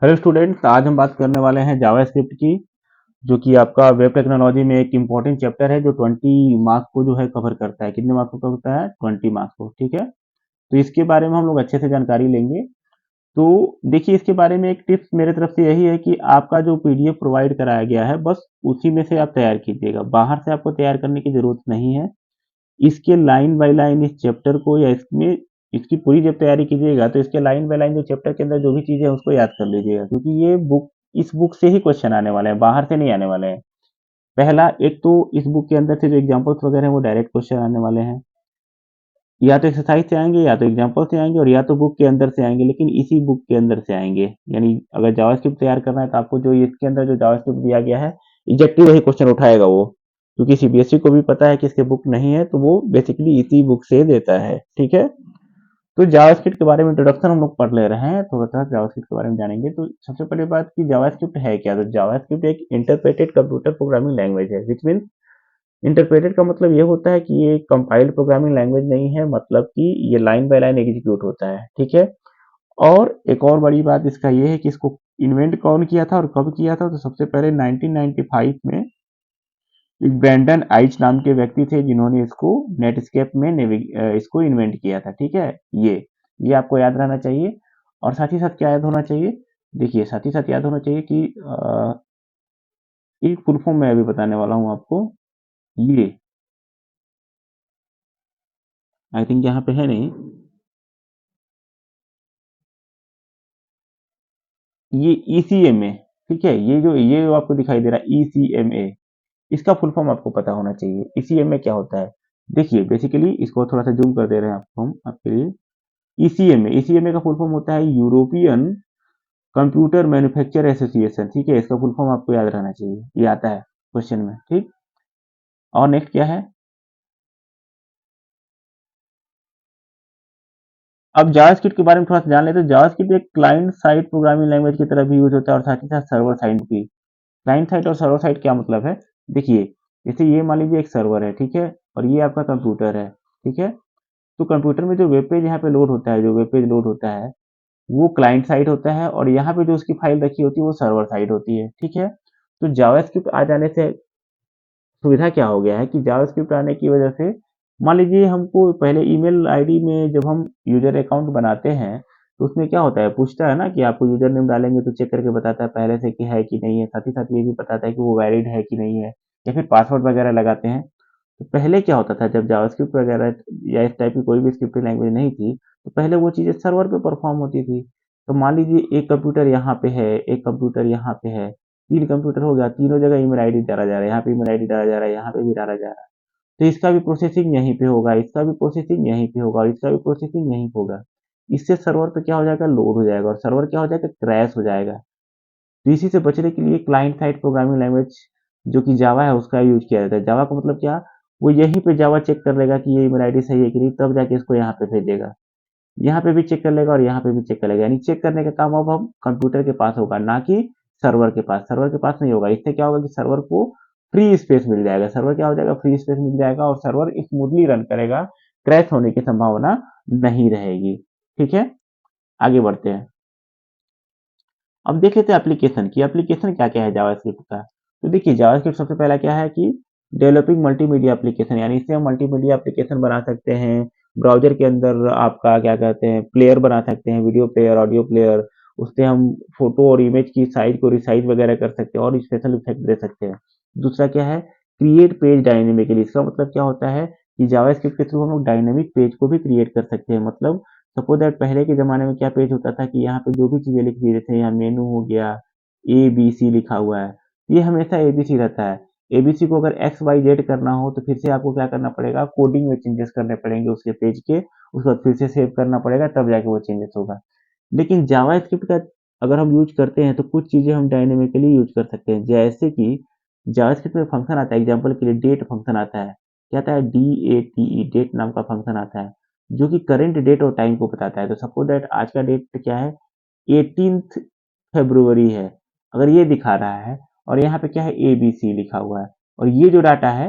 Hello students, आज हम बात करने वाले हैं जावास्क्रिप्ट की, जो कि आपका वेब टेक्नोलॉजी में एक इम्पॉर्टेंट चैप्टर है जो 20 मार्क्स को जो है कवर करता है। कितने मार्क्स को कवर करता है? 20 मार्क्स को। ठीक है, तो इसके बारे में हम लोग अच्छे से जानकारी लेंगे। तो देखिए, इसके बारे में एक टिप्स मेरे तरफ से यही है कि आपका जो पीडीएफ प्रोवाइड कराया गया है, बस उसी में से आप तैयार कीजिएगा। बाहर से आपको तैयार करने की जरूरत नहीं है। इसके लाइन बाय लाइन इस चैप्टर को या इसमें इसकी पूरी जब तैयारी कीजिएगा तो इसके लाइन बाय लाइन जो चैप्टर के अंदर जो भी चीजें हैं उसको याद कर लीजिएगा, क्योंकि ये बुक इस बुक से ही क्वेश्चन आने वाले हैं, बाहर से नहीं आने वाले हैं। पहला एक तो इस बुक के अंदर से जो एग्जाम्पल्स वगैरह हैं वो डायरेक्ट क्वेश्चन आने वाले हैं, या तो एक्सरसाइज से आएंगे या तो एग्जाम्पल से आएंगे और या तो बुक के अंदर से आएंगे, लेकिन इसी बुक के अंदर से आएंगे। यानी अगर जावास्क्रिप्ट तैयार करना है तो आपको जो इसके अंदर जो जावास्क्रिप्ट दिया गया है एग्जैक्टली वही क्वेश्चन उठाएगा वो, क्योंकि सीबीएसई को भी पता है कि इसके बुक नहीं है, तो वो बेसिकली इसी बुक से देता है। ठीक है, तो जावास्क्रिप्ट के बारे में इंट्रोडक्शन हम लोग पढ़ ले रहे हैं, थोड़ा सा जावास्क्रिप्ट के बारे में जानेंगे। तो सबसे पहले बात की जावास्क्रिप्ट है क्या। तो जावास्क्रिप्ट एक इंटरप्रेटेड कंप्यूटर प्रोग्रामिंग लैंग्वेज है, विच मीन इंटरप्रेटेड का मतलब ये होता है कि ये कंपाइल्ड प्रोग्रामिंग लैंग्वेज नहीं है, मतलब कि ये लाइन बाय लाइन एग्जीक्यूट होता है। ठीक है, और एक और बड़ी बात इसका ये है कि इसको इन्वेंट कौन किया था और कब किया था। तो सबसे पहले 1995 में एक ब्रैंडन आइच नाम के व्यक्ति थे जिन्होंने इसको नेटस्केप में इसको इन्वेंट किया था। ठीक है, ये आपको याद रहना चाहिए। और साथ ही साथ क्या याद होना चाहिए, देखिए साथ ही साथ याद होना चाहिए कि एक फुल फॉर्म मैं अभी बताने वाला हूँ आपको। ये आई थिंक यहाँ पे है नहीं, ये ईसीएमए। ठीक है, ये जो आपको दिखाई दे रहा है ईसीएमए, इसका फुल फॉर्म आपको पता होना चाहिए। ईसीएमए क्या होता है, देखिए बेसिकली इसको थोड़ा सा जूम कर दे रहे हैं आपको हम आपके लिए। ईसीएमए का फुल फॉर्म होता है यूरोपियन कंप्यूटर मैन्युफैक्चर एसोसिएशन। ठीक है, इसका फुल फॉर्म आपको याद रहना चाहिए, ये आता है क्वेश्चन में। ठीक, और नेक्स्ट क्या है, अब जावास्क्रिप्ट के बारे में थोड़ा सा जान लेते हैं। जावास्क्रिप्ट एक क्लाइंट साइड प्रोग्रामिंग लैंग्वेज की तरह भी यूज होता है और साथ ही साथ सर्वर साइड भी। क्लाइंट साइड और सर्वर साइड क्या मतलब है, देखिए जैसे ये मान लीजिए एक सर्वर है, ठीक है, और ये आपका कंप्यूटर है। ठीक है, तो कंप्यूटर में जो वेब पेज यहाँ पे लोड होता है, जो वेब पेज लोड होता है वो क्लाइंट साइड होता है, और यहाँ पे जो उसकी फाइल रखी होती है वो सर्वर साइड होती है। ठीक है, तो जावास्क्रिप्ट आ जाने से सुविधा क्या हो गया है कि जावास्क्रिप्ट आने की वजह से मान लीजिए हमको पहले ईमेल आईडी में जब हम यूजर अकाउंट बनाते हैं तो उसमें क्या होता है, पूछता है ना कि आपको यूजर नेम डालेंगे तो चेक करके बताता है पहले से कि है कि नहीं है, साथ ही साथ ये भी बताता है कि वो वैलिड है कि नहीं है, या फिर पासवर्ड वगैरह लगाते हैं। तो पहले क्या होता था, जब जावास्क्रिप्ट वगैरह या इस टाइप की कोई भी स्क्रिप्टिंग लैंग्वेज नहीं थी, तो पहले वो चीज़ें सर्वर पे परफॉर्म होती थी। तो मान लीजिए एक कंप्यूटर यहाँ पे है, एक कंप्यूटर यहाँ पे है, 3 कंप्यूटर हो गया, तीनों जगह ईमेल आईडी डाला जा रहा है, यहाँ पे ईमेल आईडी डाला जा रहा है, यहाँ पे भी डाला जा रहा है। तो इसका भी प्रोसेसिंग यहीं पे होगा, इसका भी प्रोसेसिंग यहीं पे होगा और इसका भी प्रोसेसिंग यहीं पे होगा। इससे सर्वर पे क्या हो जाएगा, लोड हो जाएगा, और सर्वर क्या हो जाएगा, क्रैश हो जाएगा। तो इसी से बचने के लिए क्लाइंट साइड प्रोग्रामिंग लैंग्वेज जो कि जावा है उसका यूज किया जाता है। जावा का मतलब क्या, वो यहीं पे जावा चेक कर लेगा कि ये ईमेल आईडी सही है कि नहीं, तब जाके इसको यहाँ पे भेजेगा। यहाँ पे भी चेक कर लेगा और यहाँ पे भी चेक कर लेगा, यानी चेक करने का काम अब हम कंप्यूटर के पास होगा, ना कि सर्वर के पास। सर्वर के पास नहीं होगा। इससे क्या होगा कि सर्वर को फ्री स्पेस मिल जाएगा, सर्वर क्या हो जाएगा, फ्री स्पेस मिल जाएगा और सर्वर स्मूथली रन करेगा, क्रैश होने की संभावना नहीं रहेगी। ठीक है, आगे बढ़ते हैं। अब देख लेते हैं एप्लीकेशन की, एप्लीकेशन क्या क्या है जावास्क्रिप्ट का। तो देखिए जावास्क्रिप्ट सबसे पहला क्या है कि डेवलपिंग मल्टीमीडिया एप्लीकेशन, यानी इससे हम मल्टीमीडिया एप्लीकेशन बना सकते हैं। ब्राउजर के अंदर आपका क्या कहते हैं, प्लेयर बना सकते हैं, वीडियो प्लेयर, ऑडियो प्लेयर। उससे हम फोटो और इमेज की साइज को रिसाइज वगैरह कर सकते हैं और स्पेशल इफेक्ट दे सकते हैं। दूसरा क्या है, क्रिएट पेज डायनेमिकली। इसका मतलब क्या होता है कि जावास्क्रिप्ट के थ्रू हम लोग डायनेमिक पेज को भी क्रिएट कर सकते हैं। मतलब सपोज दैट पहले के ज़माने में क्या पेज होता था कि यहाँ पे जो भी चीज़ें लिख दिए थे, यहाँ मेनू हो गया, ए बी सी लिखा हुआ है, ये हमेशा ए बी सी रहता है। ए बी सी को अगर एक्स वाई जेड करना हो तो फिर से आपको क्या करना पड़ेगा, कोडिंग में चेंजेस करने पड़ेंगे उसके पेज के, उसके बाद फिर से सेव करना पड़ेगा, तब जाके वो चेंजेस होगा। लेकिन जावा स्क्रिप्ट का अगर हम यूज करते हैं तो कुछ चीज़ें हम डायनेमिकली यूज कर सकते हैं, जैसे कि जावा स्क्रिप्ट में फंक्शन आता है, एग्जाम्पल के लिए डेट फंक्शन आता है। क्या आता है, DATE, डेट नाम का फंक्शन आता है जो कि करेंट डेट और टाइम को बताता है। तो सपोज दैट आज का डेट क्या है, 18 फरवरी है, अगर ये दिखा रहा है और यहाँ पे क्या है, ABC लिखा हुआ है, और ये जो डाटा है,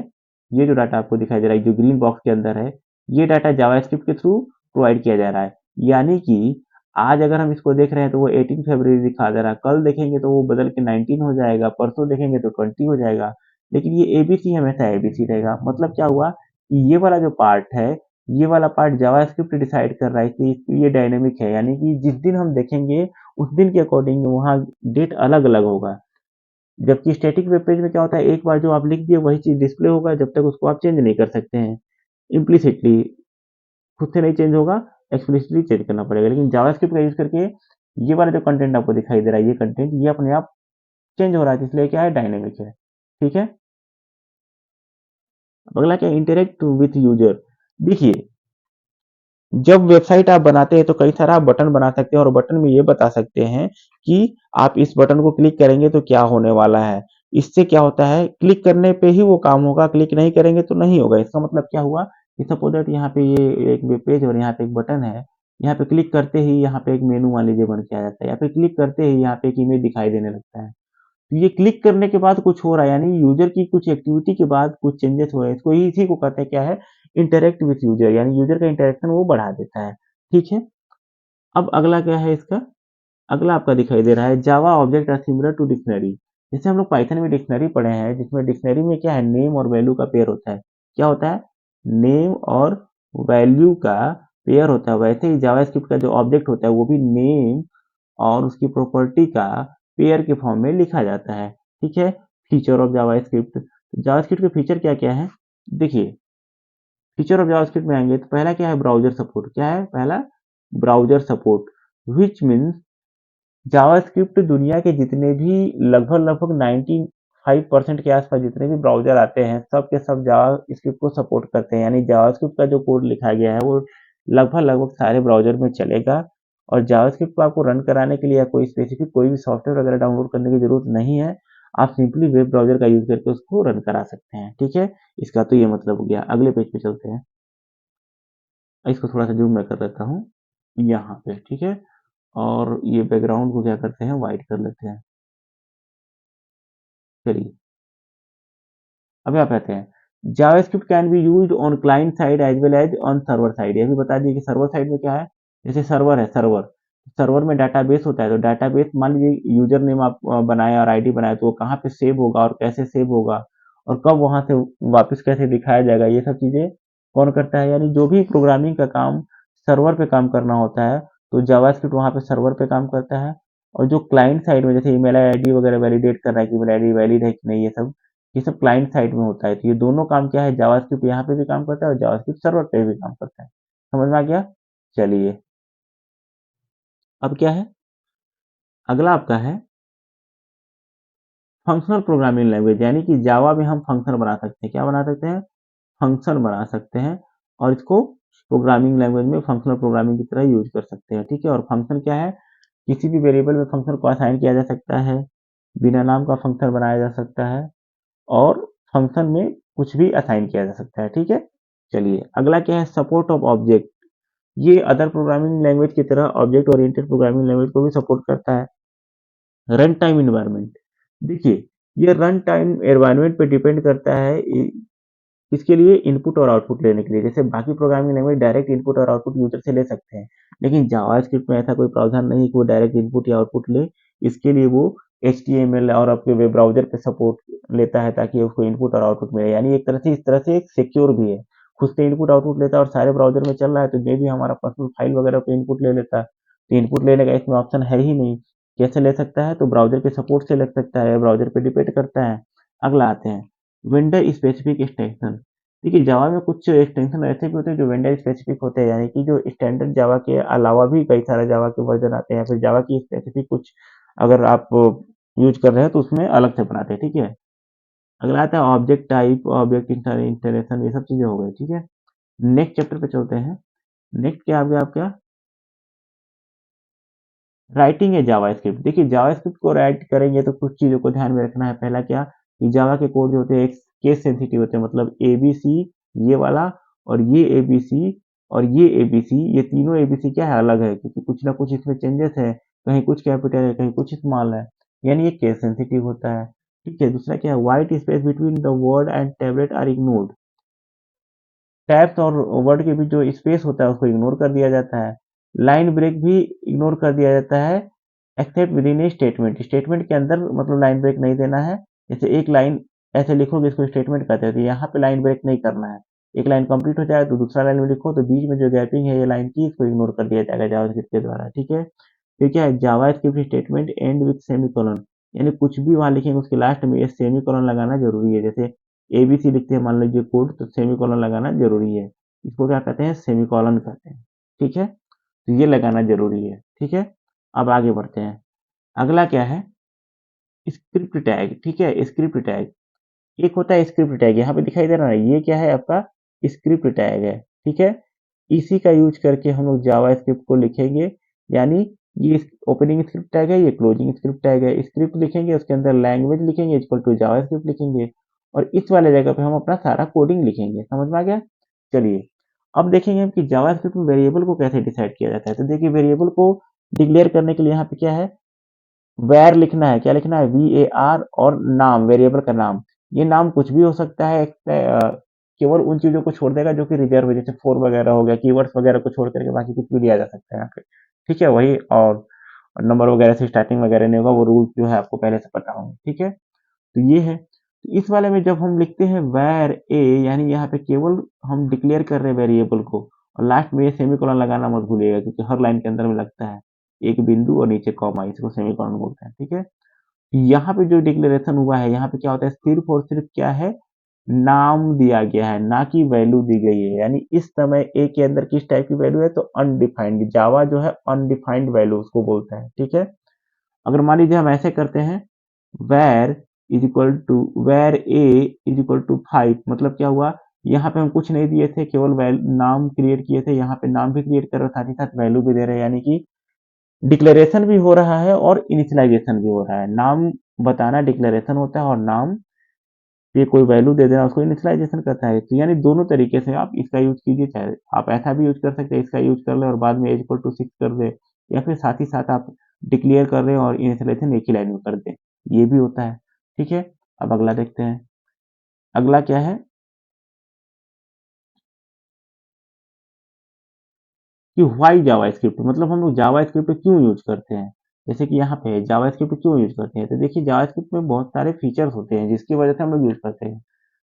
ये जो डाटा आपको दिखाई दे रहा है जो ग्रीन बॉक्स के अंदर है, ये डाटा जावास्क्रिप्ट के थ्रू प्रोवाइड किया जा रहा है। यानी कि आज अगर हम इसको देख रहे हैं तो वो 18 फरवरी दिखा दे रहा है, कल देखेंगे तो वो बदल के 19 हो जाएगा, परसों देखेंगे तो 20 हो जाएगा। लेकिन ये एबीसी हमेशा एबीसी रहेगा। मतलब क्या हुआ कि ये वाला जो पार्ट है, ये वाला पार्ट जावास्क्रिप्ट डिसाइड कर रहा है कि ये डायनेमिक है, यानी कि जिस दिन हम देखेंगे उस दिन के अकॉर्डिंग वहाँ डेट अलग अलग होगा। जबकि स्टैटिक वेब पेज में क्या होता है, एक बार जो आप लिख दिए वही चीज डिस्प्ले होगा, जब तक उसको आप चेंज नहीं कर सकते हैं इम्प्लिसिटली, खुद से नहीं चेंज होगा, एक्सप्लिसिटली चेंज करना पड़ेगा। लेकिन जावास्क्रिप्ट का यूज करके ये वाला जो कंटेंट आपको दिखाई दे रहा है, ये कंटेंट ये अपने आप चेंज हो रहा है, इसलिए क्या है, डायनेमिक है। ठीक है। अगला क्या, इंटरेक्ट विथ यूजर। देखिए, जब वेबसाइट आप बनाते हैं तो कई सारा आप बटन बना सकते हैं और बटन में ये बता सकते हैं कि आप इस बटन को क्लिक करेंगे तो क्या होने वाला है। इससे क्या होता है, क्लिक करने पे ही वो काम होगा, क्लिक नहीं करेंगे तो नहीं होगा। इसका मतलब क्या हुआ कि सपोज दैट यहाँ पे ये एक वेब पेज और यहाँ पे एक बटन है, यहाँ पे क्लिक करते ही यहाँ पे एक मेनू मान लीजिए बन के आ जाता है, यहाँ पे क्लिक करते ही यहाँ पे एक इमेज दिखाई देने लगता है। तो ये क्लिक करने के बाद कुछ हो रहा है, यानी यूजर की कुछ एक्टिविटी के बाद कुछ चेंजेस हो रहे हैं, इसको इसी को कहते हैं क्या है, इंटरेक्ट विथ यूजर, यानी यूजर का इंटरेक्शन वो बढ़ा देता है। ठीक है। अब अगला क्या है इसका, अगला आपका दिखाई दे रहा है Java object are similar to dictionary. जैसे हम लोग पाइथन में डिक्शनरी पढ़े हैं, जिसमें डिक्शनरी में क्या है, नेम और वैल्यू का पेयर होता है। क्या होता है, नेम और वैल्यू का पेयर होता है। वैसे ही जावास्क्रिप्ट का जो ऑब्जेक्ट होता है वो भी नेम और उसकी प्रॉपर्टी का पेयर के फॉर्म में लिखा जाता है। ठीक है। फीचर ऑफ जावास्क्रिप्ट, जावास्क्रिप्ट के फीचर क्या क्या है, देखिए, फीचर ऑफ जावास्क्रिप्ट में आएंगे तो पहला क्या है, ब्राउजर सपोर्ट। क्या है पहला, browser support, which means JavaScript दुनिया के जितने भी लगभग लगभग 95% के आसपास जितने भी ब्राउजर आते हैं, सब के सब जावास्क्रिप्ट को सपोर्ट करते हैं। यानी जावास्क्रिप्ट का जो कोड लिखा गया है वो लगभग लगभग सारे ब्राउजर में चलेगा। और जावास्क्रिप्ट को आपको रन कराने के लिए या कोई स्पेसिफिक कोई भी सॉफ्टवेयर वगैरह डाउनलोड करने की जरूरत नहीं है, आप सिंपली वेब ब्राउजर का यूज करके उसको रन करा सकते हैं। ठीक है। इसका तो ये मतलब हो गया। अगले पेज पे चलते हैं, इसको थोड़ा सा जूम मैं कर लेता हूँ यहाँ पे। ठीक है। और ये बैकग्राउंड को क्या करते हैं, व्हाइट कर लेते हैं। चलिए, अब आप कहते हैं JavaScript can be used on client side as well as on server side. ये भी बता दिए कि सर्वर साइड में क्या है, जैसे सर्वर है, सर्वर सर्वर में डाटाबेस होता है, तो डाटाबेस मान लीजिए यूजर नेम आप बनाए और आईडी बनाए, तो वो कहाँ पे सेव होगा और कैसे सेव होगा और कब वहां से वापस कैसे दिखाया जाएगा, ये सब चीजें कौन करता है। यानी जो भी प्रोग्रामिंग का काम सर्वर पे काम करना होता है, तो जावास्क्रिप्ट वहां पे सर्वर पे काम करता है। और जो क्लाइंट साइड में जैसे ईमेल आईडी वगैरह वैलिडेट कर रहा है कि ईमेल आईडी वैलिड है कि नहीं, ये सब क्लाइंट साइड में होता है। तो ये दोनों काम क्या है, जावास्क्रिप्ट यहाँ पे भी काम करता है और जावास्क्रिप्ट सर्वर पे भी काम करता है। समझ में आ गया। चलिए, अब क्या है, अगला आपका है फंक्शनल प्रोग्रामिंग लैंग्वेज, यानी कि जावा में हम फंक्शन बना सकते हैं। क्या बना सकते हैं, फंक्शन बना सकते हैं। और इसको प्रोग्रामिंग लैंग्वेज में फंक्शनल प्रोग्रामिंग की तरह यूज कर सकते हैं। ठीक है। और फंक्शन क्या है, किसी भी वेरिएबल में फंक्शन को असाइन किया जा सकता है, बिना नाम का फंक्शन बनाया जा सकता है, और फंक्शन में कुछ भी असाइन किया जा सकता है। ठीक है। चलिए, अगला क्या है, सपोर्ट ऑफ ऑब्जेक्ट। ये अदर प्रोग्रामिंग लैंग्वेज की तरह ऑब्जेक्ट ओरिएंटेड प्रोग्रामिंग लैंग्वेज को भी सपोर्ट करता है। रन टाइम इन्वायरमेंट, देखिए, ये रन टाइम एनवायरनमेंट पे डिपेंड करता है इसके लिए इनपुट और आउटपुट लेने के लिए। जैसे बाकी प्रोग्रामिंग लैंग्वेज डायरेक्ट इनपुट और आउटपुट यूजर से ले सकते हैं, लेकिन जावास्क्रिप्ट में ऐसा कोई प्रावधान नहीं है कि वो डायरेक्ट इनपुट या आउटपुट ले। इसके लिए वो HTML और आपके वेब ब्राउजर पे सपोर्ट लेता है ताकि उसको इनपुट और आउटपुट मिले। यानी एक तरह से इस तरह से एक सिक्योर भी है, खुद से इनपुट आउटपुट लेता है और सारे ब्राउजर में चल रहा है तो मे भी हमारा पर्सनल फाइल वगैरह पे इनपुट ले लेता है, तो इनपुट लेने का इसमें ऑप्शन है ही नहीं। कैसे ले सकता है, तो ब्राउजर के सपोर्ट से ले सकता है, ब्राउजर पे डिपेंड करता है। अगला आते हैं वेंडर स्पेसिफिक एक्सटेंशन। देखिए, जावा में कुछ एक्सटेंशन ऐसे भी होते हैं जो वेंडर स्पेसिफिक होते हैं, यानी कि जो स्टैंडर्ड जावा के अलावा भी कई सारे जावा के वर्जन आते हैं, या फिर जावा की स्पेसिफिक कुछ अगर आप यूज कर रहे हैं तो उसमें अलग से बनाते हैं। ठीक है। अगला आता है ऑब्जेक्ट टाइप, ऑब्जेक्ट इंस्टॉलेशन, ये सब चीजें हो गई। ठीक है। नेक्स्ट चैप्टर पे चलते हैं। नेक्स्ट क्या आ गया आपका, राइटिंग है जावास्क्रिप्ट। देखिए, जावास्क्रिप्ट को राइट करेंगे तो कुछ चीजों को ध्यान में रखना है। पहला क्या, कि जावा के कोड जो होते हैं केस सेंसिटिव होते हैं, मतलब एबीसी ये वाला और ये एबीसी और ये एबीसी, ये तीनों एबीसी क्या है, अलग है, क्योंकि कुछ ना कुछ इसमें चेंजेस है, कहीं कुछ कैपिटल है कहीं कुछ स्मॉल है, यानी ये केस सेंसिटिव होता है। ठीक है। दूसरा क्या है, white space between the word and tablet are ignored. Tabs और वर्ड के बीच जो स्पेस होता है उसको इग्नोर कर दिया जाता है। लाइन ब्रेक भी इग्नोर कर दिया जाता है except within a statement. Statement के अंदर मतलब लाइन ब्रेक नहीं देना है। जैसे एक लाइन ऐसे लिखोगे इसको स्टेटमेंट कहते हैं, तो यहाँ पे लाइन ब्रेक नहीं करना है। एक लाइन कंप्लीट हो जाए तो दूसरा लाइन में लिखो, तो बीच में जो गैपिंग है ये लाइन की, इसको इग्नोर कर दिया जाएगा जावास्क्रिप्ट के द्वारा। ठीक है, फिर क्या है, JavaScript statement and with semicolon, यानी कुछ भी वहां लिखेंगे उसके लास्ट में ये सेमीकोलन लगाना जरूरी है। जैसे एबीसी लिखते हैं मान लीजिए कोड, तो सेमीकोलन लगाना जरूरी है। इसको क्या कहते हैं, सेमीकोलन कहते हैं। ठीक है, तो ये लगाना जरूरी है। ठीक है, अब आगे बढ़ते हैं। अगला क्या है, स्क्रिप्ट टैग। ठीक है, स्क्रिप्ट टैग एक होता है, स्क्रिप्ट टैग यहाँ पे दिखाई दे रहा है, ये क्या है आपका स्क्रिप्ट टैग है। ठीक है, इसी का यूज करके हम लोग जावा स्क्रिप्ट को लिखेंगे, यानी ये ओपनिंग स्क्रिप्ट टैग है, ये क्लोजिंग स्क्रिप्ट टैग है। स्क्रिप्ट लिखेंगे उसके अंदर लैंग्वेज लिखेंगे इक्वल टू जावा स्क्रिप्ट लिखेंगे, और इस वाले जगह पे हम अपना सारा कोडिंग लिखेंगे। समझ में आ गया? चलिए अब देखेंगे कि जावा स्क्रिप्ट में वेरिएबल को कैसे डिसाइड किया जाता है। तो देखिए वेरिएबल को डिक्लेयर करने के लिए यहाँ पे क्या है, वैर लिखना है। क्या लिखना है, VAR, और नाम, वेरिएबल का नाम। ये नाम कुछ भी हो सकता है, केवल उन चीजों को छोड़ देगा जो कि रिजर्व है, जैसे फोर वगैरह हो गया, कीवर्ड्स वगैरह को छोड़ करके बाकी कुछ भी दिया जा सकता है यहाँ पे। ठीक है, वही, और नंबर वगैरह से स्टार्टिंग वगैरह नहीं होगा, वो रूल्स जो है आपको पहले से पता होंगे। ठीक है, तो ये है। तो इस वाले में जब हम लिखते हैं वैर ए, यानी यहाँ पे केवल हम डिक्लेयर कर रहे हैं वेरिएबल को, और लास्ट में ये सेमीकोलन लगाना मत भूलिएगा, क्योंकि हर लाइन के अंदर में लगता है एक बिंदु और नीचे कॉमा, इसको सेमीकोलन बोलते हैं। ठीक है, यहाँ पे जो डिक्लेरेशन हुआ है, यहाँ पे क्या होता है, सिर्फ और सिर्फ क्या है, नाम दिया गया है, ना कि वैल्यू दी गई है। यानी इस समय ए के अंदर किस टाइप की वैल्यू है, तो अनडिफाइंड। जावा जो है अनडिफाइंड वैल्यू उसको बोलता है। ठीक है, अगर मान लीजिए हम ऐसे करते हैं, where is equal to where a is equal to 5, मतलब क्या हुआ, यहाँ पे हम कुछ नहीं दिए थे, केवल नाम क्रिएट किए थे, यहाँ पे नाम भी क्रिएट कर रहे, साथ ही साथ वैल्यू भी दे रहे हैं, यानी कि डिक्लेरेशन भी हो रहा है और इनिशियलाइजेशन भी हो रहा है। नाम बताना डिक्लेरेशन होता है, और नाम पे कोई वैल्यू दे देना उसको इनिशियलाइजेशन करता है। तो यानी दोनों तरीके से आप इसका यूज कीजिए, चाहे आप ऐसा भी यूज कर सकते हैं, इसका यूज कर ले और बाद में इक्वल टू 6 कर दे, या फिर साथ ही साथ आप डिक्लेयर कर रहे हैं और इनिशियलाइजेशन एक ही लाइन में कर दे, ये भी होता है। ठीक है, अब अगला देखते हैं। अगला क्या है कि व्हाई जावास्क्रिप्ट, मतलब हम लोग जावास्क्रिप्ट क्यों यूज करते हैं। जैसे कि यहाँ पे जावास्क्रिप्ट क्यों यूज करते हैं, तो देखिए जावास्क्रिप्ट में बहुत सारे फीचर्स होते हैं जिसकी वजह से हम लोग यूज करते हैं।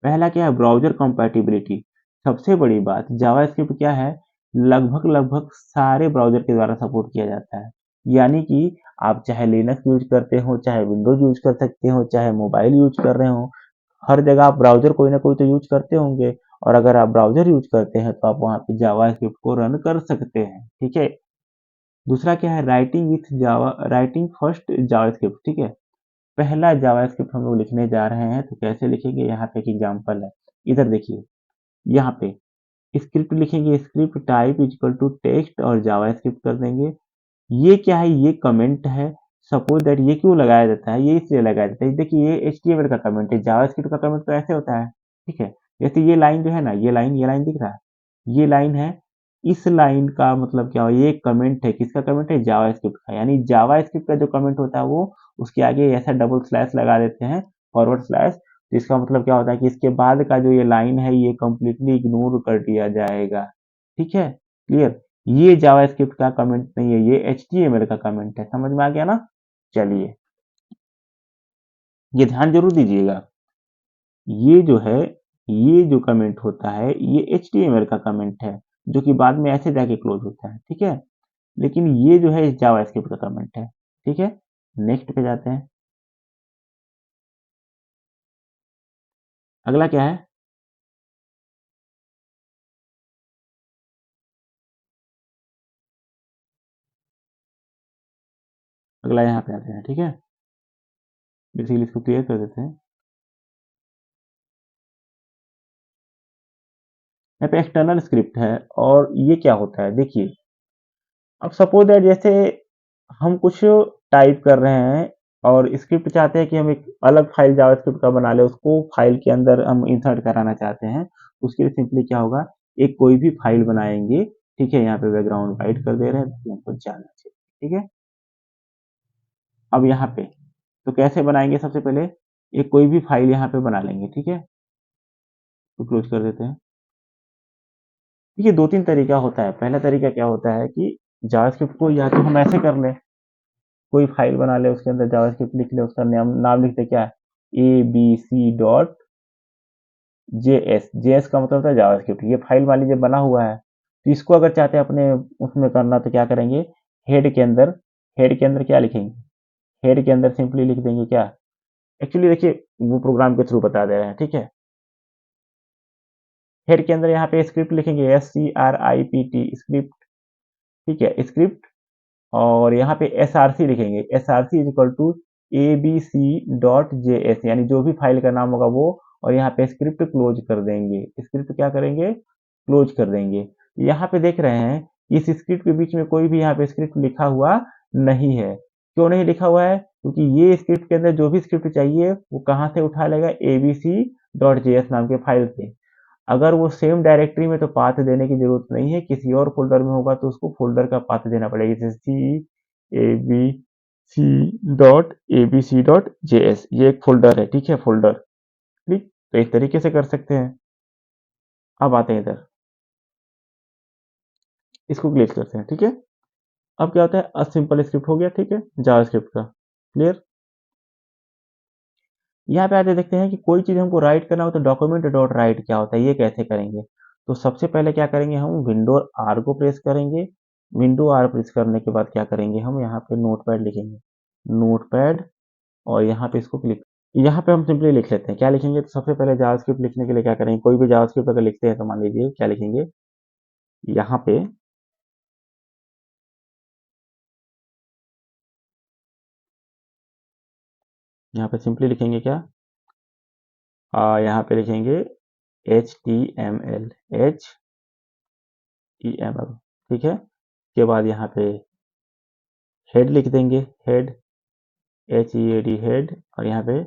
पहला क्या है, ब्राउजर कंपैटिबिलिटी। सबसे बड़ी बात, जावास्क्रिप्ट क्या है, लगभग लगभग सारे ब्राउजर के द्वारा सपोर्ट किया जाता है। यानी कि आप चाहे लिनक्स यूज करते हो, चाहे विंडोज यूज कर सकते हो, चाहे मोबाइल यूज कर रहे हो, हर जगह आप ब्राउजर कोई ना कोई तो यूज करते होंगे। और अगर आप ब्राउजर यूज करते हैं तो आप वहां पे जावास्क्रिप्ट को रन कर सकते हैं। ठीक है, दूसरा क्या है, writing with Java, writing first JavaScript. ठीक है, पहला जावास्क्रिप्ट हम लोग लिखने जा रहे हैं, तो कैसे लिखेंगे, यहाँ पे एक एग्जांपल है, इधर देखिए, यहाँ पे स्क्रिप्ट लिखेंगे, script type equal to text और जावास्क्रिप्ट कर देंगे। ये क्या है, ये कमेंट है। सपोज दैट, ये क्यों लगाया जाता है, ये इसलिए लगाया जाता है, देखिए ये HTML का कमेंट है, जावास्क्रिप्ट का कमेंट तो ऐसे होता है। ठीक है, जैसे ये लाइन जो है ना, ये लाइन दिख रहा है, ये लाइन है, इस लाइन का मतलब क्या हो, ये कमेंट है, किसका कमेंट है, जावास्क्रिप्ट का। यानी जावास्क्रिप्ट का जो कमेंट होता है वो उसके आगे ऐसा डबल स्लैश लगा देते हैं, फॉरवर्ड स्लैश, तो इसका मतलब क्या होता है कि इसके बाद का जो ये लाइन है ये कंप्लीटली इग्नोर कर दिया जाएगा। ठीक है, क्लियर। ये जावास्क्रिप्ट का कमेंट नहीं है, ये HTML का कमेंट है। समझ में आ गया ना? चलिए, ये ध्यान जरूर दीजिएगा, ये जो है, ये जो कमेंट होता है ये HTML का कमेंट है, जो कि बाद में ऐसे जाके क्लोज होता है। ठीक है, लेकिन ये जो है जावास्क्रिप्ट का कमेंट है। ठीक है, नेक्स्ट पे जाते हैं। अगला क्या है, अगला यहाँ पे आते हैं। ठीक है, बेसिकली इसको क्लियर कर देते हैं। यहाँ पे एक्सटर्नल स्क्रिप्ट है, और ये क्या होता है, देखिए, अब सपोज दैट जैसे हम कुछ टाइप कर रहे हैं और स्क्रिप्ट चाहते हैं कि हम एक अलग फाइल जावास्क्रिप्ट का बना ले, उसको फाइल के अंदर हम इंसर्ट कराना चाहते हैं, उसके लिए सिंपली क्या होगा, एक कोई भी फाइल बनाएंगे। ठीक है, यहाँ पे बैकग्राउंड वाइट कर दे रहे हैं ताकि हमको जानना चाहिए। ठीक है, अब यहाँ पे तो कैसे बनाएंगे, सबसे पहले एक कोई भी फाइल यहाँ पे बना लेंगे। ठीक है, तो क्लोज कर देते हैं। देखिए दो तीन तरीका होता है। पहला तरीका क्या होता है कि जावास्क्रिप्ट को या तो हम ऐसे कर लें, कोई फाइल बना ले, उसके अंदर जावास्क्रिप्ट लिख ले, उसका नाम लिख दे क्या, abc.js। जेएस का मतलब होता है जावास्क्रिप्ट। ये फाइल मान लीजिए बना हुआ है, तो इसको अगर चाहते हैं अपने उसमें करना तो क्या करेंगे, हेड के अंदर, हेड के अंदर क्या लिखेंगे, हेड के अंदर सिंपली लिख देंगे क्या, एक्चुअली देखिए वो प्रोग्राम के थ्रू बता दे रहे हैं, ठीक है। हेड के अंदर यहाँ पे स्क्रिप्ट लिखेंगे, SCRIPT स्क्रिप्ट, ठीक है, स्क्रिप्ट। और यहाँ पे SRC लिखेंगे, SRC is equal to abc.js, यानी जो भी फाइल का नाम होगा वो, और यहाँ पे स्क्रिप्ट क्लोज कर देंगे, स्क्रिप्ट क्या करेंगे, क्लोज कर देंगे। यहाँ पे देख रहे हैं इस स्क्रिप्ट के बीच में कोई भी यहाँ पे स्क्रिप्ट लिखा हुआ नहीं है। क्यों नहीं लिखा हुआ है, क्योंकि ये स्क्रिप्ट के अंदर जो भी स्क्रिप्ट चाहिए वो कहाँ से उठा लेगा, abc.js नाम के फाइल से। अगर वो सेम डायरेक्टरी में तो पाथ देने की जरूरत नहीं है, किसी और फोल्डर में होगा तो उसको फोल्डर का पाथ देना पड़ेगा, जैसे abc.abc.js, ये एक फोल्डर है, ठीक है, फोल्डर। ठीक, तो इस तरीके से कर सकते हैं। अब आते हैं इधर, इसको क्लियर करते हैं, ठीक है। अब क्या होता है, सिंपल स्क्रिप्ट हो गया, ठीक है, जावास्क्रिप्ट का क्लियर। यहाँ पे आते देखते हैं कि कोई चीज़ हमको राइट करना हो तो डॉक्यूमेंट डॉट राइट क्या होता है, ये कैसे करेंगे। तो सबसे पहले क्या करेंगे, हम विंडो आर को प्रेस करेंगे। विंडो आर प्रेस करने के बाद क्या करेंगे, हम यहाँ पे नोटपैड लिखेंगे, नोटपैड, और यहाँ पे इसको क्लिक, यहाँ पे हम सिंपली लिख लेते हैं, क्या लिखेंगे, तो सबसे पहले जावास्क्रिप्ट लिखने के लिए क्या करेंगे, कोई भी जावास्क्रिप्ट अगर लिखते हैं तो मान लीजिए क्या लिखेंगे, यहाँ पे, यहाँ पे सिंपली लिखेंगे क्या, यहाँ पे लिखेंगे HTML, HTML, ठीक है। उसके बाद यहाँ पे हेड लिख देंगे, हेड, HEAD हेड, और यहाँ पे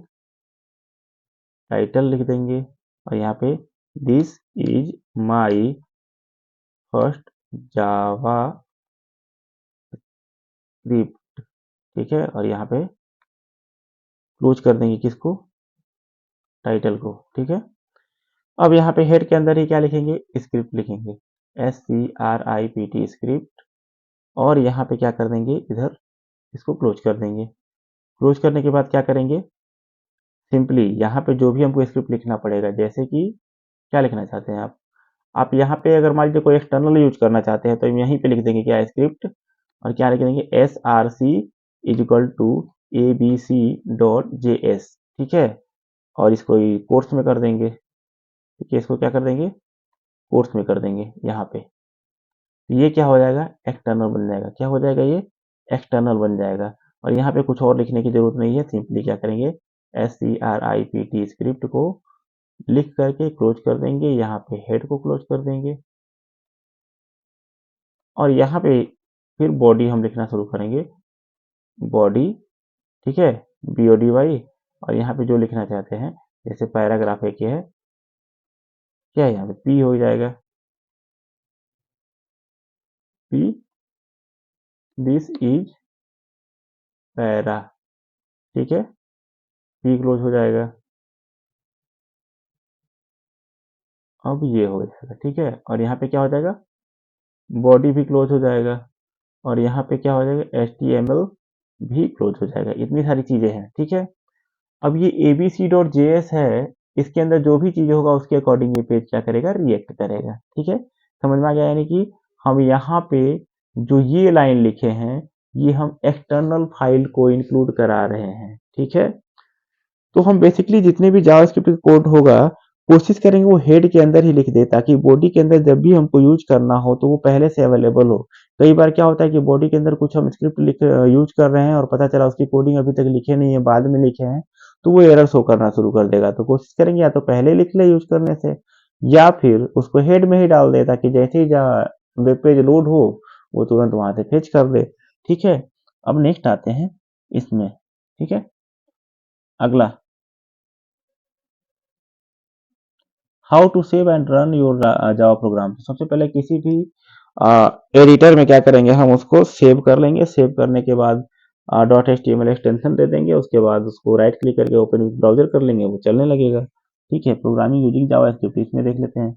टाइटल लिख देंगे, और यहाँ पे this is my first Java script, ठीक है, और यहाँ पे क्लोज कर देंगे किसको, टाइटल को, ठीक है। अब यहाँ पे हेड के अंदर ही क्या लिखेंगे, स्क्रिप्ट लिखेंगे, SCRIPT स्क्रिप्ट, और यहाँ पे क्या कर देंगे, इधर इसको क्लोज कर देंगे। क्लोज करने के बाद क्या करेंगे, सिंपली यहाँ पे जो भी हमको स्क्रिप्ट लिखना पड़ेगा, जैसे कि क्या लिखना चाहते हैं आप यहाँ पे अगर मान लीजिए कोई एक्सटर्नल यूज करना चाहते हैं तो यहीं पे लिख देंगे क्या, स्क्रिप्ट, और क्या लिख देंगे, SRC is equal to abc.js, ठीक है, और इसको कोर्स में कर देंगे, ठीक है, इसको क्या कर देंगे, कोर्स में कर देंगे यहाँ पे। ये क्या हो जाएगा, एक्सटर्नल बन जाएगा, क्या हो जाएगा, ये एक्सटर्नल बन जाएगा। और यहाँ पे कुछ और लिखने की जरूरत नहीं है, सिंपली क्या करेंगे, SCRIPT स्क्रिप्ट को लिख करके क्लोज कर देंगे, यहाँ पे हेड को क्लोज कर देंगे, और यहाँ पे फिर बॉडी हम लिखना शुरू करेंगे, बॉडी, ठीक है, BODY, और यहाँ पे जो लिखना चाहते हैं, जैसे पैराग्राफ एक है, क्या है यहाँ पे P हो जाएगा, P, दिस इज पैरा, ठीक है, P क्लोज हो जाएगा। अब ये हो जाएगा, ठीक है, और यहाँ पे क्या हो जाएगा, बॉडी भी क्लोज हो जाएगा, और यहाँ पे क्या हो जाएगा, HTML भी क्लोज हो जाएगा। इतनी सारी चीजें हैं, ठीक है। अब ये abc.js है, इसके अंदर जो भी चीजें होगा उसके अकॉर्डिंग ये पेज क्या करेगा, रिएक्ट करेगा, ठीक है, समझ में आ गया। यानी कि हम यहाँ पे जो ये लाइन लिखे हैं, ये हम एक्सटर्नल फाइल को इंक्लूड करा रहे हैं, ठीक है। तो हम बेसिकली जितने भी जावास्क्रिप्ट कोड होगा, कोशिश करेंगे वो हेड के अंदर ही लिख दे, ताकि बॉडी के अंदर जब भी हमको यूज करना हो तो वो पहले से अवेलेबल हो। कई बार क्या होता है कि बॉडी के अंदर कुछ हम स्क्रिप्ट लिख यूज कर रहे हैं और पता चला उसकी कोडिंग अभी तक लिखे नहीं है, बाद में लिखे हैं, तो वो एरर शो करना शुरू कर देगा। तो कोशिश करेंगे या तो पहले लिख ले यूज करने से, या फिर उसको हेड में ही डाल दे, ताकि जैसे ही वेब पेज लोड हो वो तुरंत वहां से फेच कर दे, ठीक है। अब नेक्स्ट आते हैं इसमें, ठीक है, अगला, how to save and run your Java program. सबसे पहले किसी भी एडिटर में क्या करेंगे, हम उसको सेव कर लेंगे, सेव करने के बाद .html एक्सटेंशन दे देंगे, उसके बाद उसको राइट क्लिक करके ओपन विद ब्राउजर कर लेंगे, वो चलने लगेगा, ठीक है। प्रोग्रामिंग यूजिंग जावा स्क्रिप्ट इसमें देख लेते हैं।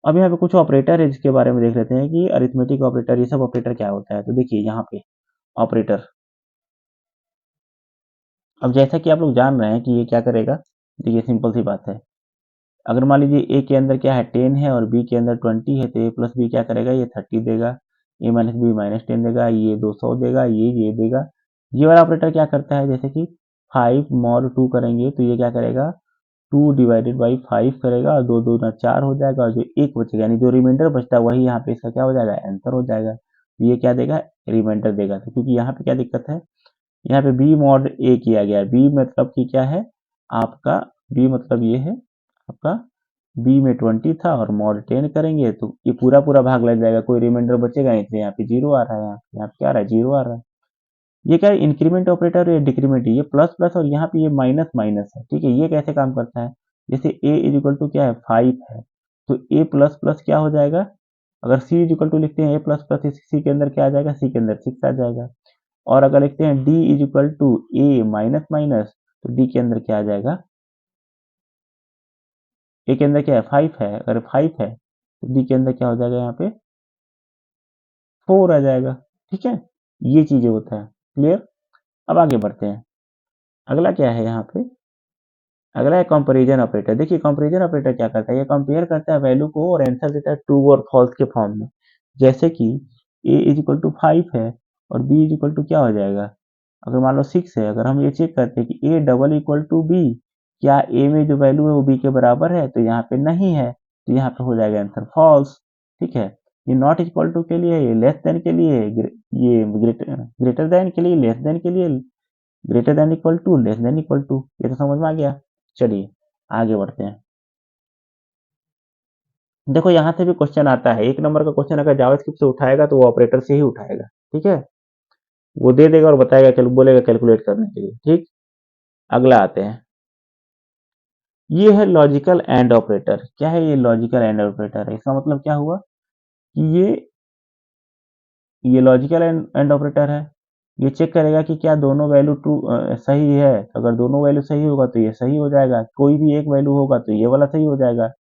अब यहाँ पे कुछ ऑपरेटर है जिसके बारे में देख लेते हैं कि अरिथमेटिक ऑपरेटर, ये सब ऑपरेटर क्या होता है। तो देखिए यहाँ पे ऑपरेटर, अब जैसा कि आप लोग जान रहे हैं कि ये क्या करेगा, देखिए सिंपल सी बात है। अगर मान लीजिए ए के अंदर क्या है 10 है और बी के अंदर 20 है, तो ए प्लस बी क्या करेगा, ये 30 देगा, ए माइनस बी माइनस 10 देगा, ये 200 देगा, ये देगा। ये वाला ऑपरेटर क्या करता है, जैसे कि 5 मॉड 2 करेंगे तो ये क्या करेगा, 2 डिवाइडेड बाई 5 करेगा और 2 दूना 4 हो जाएगा, और जो एक बचेगा यानी जो रिमाइंडर बचता है वही यहाँ पे इसका क्या हो जाएगा, आंसर हो जाएगा। तो ये क्या देगा, रिमाइंडर देगा। तो क्योंकि यहाँ पे क्या दिक्कत है, यहाँ पे बी मॉड ए किया गया है। बी मतलब कि क्या है आपका, बी मतलब ये है आपका, बी में 20 था और मॉड 10 करेंगे तो ये पूरा पूरा भाग लग जाएगा, कोई रिमाइंडर बचेगा नहीं। तो यहाँ पे जीरो आ रहा है, यहाँ पे क्या आ रहा है, जीरो आ रहा है। ये क्या है, इंक्रीमेंट ऑपरेटर या डिक्रीमेंट, ये प्लस प्लस और यहाँ पे ये माइनस माइनस है। ठीक है, ये कैसे काम करता है, जैसे ए इज इक्वल टू क्या है 5 है, तो ए प्लस प्लस क्या हो जाएगा, अगर सी इज इक्वल टू लिखते हैं ए प्लस प्लस, सी के अंदर क्या आ जाएगा, सी के अंदर 6 आ जाएगा। और अगर लिखते हैं D is equal to A minus minus, तो डी के अंदर क्या आ जाएगा, ए के अंदर क्या है 5 है, अगर 5 है तो डी के अंदर क्या हो जाएगा, यहाँ पे 4 आ जाएगा। ठीक है, ये चीजें होता है। क्लियर। अब आगे बढ़ते हैं, अगला क्या है यहाँ पे, अगला है कंपैरिजन ऑपरेटर। देखिए कंपैरिजन ऑपरेटर क्या करता है, ये कंपेयर करता है वैल्यू को और आंसर देता है ट्रू और फॉल्स के फॉर्म में। जैसे कि ए इज इक्वल टू 5 है और बी इज इक्वल टू क्या हो जाएगा, अगर मान लो 6 है, अगर हम ये चेक करते हैं कि A double equal to B, क्या ए में जो वैल्यू है वो बी के बराबर है, तो यहाँ पे नहीं है, तो यहाँ पे हो जाएगा आंसर फॉल्स। ठीक है, ये नॉट इक्वल टू के लिए, ये लेस देन के लिए, ये ग्रेटर देन के लिए, लेस देन के लिए, greater than equal to, less than equal to. ये तो समझ में आ गया। चलिए आगे बढ़ते हैं। देखो यहाँ से भी क्वेश्चन आता है, एक नंबर का क्वेश्चन अगर जावास्क्रिप्ट से उठाएगा तो वो ऑपरेटर से ही उठाएगा। ठीक है, वो दे देगा और बताएगा, चलो बोलेगा कैलकुलेट करने के लिए। ठीक, अगला आते हैं, ये है लॉजिकल एंड ऑपरेटर। क्या है ये लॉजिकल एंड ऑपरेटर है, इसका मतलब क्या हुआ कि ये लॉजिकल एंड ऑपरेटर है। ये चेक करेगा कि क्या दोनों वैल्यू ट्रू सही है, अगर दोनों वैल्यू सही होगा तो ये सही हो जाएगा, कोई भी एक वैल्यू होगा तो ये वाला सही हो जाएगा,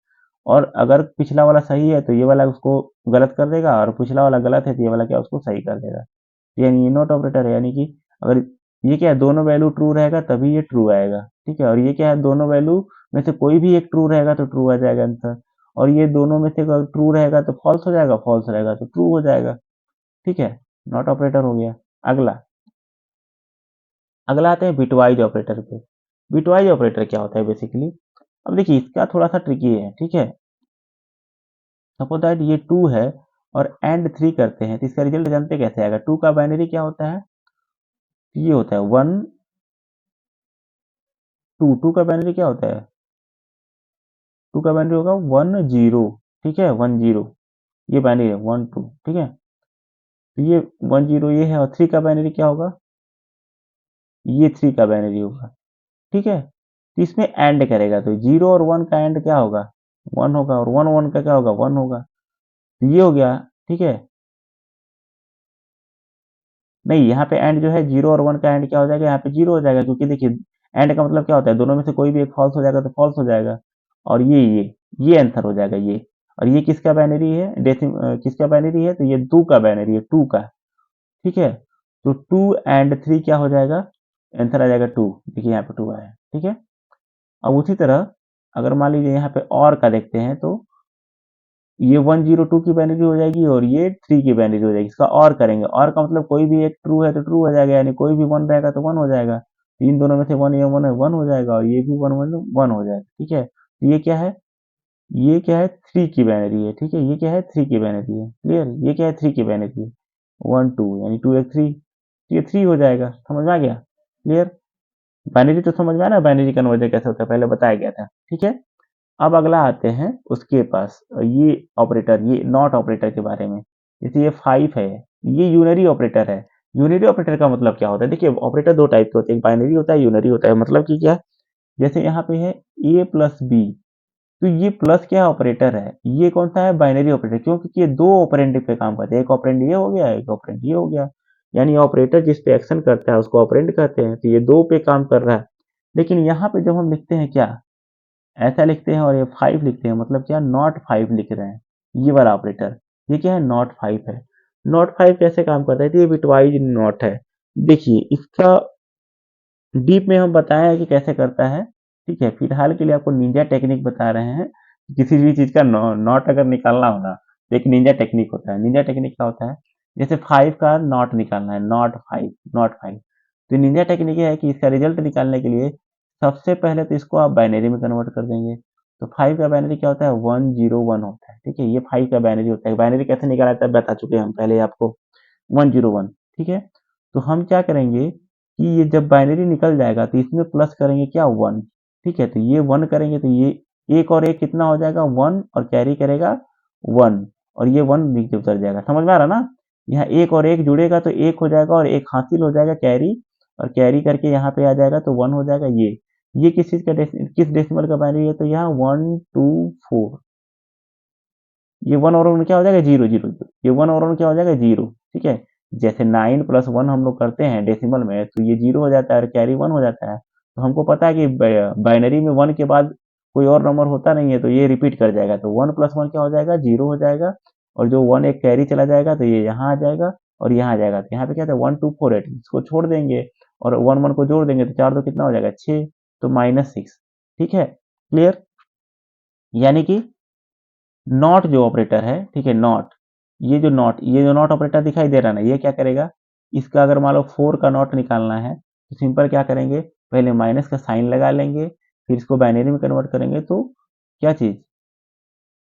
और अगर पिछला वाला सही है तो ये वाला उसको गलत कर देगा, और पिछला वाला गलत है तो ये वाला क्या उसको सही कर देगा। यानी ये नॉट ऑपरेटर है, यानी कि अगर ये क्या है दोनों वैल्यू ट्रू रहेगा तभी ये ट्रू आएगा। ठीक है, और ये क्या है दोनों वैल्यू में से कोई भी एक ट्रू रहेगा तो ट्रू आ जाएगा आंसर, और ये दोनों में से अगर ट्रू रहेगा तो फॉल्स हो जाएगा, फॉल्स रहेगा तो ट्रू हो जाएगा। ठीक है, नॉट ऑपरेटर हो गया। अगला, अगला आते हैं बिटवाइज ऑपरेटर पे। बिटवाइज ऑपरेटर क्या होता है बेसिकली, अब देखिए इसका थोड़ा सा ट्रिकी है। ठीक है, सपोज दैट ये 2 है और एंड 3 करते हैं तो इसका रिजल्ट जानते कैसे आएगा, 2 का बाइनरी क्या होता है, ये होता है 1 2, 2 का बाइनरी क्या होता है, 2 का बाइनरी होगा 1 0। ठीक है, 1 0 ये बाइनरी है, 1 2। ठीक है, तो ये 1 0 ये है, और 3 का बाइनरी क्या होगा, ये 3 का बाइनरी होगा। ठीक है, तो इसमें एंड करेगा तो 0 और 1 का एंड क्या होगा, 1 होगा, और 1 1 का क्या होगा, 1 होगा। तो ये हो गया। ठीक है, नहीं यहाँ पे एंड जो है 0 और 1 का एंड क्या हो जाएगा, यहाँ पे 0 हो जाएगा, क्योंकि देखिए एंड का मतलब क्या होता है, दोनों में से कोई भी एक फॉल्स हो जाएगा तो फॉल्स हो जाएगा, और ये आंसर हो जाएगा ये। और ये किसका बाइनरी है, किसका बाइनरी है, तो ये 2 का बाइनरी है, 2 का। ठीक है, तो 2 एंड 3 क्या हो जाएगा, आंसर आ जाएगा 2। देखिए यहाँ पे 2 आया। ठीक है, अब उसी तरह अगर मान लीजिए यहाँ पे और का देखते हैं तो ये 102 की बाइनरी हो जाएगी और ये 3 की बाइनरी हो जाएगी। इसका और करेंगे, और का मतलब कोई भी एक ट्रू है तो ट्रू हो जाएगा, यानी कोई भी 1 रहेगा तो 1 हो जाएगा। इन दोनों में से 1 ये 1 है, 1 हो जाएगा, और ये भी 1 1 1 हो जाएगा। ठीक है, तो ये क्या है, ये क्या है 3 की बाइनरी है। ठीक है, ये क्या है 3 की बाइनरी है। क्लियर, ये क्या है 3 की बाइनरी है, 1 2 यानी 2 एक 3, ये 3 हो जाएगा। समझ में आ गया। क्लियर, बाइनरी तो समझ में आया ना, बाइनरी कन्वर्जन कैसे होता है पहले बताया गया था। ठीक है, अब अगला आते हैं उसके पास, ये ऑपरेटर, ये नॉट ऑपरेटर के बारे में। जैसे ये 5 है, ये यूनरी ऑपरेटर है। यूनरी ऑपरेटर का मतलब क्या होता है, देखिए ऑपरेटर दो टाइप के होते हैं, एक बाइनरी होता है, यूनरी होता है। मतलब कि क्या, जैसे यहाँ पे है ए प्लस बी, तो ये प्लस क्या ऑपरेटर है, ये कौन सा है, बाइनरी ऑपरेटर। क्यों, क्योंकि ये दो ऑपरेंड पे काम करते हैं, एक ऑपरेंड ये हो गया, एक ऑपरेंड ये हो गया। यानी ऑपरेटर जिस पे एक्शन करता है उसको ऑपरेंड कहते हैं, तो ये दो पे काम कर रहा है। लेकिन यहाँ पे जब हम लिखते हैं क्या, ऐसा लिखते हैं और ये 5 लिखते हैं, मतलब क्या, नॉट 5 लिख रहे हैं। ये वाला ऑपरेटर, ये क्या है, नॉट 5 है। नॉट 5 कैसे काम करता है, तो ये बिटवाइज नॉट है। देखिए इसका डीप में हम बताए हैं कि कैसे करता है, ठीक है। फिलहाल के लिए आपको निंजा टेक्निक बता रहे हैं। किसी भी चीज का नॉट अगर निकालना हो ना, तो एक निंजा टेक्निक होता है। निंजा टेक्निक क्या होता है, जैसे 5 का नॉट निकालना है, नॉट 5, नॉट 5, तो निंजा टेक्निक ये है कि इसका रिजल्ट निकालने के लिए सबसे पहले तो इसको आप बाइनरी में कन्वर्ट कर देंगे। तो 5 का बाइनरी क्या होता है, 101 होता है, ठीक है। ये 5 का बाइनरी होता है। बाइनरी कैसे निकाला जाता है बता चुके हैं हम पहले आपको, 101, ठीक है। तो हम क्या करेंगे कि ये जब बाइनरी निकल जाएगा तो इसमें प्लस करेंगे क्या, 1, ठीक है। तो ये 1 करेंगे तो ये एक और एक कितना हो जाएगा, 1, और कैरी करेगा 1, और ये 1 नीचे उतर जाएगा। समझ में आ रहा ना, यहाँ एक और एक जुड़ेगा तो एक हो जाएगा और एक हासिल हो जाएगा कैरी, और कैरी करके यहाँ पे आ जाएगा तो 1 हो जाएगा। ये किस चीज का किस डेसिमल का बाइनरी है, तो यहाँ 124, ये 1 और 1 क्या हो जाएगा, 0 0 0, ये 1 और 1 क्या हो जाएगा, 0, ठीक है। जैसे 9 प्लस 1 हम लोग करते हैं डेसिमल में, तो ये 0 हो जाता है और कैरी 1 हो जाता है। तो हमको पता है कि बाइनरी में 1 के बाद कोई और नंबर होता नहीं है, तो ये रिपीट कर जाएगा। तो 1 प्लस 1 क्या हो जाएगा, 0 हो जाएगा, और जो 1 एक कैरी चला जाएगा तो ये यहाँ आ जाएगा और यहाँ आ जाएगा। तो यहाँ पे क्या था, 1248, इसको छोड़ देंगे और 1 1 को जोड़ देंगे तो 4 दो कितना हो जाएगा, 6, तो -6, ठीक है। क्लियर, यानी कि नॉट जो ऑपरेटर है, ठीक है, नॉट, ये जो नॉट ऑपरेटर दिखाई दे रहा है ना, ये क्या करेगा, इसका अगर मान लो 4 का नॉट निकालना है तो सिंपल क्या करेंगे, पहले माइनस का साइन लगा लेंगे, फिर इसको बाइनरी में कन्वर्ट करेंगे तो क्या चीज,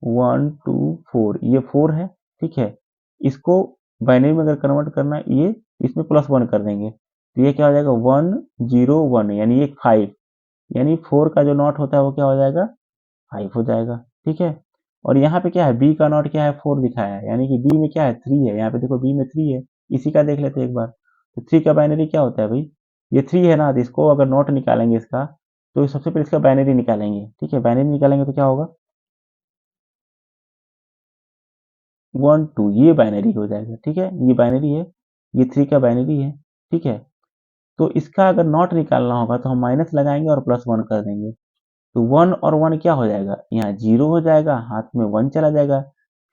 124, ये 4 है, ठीक है। इसको बाइनरी में अगर कन्वर्ट करना है, ये इसमें +1 कर देंगे तो ये क्या हो जाएगा, 101, यानी ये 5, यानी 4 का जो नॉट होता है वो क्या हो जाएगा, 5 हो जाएगा, ठीक है। और यहाँ पे क्या है, बी का नॉट क्या है, 4 दिखाया है, यानी कि बी में क्या है, 3 है। यहाँ पे देखो बी में 3 है, इसी का देख लेते हैं एक बार। तो 3 का बाइनरी क्या होता है भाई, ये 3 है ना, तो इसको अगर नॉट निकालेंगे इसका, तो सबसे पहले इसका बाइनरी निकालेंगे, ठीक है। बाइनरी निकालेंगे तो क्या होगा, 1 2, ये बाइनरी हो जाएगा, ठीक है। ये बाइनरी है, ये 3 का बाइनरी है, ठीक है। तो इसका अगर नॉट निकालना होगा तो हम माइनस लगाएंगे और +1 कर देंगे। तो 1 और 1 क्या हो जाएगा, यहाँ 0 हो जाएगा, हाथ में 1 चला जाएगा,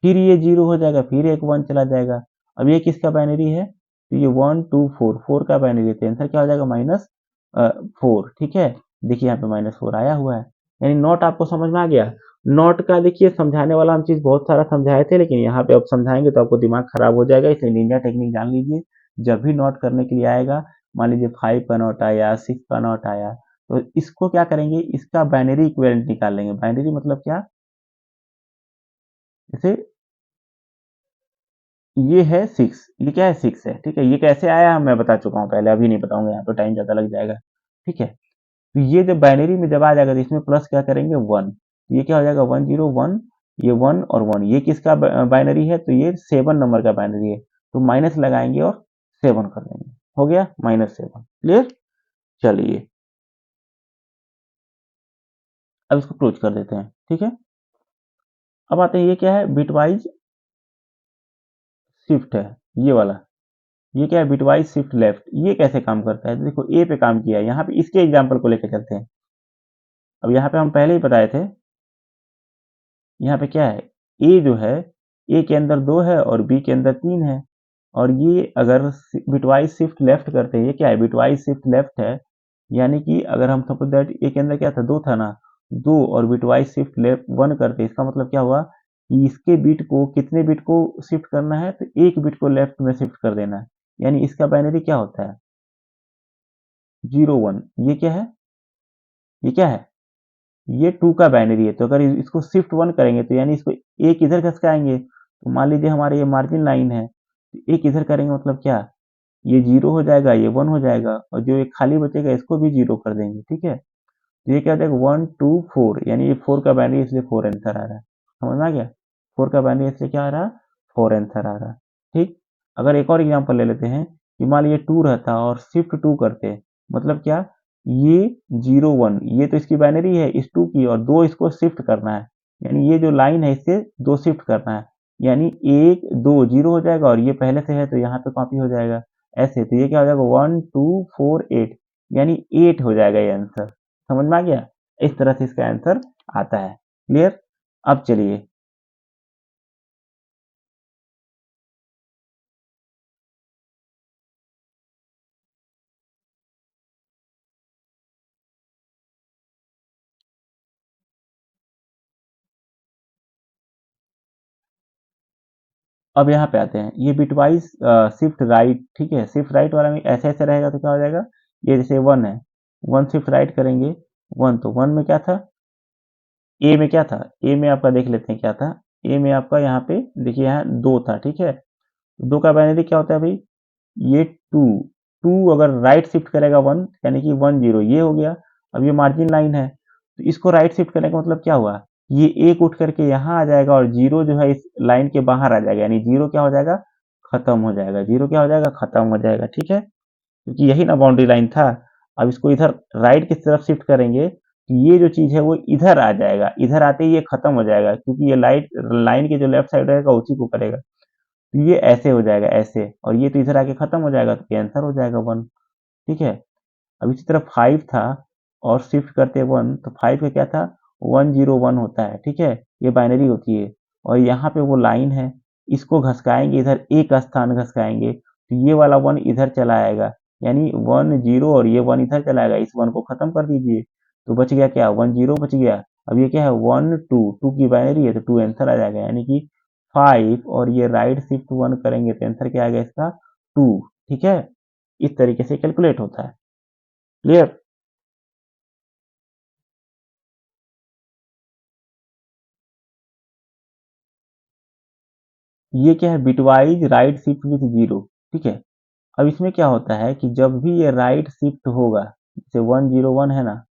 फिर ये 0 हो जाएगा, फिर एक 1 चला जाएगा। अब ये किसका बाइनरी है, तो ये 1 2 4, 4 का बाइनरी है, तो आंसर क्या हो जाएगा, -4, ठीक है। देखिए यहाँ पे -4 आया हुआ है, यानी नॉट आपको समझ में आ गया। नॉट का देखिए समझाने वाला हम चीज बहुत सारा समझाए थे, लेकिन यहाँ पे अब समझाएंगे तो आपको दिमाग खराब हो जाएगा, इसलिए निंजा टेक्निक जान लीजिए। जब भी नॉट करने के लिए आएगा, मान लीजिए 5 का नॉट आया, 6 का नॉट आया, तो इसको क्या करेंगे, इसका बाइनरी इक्विवेलेंट निकाल लेंगे। बाइनरी मतलब क्या, जैसे ये है 6, ये क्या है, 6 है, ठीक है। ये कैसे आया मैं बता चुका हूँ पहले, अभी नहीं बताऊंगा, यहाँ तो टाइम ज्यादा लग जाएगा, ठीक है। तो ये जब बाइनरी में जब आ जाएगा तो इसमें प्लस क्या करेंगे, 1, ये क्या हो जाएगा, 101, ये 1 और 1, ये किसका बाइनरी है, तो ये 7 नंबर का बाइनरी है, तो माइनस लगाएंगे और 7 कर देंगे, हो गया -7। क्लियर, चलिए अब इसको क्लोज कर देते हैं, ठीक है। अब आते हैं, ये क्या है, बिटवाइज शिफ्ट है, ये वाला, ये क्या है, बिटवाइज शिफ्ट लेफ्ट, ये कैसे काम करता है, तो देखो ए पे काम किया है, यहाँ पे इसके एग्जाम्पल को लेकर चलते हैं। अब यहाँ पे हम पहले ही बताए थे, यहाँ पे क्या है, ए जो है, ए के अंदर 2 है और बी के अंदर 3 है, और ये अगर बिटवाइज शिफ्ट लेफ्ट करते हैं, ये क्या है, बिटवाइज शिफ्ट लेफ्ट है, यानी कि अगर हम सपोज दैट ए के अंदर क्या था, 2 था ना, 2 और बिटवाइज शिफ्ट लेफ्ट 1 करते, इसका मतलब क्या हुआ कि इसके बिट को, कितने बिट को शिफ्ट करना है, तो एक बिट को लेफ्ट में शिफ्ट कर देना है, यानी इसका बाइनरी क्या होता है, 01। ये क्या है, ये क्या है, ये 2 का बाइनरी है। तो अगर इसको शिफ्ट 1 करेंगे तो यानी इसको एक इधर खसकाएंगे, तो मान लीजिए हमारे ये मार्जिन लाइन है, तो एक इधर करेंगे मतलब क्या, ये 0 हो जाएगा, ये 1 हो जाएगा, और जो एक खाली बचेगा इसको भी 0 कर देंगे, ठीक है। तो ये क्या हो जाएगा, 1 2 4, यानी ये 4 का बाइनरी, इसलिए 4 आंसर आ रहा है। समझ में आ गया, 4 का बाइनरी इसलिए क्या आ रहा है, 4 आंसर आ रहा है, ठीक। अगर एक और एग्जांपल ले लेते हैं कि मान लीजिए 2 रहता और शिफ्ट 2 करते, मतलब क्या, ये 0 1, ये तो इसकी बाइनरी है इस 2 की, और 2 इसको शिफ्ट करना है, यानी ये जो लाइन है इससे 2 शिफ्ट करना है, यानी 1 2 0 हो जाएगा, और ये पहले से है तो यहाँ पे कॉपी हो जाएगा ऐसे, तो ये क्या हो जाएगा, 1 2 4 8, यानी 8 हो जाएगा ये आंसर। समझ में आ गया, इस तरह से इसका आंसर आता है। क्लियर, अब चलिए अब यहाँ पे आते हैं, ये बिटवाइज शिफ्ट राइट, ठीक है। शिफ्ट राइट वाला में ऐसे ऐसे रहेगा तो क्या हो जाएगा, ये जैसे 1 है, 1 शिफ्ट राइट करेंगे 1, तो 1 में क्या था, ए में क्या था, ए में आपका देख लेते हैं क्या था। ए में आपका यहाँ पे देखिए यहाँ 2 था, ठीक है। 2 का बाइनरी क्या होता है भाई, ये 2, 2 अगर राइट शिफ्ट करेगा 1 यानी कि 1 0 ये हो गया। अब ये मार्जिन लाइन है तो इसको राइट शिफ्ट करने का मतलब क्या हुआ, ये एक उठ करके यहाँ आ जाएगा और 0 जो है इस लाइन के बाहर आ जाएगा, यानी 0 क्या हो जाएगा, खत्म हो जाएगा। 0 क्या हो जाएगा, खत्म हो जाएगा, ठीक है। क्योंकि यही ना बाउंड्री लाइन था। अब इसको इधर राइट की तरफ शिफ्ट करेंगे तो ये जो चीज है वो इधर आ जाएगा, इधर आते ही ये खत्म हो जाएगा, क्योंकि ये लाइट लाइन के जो लेफ्ट साइड रहेगा उसी को करेगा। तो ये ऐसे हो जाएगा ऐसे, और ये तो इधर आके खत्म हो जाएगा, तो ये आंसर हो जाएगा 1, ठीक है। अब इसी तरह 5 था और शिफ्ट करते 1, तो 5 का क्या था, 101 होता है, ठीक है। ये बाइनरी होती है और यहाँ पे वो लाइन है, इसको घसकाएंगे इधर एक स्थान घसकाएंगे तो ये वाला 1 इधर चला आएगा, यानी 1 0 और ये 1 इधर चला आएगा, इस 1 को खत्म कर दीजिए तो बच गया क्या, 1 0 बच गया। अब ये क्या है, 1 2, 2 की बाइनरी है तो 2 आंसर आ जाएगा, यानी कि 5 और ये राइट शिफ्ट 1 करेंगे तो आंसर क्या आएगा इसका, 2, ठीक है। इस तरीके से कैलकुलेट होता है। क्लियर। ये क्या है, बिटवाइज राइट शिफ्ट विथ 0, ठीक है। अब इसमें क्या होता है कि जब भी ये राइट शिफ्ट होगा, जैसे 101 है ना,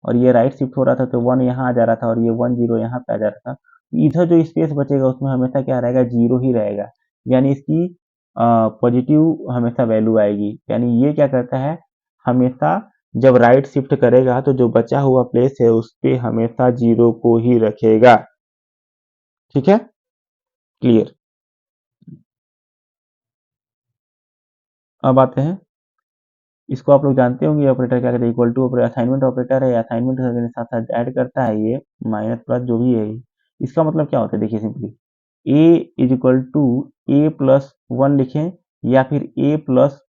और ये राइट शिफ्ट हो रहा था तो 1 यहाँ आ जा रहा था और ये 1 0 यहाँ पे आ जा रहा था, तो इधर जो स्पेस बचेगा उसमें हमेशा क्या रहेगा, 0 ही रहेगा, यानी इसकी पॉजिटिव हमेशा वैल्यू आएगी। यानी ये क्या करता है, हमेशा जब राइट शिफ्ट करेगा तो जो बचा हुआ प्लेस है उस पे हमेशा 0 को ही रखेगा, ठीक है। क्लियर। अब आते हैं, इसको आप लोग जानते होंगे ऑपरेटर क्या कहते हैं, equal to operator assignment operator है, असाइनमेंट के साथ साथ ऐड करता है ये माइनस प्लस जो भी है। इसका मतलब क्या होता है, देखिए simply A is equal to A plus 1 लिखें, या फिर ए प्लस,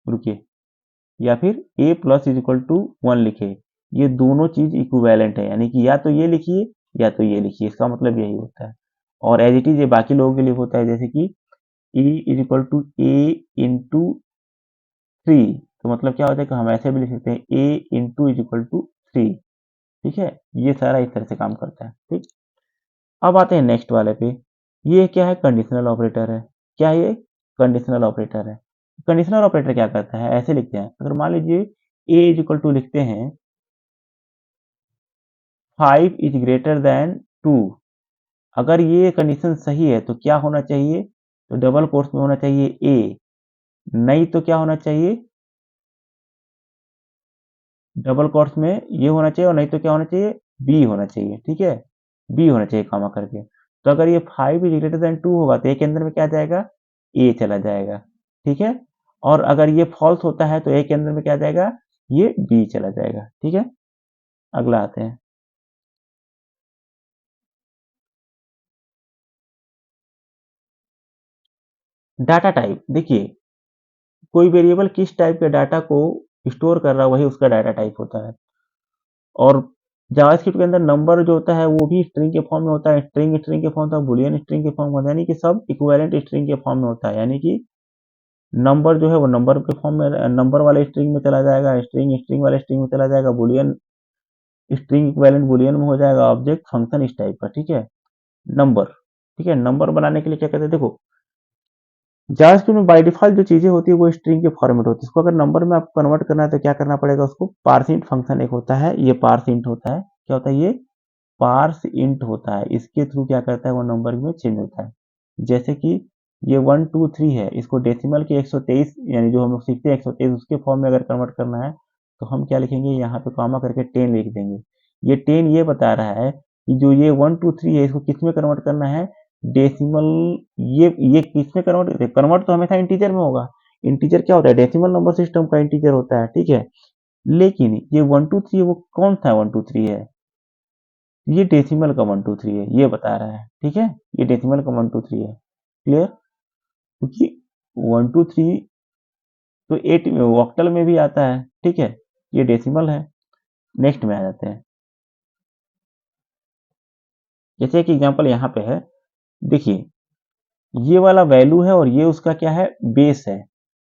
रुकिए, या फिर A plus is equal to 1 लिखे, ये दोनों चीज इक्विवेलेंट है, यानी कि या तो ये लिखिए या तो ये लिखिए, इसका मतलब यही होता है। और एज इट इज ये बाकी लोगों के लिए होता है, जैसे कि A is equal to A into 3, तो मतलब क्या होता है कि हम ऐसे भी लिख सकते हैं ए इंटू इज इक्वल टू 3, ठीक है। ये सारा इस तरह से काम करता है, ठीक। अब आते हैं नेक्स्ट वाले पे, ये क्या है, कंडीशनल ऑपरेटर है। क्या ये, कंडीशनल ऑपरेटर है। कंडीशनल ऑपरेटर क्या करता है, ऐसे लिखते हैं, अगर मान लीजिए ए इज इक्वल टू लिखते हैं 5 इज ग्रेटर देन 2, अगर ये कंडीशन सही है तो क्या होना चाहिए, तो डबल कोट्स में होना चाहिए ए, नहीं तो क्या होना चाहिए, डबल कोट्स में ये होना चाहिए, और नहीं तो क्या होना चाहिए, बी होना चाहिए, ठीक है। बी होना चाहिए कॉमा करके। तो अगर ये 5 इज ग्रेटर देन 2 होगा तो ए के अंदर में क्या जाएगा, ए चला जाएगा, ठीक है। और अगर ये फॉल्स होता है तो ए के अंदर में क्या जाएगा, ये बी चला जाएगा, ठीक है। अगला आते हैं, डाटा टाइप। देखिए कोई वेरिएबल किस टाइप के डाटा को स्टोर कर रहा है वही उसका डाटा टाइप होता है। और जावास्क्रिप्ट के अंदर नंबर जो होता है वो भी स्ट्रिंग के फॉर्म में होता है, स्ट्रिंग स्ट्रिंग के फॉर्म में होता है, बुलियन स्ट्रिंग के फॉर्म में होता है, यानी कि सब इक्विवेलेंट स्ट्रिंग के फॉर्म में होता है। यानी कि नंबर जो है वो नंबर के फॉर्म में, नंबर वाले स्ट्रिंग में चला जाएगा, स्ट्रिंग स्ट्रिंग वाले स्ट्रिंग में चला जाएगा, बुलियन स्ट्रिंग इक्विवेलेंट बुलियन में हो जाएगा, ऑब्जेक्ट फंक्शन इस टाइप का, ठीक है। नंबर, ठीक है। नंबर बनाने के लिए क्या कहते हैं, देखो जावास्क्रिप्ट में बाय डिफॉल्ट जो चीजें होती है वो स्ट्रिंग के फॉर्मेट होती है, इसको अगर नंबर में आपको कन्वर्ट करना है तो क्या करना पड़ेगा, उसको पार्स इंट फंक्शन एक होता है, ये पार्स इंट होता है, क्या होता है ये, पार्स इंट होता है, इसके थ्रू क्या करता है वो नंबर में चेंज होता है। जैसे कि ये 1 2 3 है, इसको डेसिमल के 123 यानी जो हम लोग सीखते हैं 123 उसके फॉर्म में अगर कन्वर्ट करना है तो हम क्या लिखेंगे, यहाँ पे कॉमा करके 10 लिख देंगे। ये 10 ये बता रहा है कि जो ये 1 2 3 है इसको किस में कन्वर्ट करना है, डेसिमल। ये किस में कन्वर्ट, कन्वर्ट तो हमेशा इंटीजर में होगा। इंटीजर क्या होता है, डेसिमल नंबर सिस्टम का इंटीजर होता है, ठीक है। लेकिन ये 1 2 3 वो कौन सा 1 2 3 है, ये डेसिमल का 1 2 3 है, ये बता रहा है, ठीक है। ये डेसिमल का 1 2 3 है। क्लियर। क्योंकि 1 2 3 तो 8 ऑक्टल में भी आता है, ठीक है। ये डेसिमल है। नेक्स्ट में आ जाते हैं, जैसे एक एग्जांपल यहाँ पे है, देखिए ये वाला वैल्यू है और ये उसका क्या है, बेस है।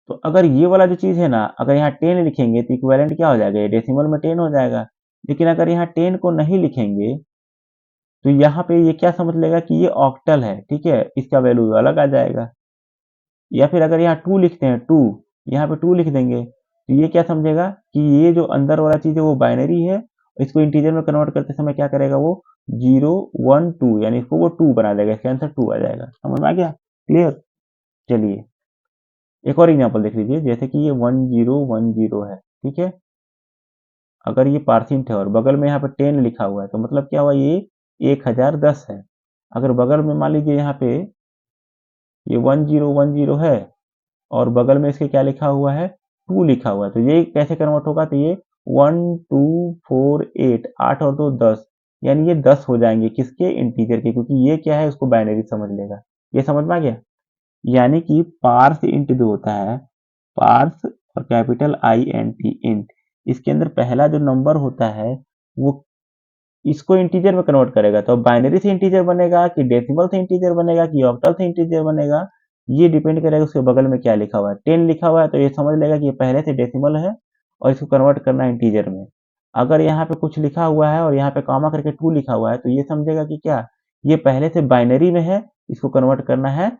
तो अगर ये वाला जो चीज़ है ना, अगर यहाँ 10 लिखेंगे तो इक्विवेलेंट क्या हो जाएगा, ये डेसिमल में 10 हो जाएगा। लेकिन अगर यहाँ 10 को नहीं लिखेंगे तो यहाँ पे ये क्या समझ लेगा कि ये ऑक्टल है, ठीक है, इसका वैल्यू अलग आ जाएगा। या फिर अगर यहाँ 2 लिखते हैं, 2 यहाँ पे 2 लिख देंगे तो ये क्या समझेगा कि ये जो अंदर वाला चीज़ है वो बाइनरी है, इसको इंटीजर में कन्वर्ट करते समय क्या करेगा वो 0 1 2, यानी इसको वो 2 बना देगा, इसका आंसर 2 आ जाएगा। समझ में आ गया, क्लियर। चलिए एक और एग्जांपल देख लीजिए, जैसे कि ये 1010 है, ठीक है। अगर ये पार्सेंट है और बगल में यहाँ पे 10 लिखा हुआ है तो मतलब क्या हुआ, ये 1010 है। अगर बगल में मान लीजिए यहाँ पे ये 1010 है और बगल में इसके क्या लिखा हुआ है, 2 लिखा हुआ है, तो ये कैसे कन्वर्ट होगा, तो ये 1 2 4 8, 8 और 2 10, यानी ये 10 हो जाएंगे किसके, इंटीजर के, क्योंकि ये क्या है उसको बाइनरी समझ लेगा। ये समझ में आ गया। यानी कि पार्स इंट जो होता है, पार्स और capital I N T int, इसके अंदर पहला जो नंबर होता है वो इसको इंटीजर में कन्वर्ट करेगा, तो बाइनरी से इंटीजर बनेगा कि डेसिमल से इंटीजर बनेगा कि ऑक्टल से इंटीजर बनेगा, ये डिपेंड करेगा उसके बगल में क्या लिखा हुआ है। 10 लिखा हुआ है तो ये समझ लेगा कि ये पहले से डेसिमल है और इसको कन्वर्ट करना है इंटीजर में। अगर यहाँ पे कुछ लिखा हुआ है और यहाँ पे कॉमा करके 2 लिखा हुआ है तो ये समझेगा कि क्या, ये पहले से बाइनरी में है, इसको कन्वर्ट करना है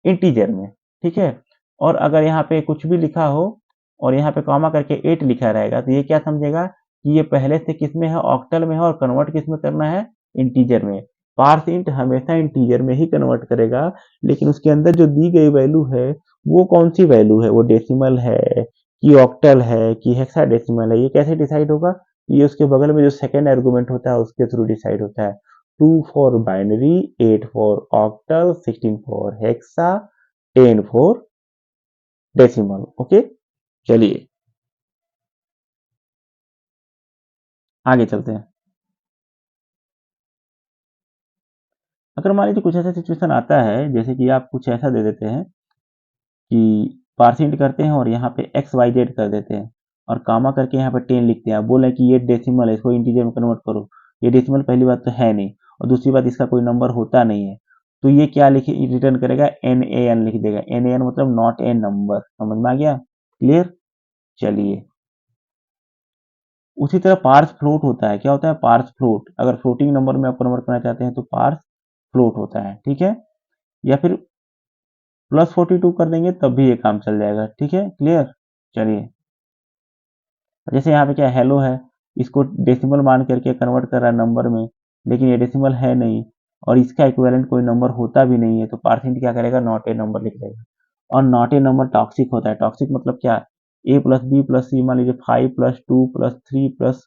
इंटीजर में, ठीक है। और अगर यहाँ पे कुछ भी लिखा हो और यहाँ पे कॉमा करके 8 लिखा रहेगा तो ये क्या समझेगा कि ये पहले से किस में है, ऑक्टल में है, और कन्वर्ट किस में करना है, इंटीजर में। पार्स इंट हमेशा इंटीजर में ही कन्वर्ट करेगा, लेकिन उसके अंदर जो दी गई वैल्यू है वो कौन सी वैल्यू है, वो डेसिमल है कि ऑक्टल है कि हेक्साडेसिमल है, ये कैसे डिसाइड होगा, ये उसके बगल में जो सेकेंड आर्गुमेंट होता है उसके थ्रू डिसाइड होता है। 2 for binary, 8 for octal, 16 for hexa, 10 for decimal. Okay, चलिए आगे चलते हैं। अगर मान लीजिए कुछ ऐसा सिचुएशन आता है, जैसे कि आप कुछ ऐसा दे देते हैं कि पार्सेंट करते हैं और यहाँ पे एक्स वाई जेड कर देते हैं और कामा करके यहाँ पे 10 लिखते हैं, आप बोल रहे हैं कि ये डेसिमल है, इसको इंटीजर में कन्वर्ट करो। ये डेसिमल पहली बात तो है नहीं, और दूसरी बात इसका कोई नंबर होता नहीं है, तो ये क्या लिखे, रिटर्न करेगा एन ए एन लिख देगा। एन ए एन मतलब नॉट ए नंबर। समझ में आ गया, क्लियर। चलिए उसी तरह पार्स फ्लोट होता है, क्या होता है पार्स फ्लोट, अगर फ्लोटिंग नंबर में आप कन्वर्ट करना चाहते हैं तो पार्स फ्लोट होता है, ठीक है। या फिर +42 कर देंगे तब भी ये काम चल जाएगा, ठीक है, क्लियर। चलिए जैसे यहाँ पे क्या हेलो है, इसको डेसिमल मान करके कन्वर्ट कर रहा है नंबर में, लेकिन ये डेसिमल है नहीं और इसका इक्विवेलेंट कोई नंबर होता भी नहीं है, तो पार्सेंट क्या करेगा, नॉट ए नंबर लिख देगा। और नॉट ए नंबर टॉक्सिक होता है। टॉक्सिक मतलब क्या, ए प्लस बी प्लस सी, मान लीजिए 5 + 2 + 3 +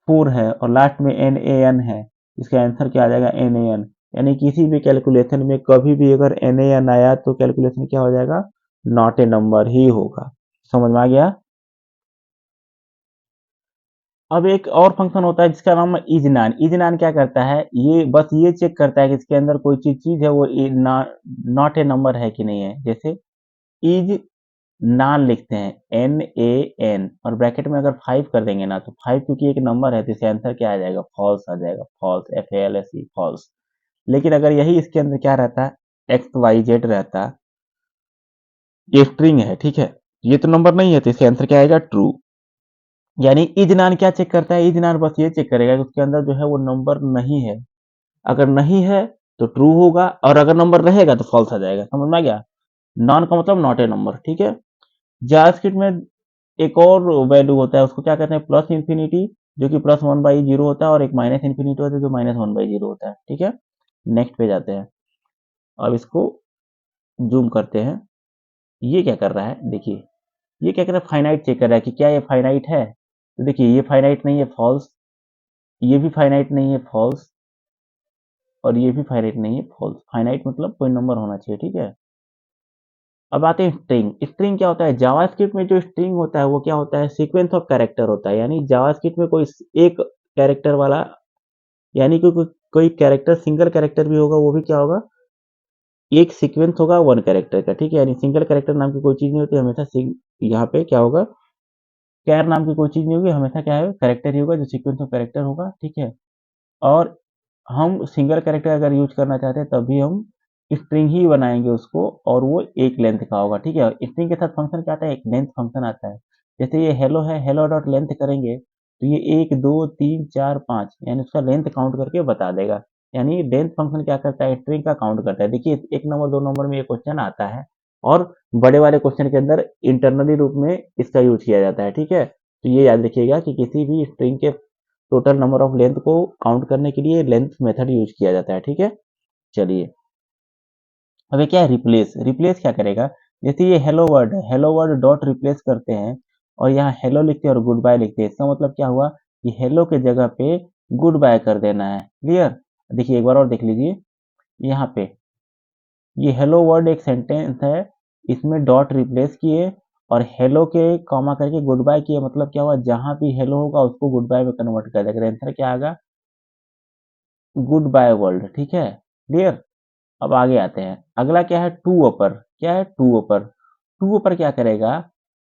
4 है और लास्ट में एन ए एन है, इसका आंसर क्या आ जाएगा, एन ए एन। यानी किसी भी कैलकुलेशन में कभी भी अगर एन ए एन आया तो कैलकुलेशन क्या हो जाएगा, नॉट ए नंबर ही होगा। समझ में आ गया। अब एक और फंक्शन होता है जिसका नाम है इजनान। इजनान क्या करता है, ये बस ये चेक करता है कि इसके अंदर कोई चीज है वो नॉट ए नंबर है कि नहीं है। जैसे इज नान लिखते हैं, एन ए एन, और ब्रैकेट में अगर 5 कर देंगे ना तो 5 क्योंकि एक नंबर है तो इसका आंसर क्या आ जाएगा, फॉल्स आ जाएगा, false, F A L S E, false. लेकिन अगर यही इसके अंदर क्या रहता है, एक्स वाई जेड रहता, ये स्ट्रिंग है, ठीक है, ये तो नंबर नहीं है तो इसका आंसर क्या आएगा, ट्रू। यानी इजनान क्या चेक करता है, इजनान बस ये चेक करेगा कि उसके अंदर जो है वो नंबर नहीं है। अगर नहीं है तो ट्रू होगा और अगर नंबर रहेगा तो फॉल्स आ जाएगा। समझ में आ गया। नॉन का मतलब नॉट ए नंबर, ठीक है। जावास्क्रिप्ट में एक और वैल्यू होता है, उसको क्या कहते हैं, प्लस इंफिनिटी, जो कि +1/0 होता है, और एक माइनस इंफिनिटी होता है जो -1/0 होता है, ठीक है। नेक्स्ट पे जाते हैं। अब इसको जूम करते हैं। ये क्या कर रहा है, देखिए ये क्या कर रहा है, फाइनाइट चेक कर रहा है कि क्या ये फाइनाइट है। तो देखिए ये फाइनाइट नहीं है, फॉल्स। ये भी फाइनाइट नहीं है, फॉल्स। और ये भी फाइनाइट नहीं है, फॉल्स। फाइनाइट मतलब कोई नंबर होना चाहिए, ठीक है। अब आते हैं स्ट्रिंग। स्ट्रिंग क्या होता है, जावास्क्रिप्ट में जो स्ट्रिंग होता है वो क्या होता है, सीक्वेंस ऑफ कैरेक्टर होता है। यानी जावास्क्रिप्ट में कोई एक कैरेक्टर वाला, यानी कोई कैरेक्टर, सिंगल कैरेक्टर भी होगा, वो भी क्या होगा, एक सीक्वेंस होगा वन कैरेक्टर का, ठीक है। यानी सिंगल कैरेक्टर नाम की कोई चीज नहीं होती, हमेशा यहाँ पे क्या होगा, कैर नाम की कोई चीज नहीं होगी, हमेशा क्या है, कैरेक्टर ही होगा जो सीक्वेंस ऑफ कैरेक्टर होगा, ठीक है। और हम सिंगल कैरेक्टर अगर यूज करना चाहते हैं तब भी हम स्ट्रिंग ही बनाएंगे उसको, और वो एक लेंथ का होगा। ठीक है, स्ट्रिंग के साथ फंक्शन क्या आता है, एक लेंथ फंक्शन आता है। जैसे ये हेलो है, हेलो डॉट लेंथ करेंगे तो ये 1 2 3 4 5 यानी उसका लेंथ काउंट करके बता देगा। यानी लेंथ फंक्शन क्या करता है, स्ट्रिंग का काउंट करता है। देखिए 1 नंबर 2 नंबर में ये क्वेश्चन आता है, और बड़े वाले क्वेश्चन के अंदर इंटरनली रूप में इसका यूज किया जाता है। ठीक है, तो ये याद रखिएगा कि किसी भी स्ट्रिंग के टोटल नंबर ऑफ लेंथ को काउंट करने के लिए लेंथ मेथड यूज किया जाता है। ठीक है, चलिए अब ये क्या है, रिप्लेस। रिप्लेस क्या करेगा, जैसे ये हेलो वर्ड है, हेलो वर्ड डॉट रिप्लेस करते हैं और यहाँ हेलो लिखते हैं और गुड बाय लिखते हैं। इसका मतलब क्या हुआ कि हेलो के जगह पे गुड बाय कर देना है। क्लियर, देखिए एक बार और देख लीजिए, यहाँ पे ये हेलो वर्ड एक सेंटेंस है, इसमें डॉट रिप्लेस किए और हेलो के कॉमा करके गुड बाय किए। मतलब क्या हुआ, जहां भी हेलो होगा उसको गुड बाय में कन्वर्ट कर देगा। आंसर क्या आएगा, गुड बाय वर्ल्ड। ठीक है, क्लियर। अब आगे आते हैं, अगला क्या है, टू अपर। क्या है, टू अपर। टू अपर क्या करेगा,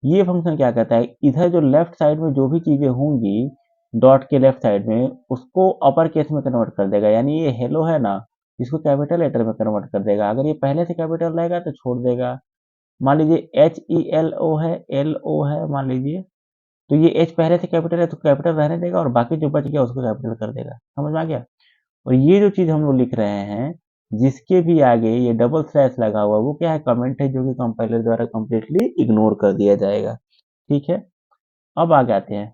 ये फंक्शन क्या करता है, इधर जो लेफ्ट साइड में जो भी चीजें होंगी डॉट के लेफ्ट साइड में, उसको अपर केस में कन्वर्ट कर देगा। यानी ये हेलो है ना, इसको कैपिटल लेटर में कन्वर्ट कर देगा। अगर ये पहले से कैपिटल रहेगा तो छोड़ देगा। मान लीजिए HELO है, LO है मान लीजिए, तो ये H पहले से कैपिटल है तो कैपिटल रहने देगा, और बाकी जो बच गया उसको कैपिटल कर देगा। समझ में आ गया। और ये जो चीज हम लोग लिख रहे हैं, जिसके भी आगे ये डबल स्लैश लगा हुआ, वो क्या है, कमेंट है, जो कि कंपाइलर द्वारा कंप्लीटली इग्नोर कर दिया जाएगा। ठीक है, अब आगे आते हैं,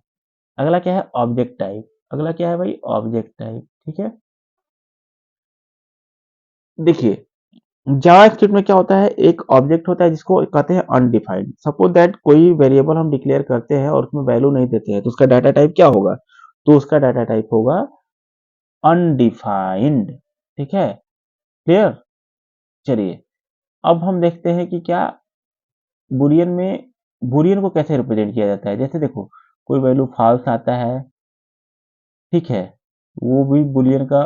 अगला क्या है, ऑब्जेक्ट टाइप। अगला क्या है भाई, ऑब्जेक्ट टाइप। ठीक है, देखिए जावास्क्रिप्ट में क्या होता है, एक ऑब्जेक्ट होता है जिसको कहते हैं अनडिफाइंड। सपोज दैट कोई वेरिएबल हम डिक्लेयर करते हैं और उसमें वैल्यू नहीं देते हैं, तो उसका डाटा टाइप क्या होगा, तो उसका डाटा टाइप होगा अनडिफाइंड। ठीक है, क्लियर। चलिए अब हम देखते हैं कि क्या बुलियन में, बुलियन को कैसे रिप्रेजेंट किया जाता है। जैसे देखो, कोई वैल्यू फॉल्स आता है, ठीक है, वो भी बुलियन का,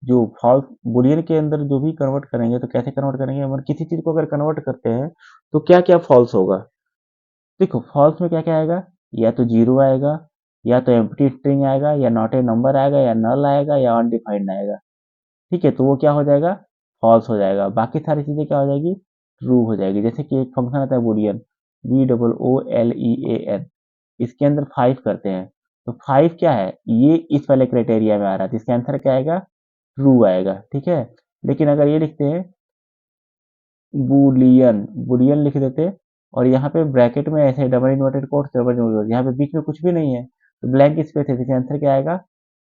जो फॉल्स बुलियन के अंदर जो भी कन्वर्ट करेंगे तो कैसे कन्वर्ट करेंगे, हम किसी चीज को अगर कन्वर्ट करते हैं तो क्या क्या फॉल्स होगा। देखो फॉल्स में क्या क्या आएगा, या तो जीरो आएगा, या तो एम्प्टी स्ट्रिंग आएगा, या नॉट ए नंबर आएगा, या नल आएगा, या अनडिफाइंड आएगा। ठीक है, तो वो क्या हो जाएगा, फॉल्स हो जाएगा। बाकी सारी चीजें क्या हो जाएगी, ट्रू हो जाएगी। जैसे कि एक फंक्शन आता है बुलियन, BOOLEAN, इसके अंदर 5 करते हैं, तो 5 क्या है, ये इस वाले क्राइटेरिया में आ रहा है, तो इसका आंसर क्या आएगा, ट्रू आएगा। ठीक है, लेकिन अगर ये लिखते हैं बुलियन, बुलियन लिख देते और यहाँ पे ब्रैकेट में ऐसे double inverted quotes, double inverted, यहाँ पे बीच में कुछ भी नहीं है तो ब्लैंक स्पेस है, इसका आंसर क्या आएगा,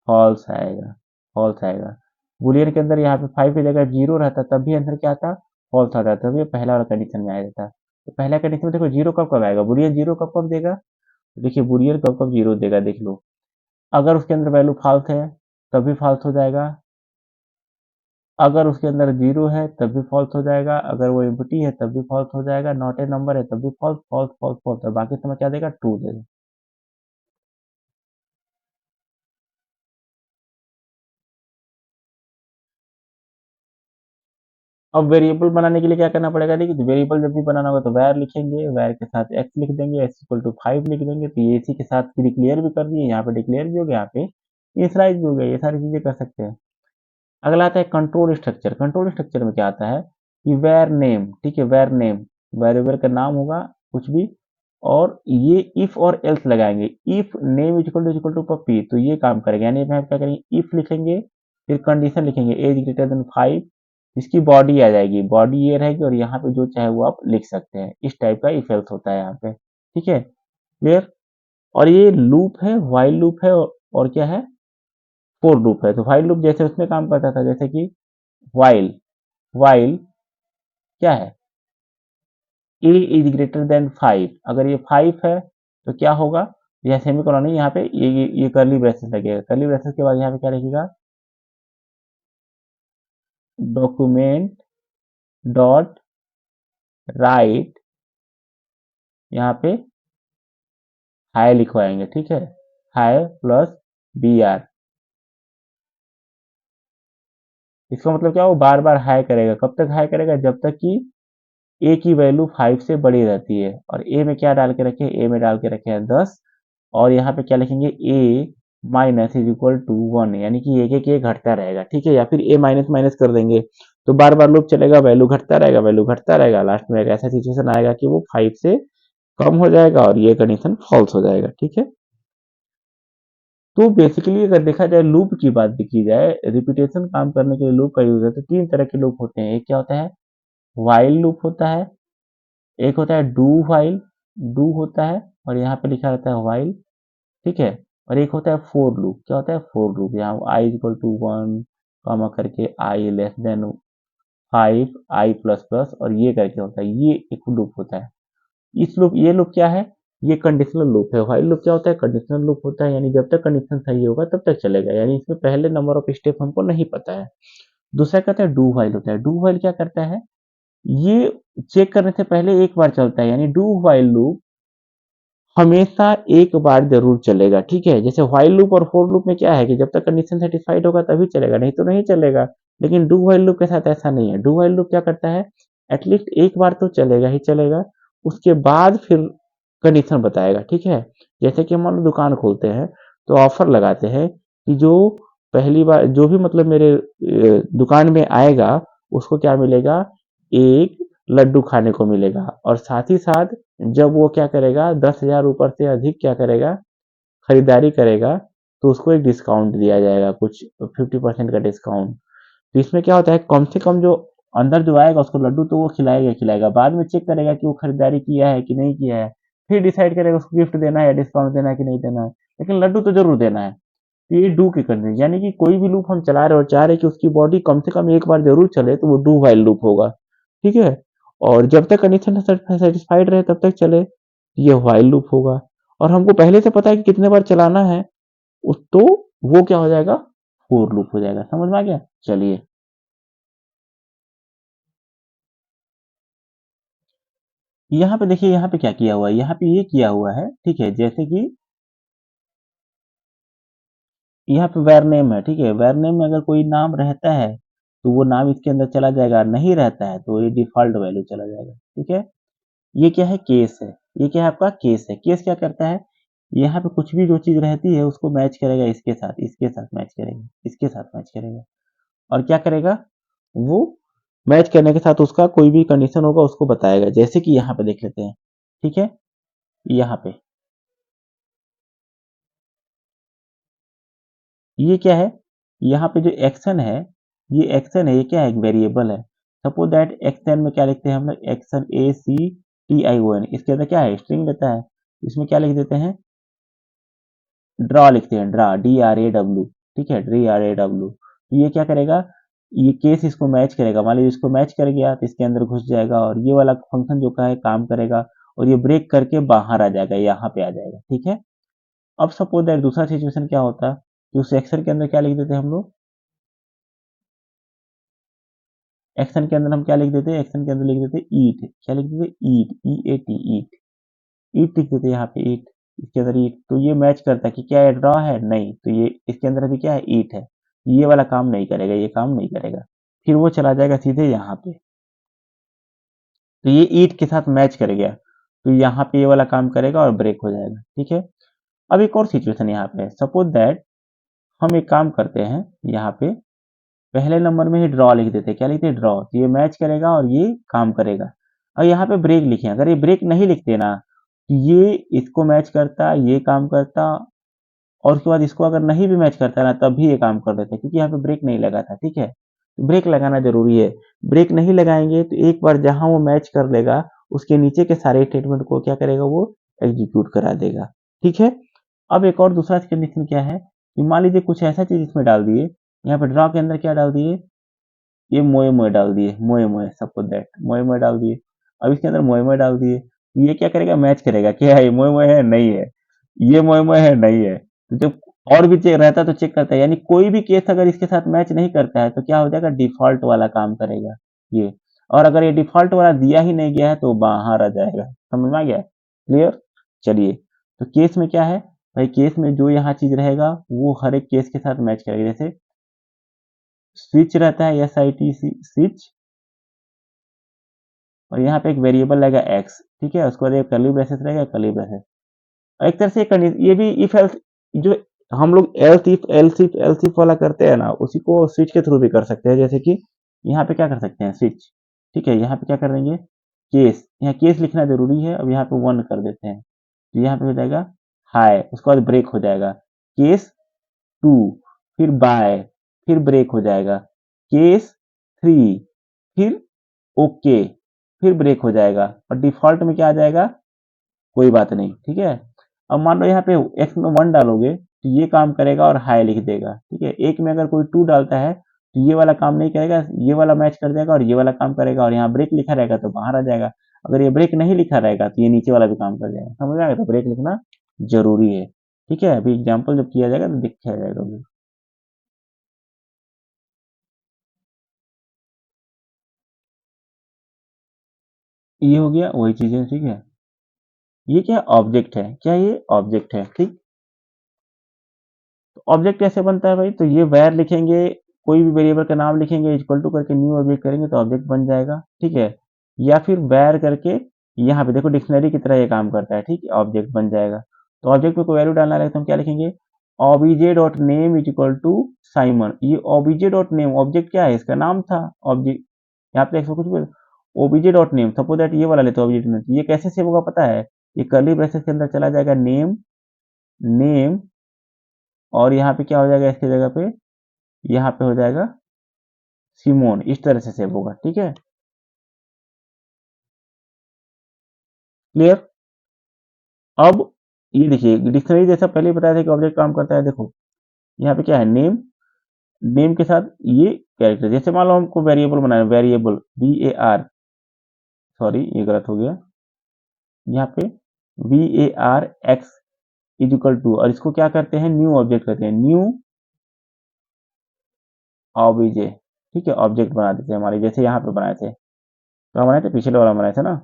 फॉल्स आएगा। फॉल्स आएगा। बुलियन के अंदर यहाँ पे 5 की जगह जीरो रहता तब भी आंसर क्या आता, फॉल्स आता, तब ये पहला वाला कंडीशन में आ जाता। तो पहला कंडीशन में देखो जीरो कब कब आएगा, बुलियन जीरो कब कब देगा, देखिए बुलियन कब कब जीरो देगा, देख लो। अगर उसके अंदर वैल्यू फॉल्स है तब भी फॉल्स हो जाएगा, अगर उसके अंदर जीरो है तब भी फॉल्स हो जाएगा, अगर वो एम्प्टी है तब भी फॉल्स हो जाएगा, नॉट ए नंबर है तब भी फॉल्स, फॉल्स फॉल्स फॉल्स, और बाकी समय क्या देगा, ट्रू देगा। अब वेरिएबल बनाने के लिए क्या करना पड़ेगा, देखिए वेरिएबल जब भी बनाना होगा तो वैर लिखेंगे, वैर के साथ एक्स लिख देंगे, एक्स इक्वल टू 5 लिख देंगे, तो ये इसी के साथ डिक्लेयर भी कर दिए, यहाँ पे डिक्लेयर भी हो गया, यहाँ पे इनिशियलाइज भी हो गया। ये सारी चीजें कर सकते हैं। अगला आता है कंट्रोल स्ट्रक्चर। कंट्रोल स्ट्रक्चर में क्या आता है कि वेर नेम, ठीक है, वेर नेम वेरिएबल का नाम होगा कुछ भी, और ये इफ और एल्स लगाएंगे। इफ नेम इक्वल टू पप्पी, तो ये काम करेगा। यानी हम क्या करेंगे, इफ लिखेंगे, फिर कंडीशन लिखेंगे एज ग्रेटर देन 5, इसकी बॉडी आ जाएगी, बॉडी ये रहेगी, और यहाँ पे जो चाहे वो आप लिख सकते हैं। इस टाइप का इफ एल्स होता है यहाँ पे। ठीक है, क्लियर। और ये लूप है, वाइल लूप है, और क्या है, फोर लूप है। तो वाइल लूप जैसे उसमें काम करता था, जैसे कि वाइल, वाइल क्या है, ए इज ग्रेटर देन 5, अगर ये 5 है तो क्या होगा, यह सेमीकोलन नहीं, यहाँ पे ये करली ब्रेसेस लगेगा, करली ब्रेसेस के बाद यहाँ पे क्या लिखेगा, डॉक्यूमेंट डॉट राइट, यहाँ पे हाई लिखवाएंगे। ठीक है, हाई प्लस BR, इसका मतलब क्या, वो बार बार हाई करेगा। कब तक हाई करेगा, जब तक कि ए की वैल्यू 5 से बड़ी रहती है। और ए में क्या डाल के रखे, ए में डाल के रखे हैं 10, और यहाँ पे क्या लिखेंगे, ए माइनस इज इक्वल टू 1, यानी कि एक एक ये घटता रहेगा, ठीक है। या फिर ए माइनस माइनस कर देंगे तो बार बार लूप चलेगा, वैल्यू घटता रहेगा, वैल्यू घटता रहेगा, लास्ट में एक ऐसा सिचुएशन आएगा कि वो 5 से कम हो जाएगा और ये कंडीशन फॉल्स हो जाएगा, ठीक है। तो बेसिकली अगर देखा जाए लूप की बात की जाए, रिपीटेशन काम करने के लिए लूप का यूज है तो तीन तरह के लूप होते हैं। एक क्या होता है, वाइल लूप होता है, एक होता है डू वाइल, डू होता है और यहाँ पे लिखा रहता है वाइल, ठीक है। और एक होता है फोर लूप, क्या होता है फोर लूप, यहाँ आई इक्वल टू 1 कॉमा करके आई लेस देन 5 आई प्लस प्लस और ये करके होता है, ये एक लूप होता है। इस लूप, ये लूप क्या है, ये कंडीशनल लूप है। व्हाइल लूप क्या होता है, कंडीशनल लूप होता है, यानी जब तक कंडीशन सही होगा तब तक चलेगा, यानी इसमें पहले नंबर ऑफ स्टेप हमको नहीं पता है। दूसरा कहता है डू व्हाइल होता है। डू व्हाइल क्या करता है, ये चेक करने से पहले एक बार चलता है, यानी डू व्हाइल लूप हमेशा एक बार जरूर चलेगा, ठीक है। जैसे व्हाइल लूप और फोर लूप में क्या है कि जब तक कंडीशन सेटिस्फाइड होगा तभी चलेगा, नहीं तो नहीं चलेगा। लेकिन डू व्हाइल लूप के साथ ऐसा नहीं है। डू व्हाइल लूप क्या करता है, एटलीस्ट एक बार तो चलेगा ही चलेगा, उसके बाद फिर कंडीशन बताएगा, ठीक है। जैसे कि हम मान लो दुकान खोलते हैं तो ऑफर लगाते हैं कि जो पहली बार जो भी मतलब मेरे दुकान में आएगा उसको क्या मिलेगा, एक लड्डू खाने को मिलेगा, और साथ ही साथ जब वो क्या करेगा 10,000 ऊपर से अधिक क्या करेगा, खरीदारी करेगा, तो उसको एक डिस्काउंट दिया जाएगा, कुछ 50% का डिस्काउंट। तो इसमें क्या होता है, कम से कम जो अंदर जो आएगा उसको लड्डू तो वो खिलाएगा ही खिलाएगा, बाद में चेक करेगा कि वो खरीदारी किया है कि नहीं किया है, फिर डिसाइड करेगा उसको गिफ्ट देना है या डिस्काउंट देना है कि नहीं देना है, लेकिन लड्डू तो जरूर देना है। तो ये डू की कंडीशन, यानी कि कोई भी लूप हम चला रहे हैं और चाह रहे हैं कि उसकी बॉडी कम से कम एक बार जरूर चले तो वो डू वाइल लूप होगा, ठीक है। और जब तक कंडीशन सेटिस्फाइड रहे तब तक चले, ये वाइल लूप होगा। और हमको पहले से पता है कि कितने बार चलाना है उस, तो वो क्या हो जाएगा, फोर लूप हो जाएगा। समझ में आ गया, चलिए। यहाँ पे देखिए, यहाँ पे क्या किया हुआ है, यहाँ पे ये किया हुआ है, ठीक है। जैसे कि यहाँ पे वेर नेम है, ठीक है। वेर नेम में अगर कोई नाम रहता है तो वो नाम इसके अंदर चला जाएगा, नहीं रहता है तो ये डिफॉल्ट वैल्यू चला जाएगा, ठीक है। ये क्या है, केस है। ये क्या है आपका, केस है। केस क्या करता है, यहाँ पे कुछ भी जो चीज रहती है उसको मैच करेगा इसके साथ, इसके साथ मैच करेगा, इसके साथ मैच करेगा, और क्या करेगा, वो मैच करने के साथ उसका कोई भी कंडीशन होगा उसको बताएगा। जैसे कि यहाँ पे देख लेते हैं, ठीक है। यहाँ पे ये क्या है, यहाँ पे जो एक्शन है, ये एक्शन है, ये क्या है, एक वेरिएबल है। सपोज दैट एक्शन में क्या लिखते हैं हम लोग, एक्शन ACTION, इसके अंदर क्या है, स्ट्रिंग लेता है। इसमें क्या लिख देते हैं, ड्रॉ लिखते हैं, DRAW, ठीक है, DRAW। तो ये क्या करेगा, ये केस इसको मैच करेगा, मान लीजिए इसको मैच कर गया तो इसके अंदर घुस जाएगा और ये वाला फंक्शन जो का है काम करेगा, और ये ब्रेक करके बाहर आ जाएगा, यहाँ पे आ जाएगा, ठीक है। अब सपोज दैट दूसरा सिचुएशन क्या होता कि उस एक्शन के अंदर क्या लिख देते हम लोग, एक्शन के अंदर हम क्या लिख देते हैं, एक्शन के अंदर लिख देते ईट, क्या लिख देते, ईट, EAT, ईट, ईट लिख देते यहाँ पे, ईट। इसके अंदर ईट, तो ये मैच करता है कि क्या ये ड्रॉ है, नहीं, तो ये इसके अंदर अभी क्या है, ईट है, ये वाला काम नहीं करेगा, ये काम नहीं करेगा। फिर वो चला जाएगा सीधे यहाँ पे, तो ये ईट के साथ मैच कर गया, तो यहाँ पे ये वाला काम करेगा और ब्रेक हो जाएगा, ठीक है। अब एक और सिचुएशन यहाँ पे है, सपोज दैट हम एक काम करते हैं, यहाँ पे पहले नंबर में ही ड्रॉ लिख देते हैं, क्या लिखते हैं, ड्रॉ, तो ये मैच करेगा और ये काम करेगा। और यहाँ पे ब्रेक लिखे, अगर ये ब्रेक नहीं लिखते ना तो ये इसको मैच करता, ये काम करता, और उसके बाद इसको अगर नहीं भी मैच करता ना तब भी ये काम कर देता, क्योंकि यहाँ पे ब्रेक नहीं लगा था, ठीक है। तो ब्रेक लगाना जरूरी है। ब्रेक नहीं लगाएंगे तो एक बार जहां वो मैच कर लेगा उसके नीचे के सारे स्टेटमेंट को क्या करेगा, वो एग्जीक्यूट करा देगा, ठीक है। अब एक और दूसरा कंडीशन क्या है कि मान लीजिए कुछ ऐसा चीज इसमें डाल दिए, यहाँ पे ड्रॉ के अंदर क्या डाल दिए, ये मोए मोए डाल दिए, मोए मोए, सपोज दैट मोए मोए डाल दिए। अब इसके अंदर मोए मोए डाल दिए, ये क्या करेगा, मैच करेगा, क्या है, ये मोए मोए है, नहीं है, ये मोए मोए है, नहीं है। तो जब और भी चेक रहता है तो चेक करता है, यानी कोई भी केस अगर इसके साथ मैच नहीं करता है तो क्या हो जाएगा, डिफॉल्ट वाला काम करेगा ये। और अगर ये डिफॉल्ट वाला दिया ही नहीं गया है तो बाहर आ जाएगा। समझ में आ गया, क्लियर। चलिए, तो केस में क्या है भाई, केस में जो यहाँ चीज रहेगा वो हर एक केस के साथ मैच करेगा। जैसे स्विच रहता है, SITC, स्विच, और यहाँ पे एक वेरिएबल रहेगा एक्स, ठीक है। उसके बाद एक कर्ली ब्रेसेस रहेगा, कर्ली ब्रेसेस। एक तरह से ये भी इफ एल्स, जो तो हम लोग एल्स इफ वाला करते हैं ना, उसी को स्विच के थ्रू भी कर सकते हैं। जैसे कि यहाँ पे क्या कर सकते हैं, स्विच, ठीक है। यहाँ पे क्या कर देंगे, केस, यहाँ केस लिखना जरूरी है। अब यहाँ पे 1 कर देते हैं, तो यहाँ पे हो जाएगा हाई, उसके बाद ब्रेक हो जाएगा, केस 2, फिर बाय, फिर ब्रेक हो जाएगा, केस 3, फिर ओके, फिर ब्रेक हो जाएगा, और डिफॉल्ट में क्या आ जाएगा, कोई बात नहीं, ठीक है। अब मान लो यहाँ पे एक्स में 1 डालोगे तो ये काम करेगा और हाई लिख देगा, ठीक है। एक में अगर कोई 2 डालता है तो ये वाला काम नहीं करेगा, ये वाला मैच कर देगा और ये वाला काम करेगा, और यहाँ ब्रेक लिखा रहेगा तो बाहर आ जाएगा। अगर ये ब्रेक नहीं लिखा रहेगा तो ये नीचे वाला भी काम कर जाएगा, समझ में आएगा। तो ब्रेक लिखना जरूरी है, ठीक है। अभी एग्जाम्पल जब किया जाएगा तो दिखाया जाएगा अभी। ये हो गया वही चीजें, ठीक है। ये क्या ऑब्जेक्ट है, क्या ये ऑब्जेक्ट है, ठीक। ऑब्जेक्ट कैसे बनता है भाई, तो ये वैर लिखेंगे, कोई भी वेरिएबल का नाम लिखेंगे, इक्वल टू करके न्यू ऑब्जेक्ट करेंगे तो ऑब्जेक्ट बन जाएगा, ठीक है। या फिर वैर करके, यहाँ पे देखो डिक्शनरी की तरह ये काम करता है, ठीक है, ऑब्जेक्ट बन जाएगा। तो ऑब्जेक्ट में कोई वैल्यू डालना है तो हम क्या लिखेंगे, obj dot name is equal to Simon. ये obj डॉट नेम ऑब्जेक्ट क्या है, इसका नाम था ऑब्जेक्ट। यहाँ पे देखो कुछ भी, obj dot name, suppose that ये वाला लेते ऑब्जेक्ट नेम, ये कैसे सेव होगा पता है, ये कर्ली ब्रेसेस के अंदर चला जाएगा, नेम, नेम, और यहाँ पे क्या हो जाएगा इसकी जगह पे, यहाँ पे हो जाएगा सिमोन, इस तरह से सेव होगा, ठीक है। क्लियर। अब ये देखिए डिक्शनरी जैसा पहले बताया था कि ऑब्जेक्ट काम करता है, देखो यहाँ पे क्या है, नेम, नेम के साथ ये कैरेक्टर, जैसे मान लो हमको वेरिएबल बनाना है, वेरिएबल VAR, सॉरी ये गलत हो गया, यहाँ पे VAR x is equal to, और इसको क्या करते हैं, न्यू ऑब्जेक्ट करते हैं, न्यू ऑब्जे, ठीक है, ऑब्जेक्ट बना देते हैं हमारे, जैसे यहाँ पे बनाए थे, तो बनाए थे पिछले वाला बनाए थे ना,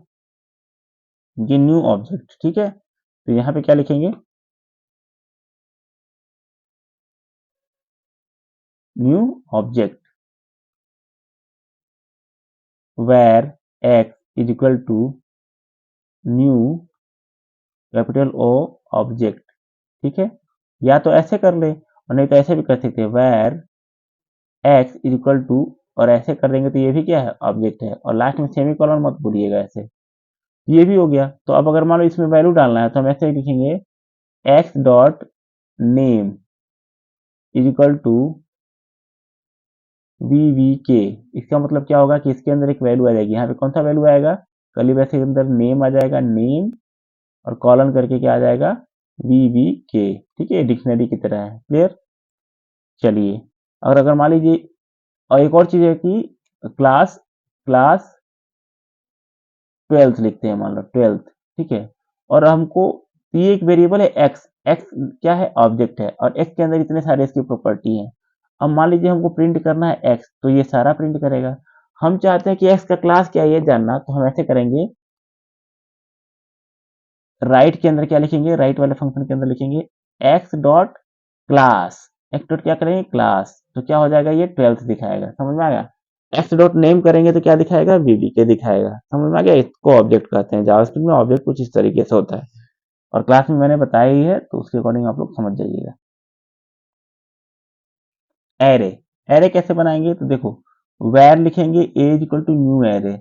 ये न्यू ऑब्जेक्ट, ठीक है। तो यहाँ पे क्या लिखेंगे, new object where x is equal to new capital O object, ठीक है। या तो ऐसे कर ले, और नहीं तो ऐसे भी कर सकते हैं, where x is equal to, और ऐसे कर देंगे तो ये भी क्या है, ऑब्जेक्ट है, और लास्ट में सेमी कॉलन मत भूलिएगा ऐसे। ये भी हो गया। तो अब अगर मान लो इसमें वैल्यू डालना है तो हम ऐसे ही लिखेंगे, x dot name is equal to VVK। इसका मतलब क्या होगा कि इसके अंदर एक वैल्यू आ जाएगी, यहाँ पे कौन सा वैल्यू आएगा, कर्ली ब्रैकेट के अंदर नेम आ जाएगा, नेम, और कॉलन करके क्या आ जाएगा, VVK, ठीक है, डिक्शनरी की तरह है। क्लियर। चलिए, और अगर मान लीजिए, और एक और चीज है कि क्लास, क्लास 12 लिखते हैं, मान लो 12, ठीक है। और हमको, ये एक वेरिएबल है एक्स, एक्स क्या है, ऑब्जेक्ट है, और एक्स के अंदर इतने सारे इसकी प्रॉपर्टी हैं। अब मान लीजिए हमको प्रिंट करना है एक्स, तो ये सारा प्रिंट करेगा। हम चाहते हैं कि एक्स का क्लास क्या है ये जानना, तो हम ऐसे करेंगे, राइट के अंदर क्या लिखेंगे, राइट वाले फंक्शन के अंदर लिखेंगे x dot class, x dot क्या करेंगे, क्लास, तो क्या हो जाएगा, ये 12 दिखाएगा, समझ में आ गया। एक्स डॉट नेम करेंगे तो क्या दिखाएगा, VVK दिखाएगा, समझ में आ गया। इसको ऑब्जेक्ट कहते हैं, जावास्क्रिप्ट में ऑब्जेक्ट कुछ इस तरीके से होता है, और क्लास में मैंने बताया ही है, तो उसके अकॉर्डिंग आप लोग समझ जाइएगा। एरे, एरे कैसे बनाएंगे, तो देखो वैर लिखेंगे A is equal to new array.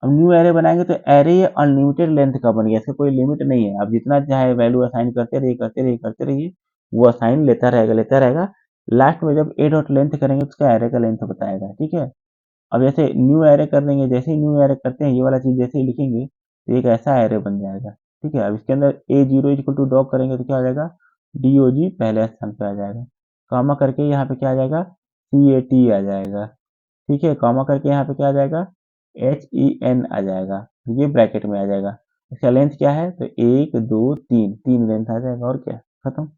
अब न्यू एरे बनाएंगे तो एरे ये अनलिमिटेड लेंथ का बन गया, इसका कोई लिमिट नहीं है, आप जितना चाहे वैल्यू असाइन करते रहिए, करते रहिए, करते रहिए, वो असाइन लेता रहेगा, लेता रहेगा। लास्ट में जब ए डॉट लेंथ करेंगे तो उसका एरे का लेंथ बताएगा, ठीक है। अब जैसे न्यू एरे कर देंगे, जैसे ही न्यू एरे करते हैं, ये वाला चीज जैसे ही लिखेंगे तो एक ऐसा एरे बन जाएगा, ठीक है। अब इसके अंदर A0 इक्वल टू डॉग करेंगे तो क्या आ जाएगा, DOG पहले स्थान पे आ जाएगा, कॉमा करके यहाँ पे क्या आ जाएगा, CAT आ जाएगा, ठीक है। कॉमा करके यहाँ पे क्या आ जाएगा, HEN आ जाएगा, ये ब्रैकेट में आ जाएगा। इसका लेंथ क्या है, तो 1 2 3, 3 लेंथ आ जाएगा, और क्या, खत्म।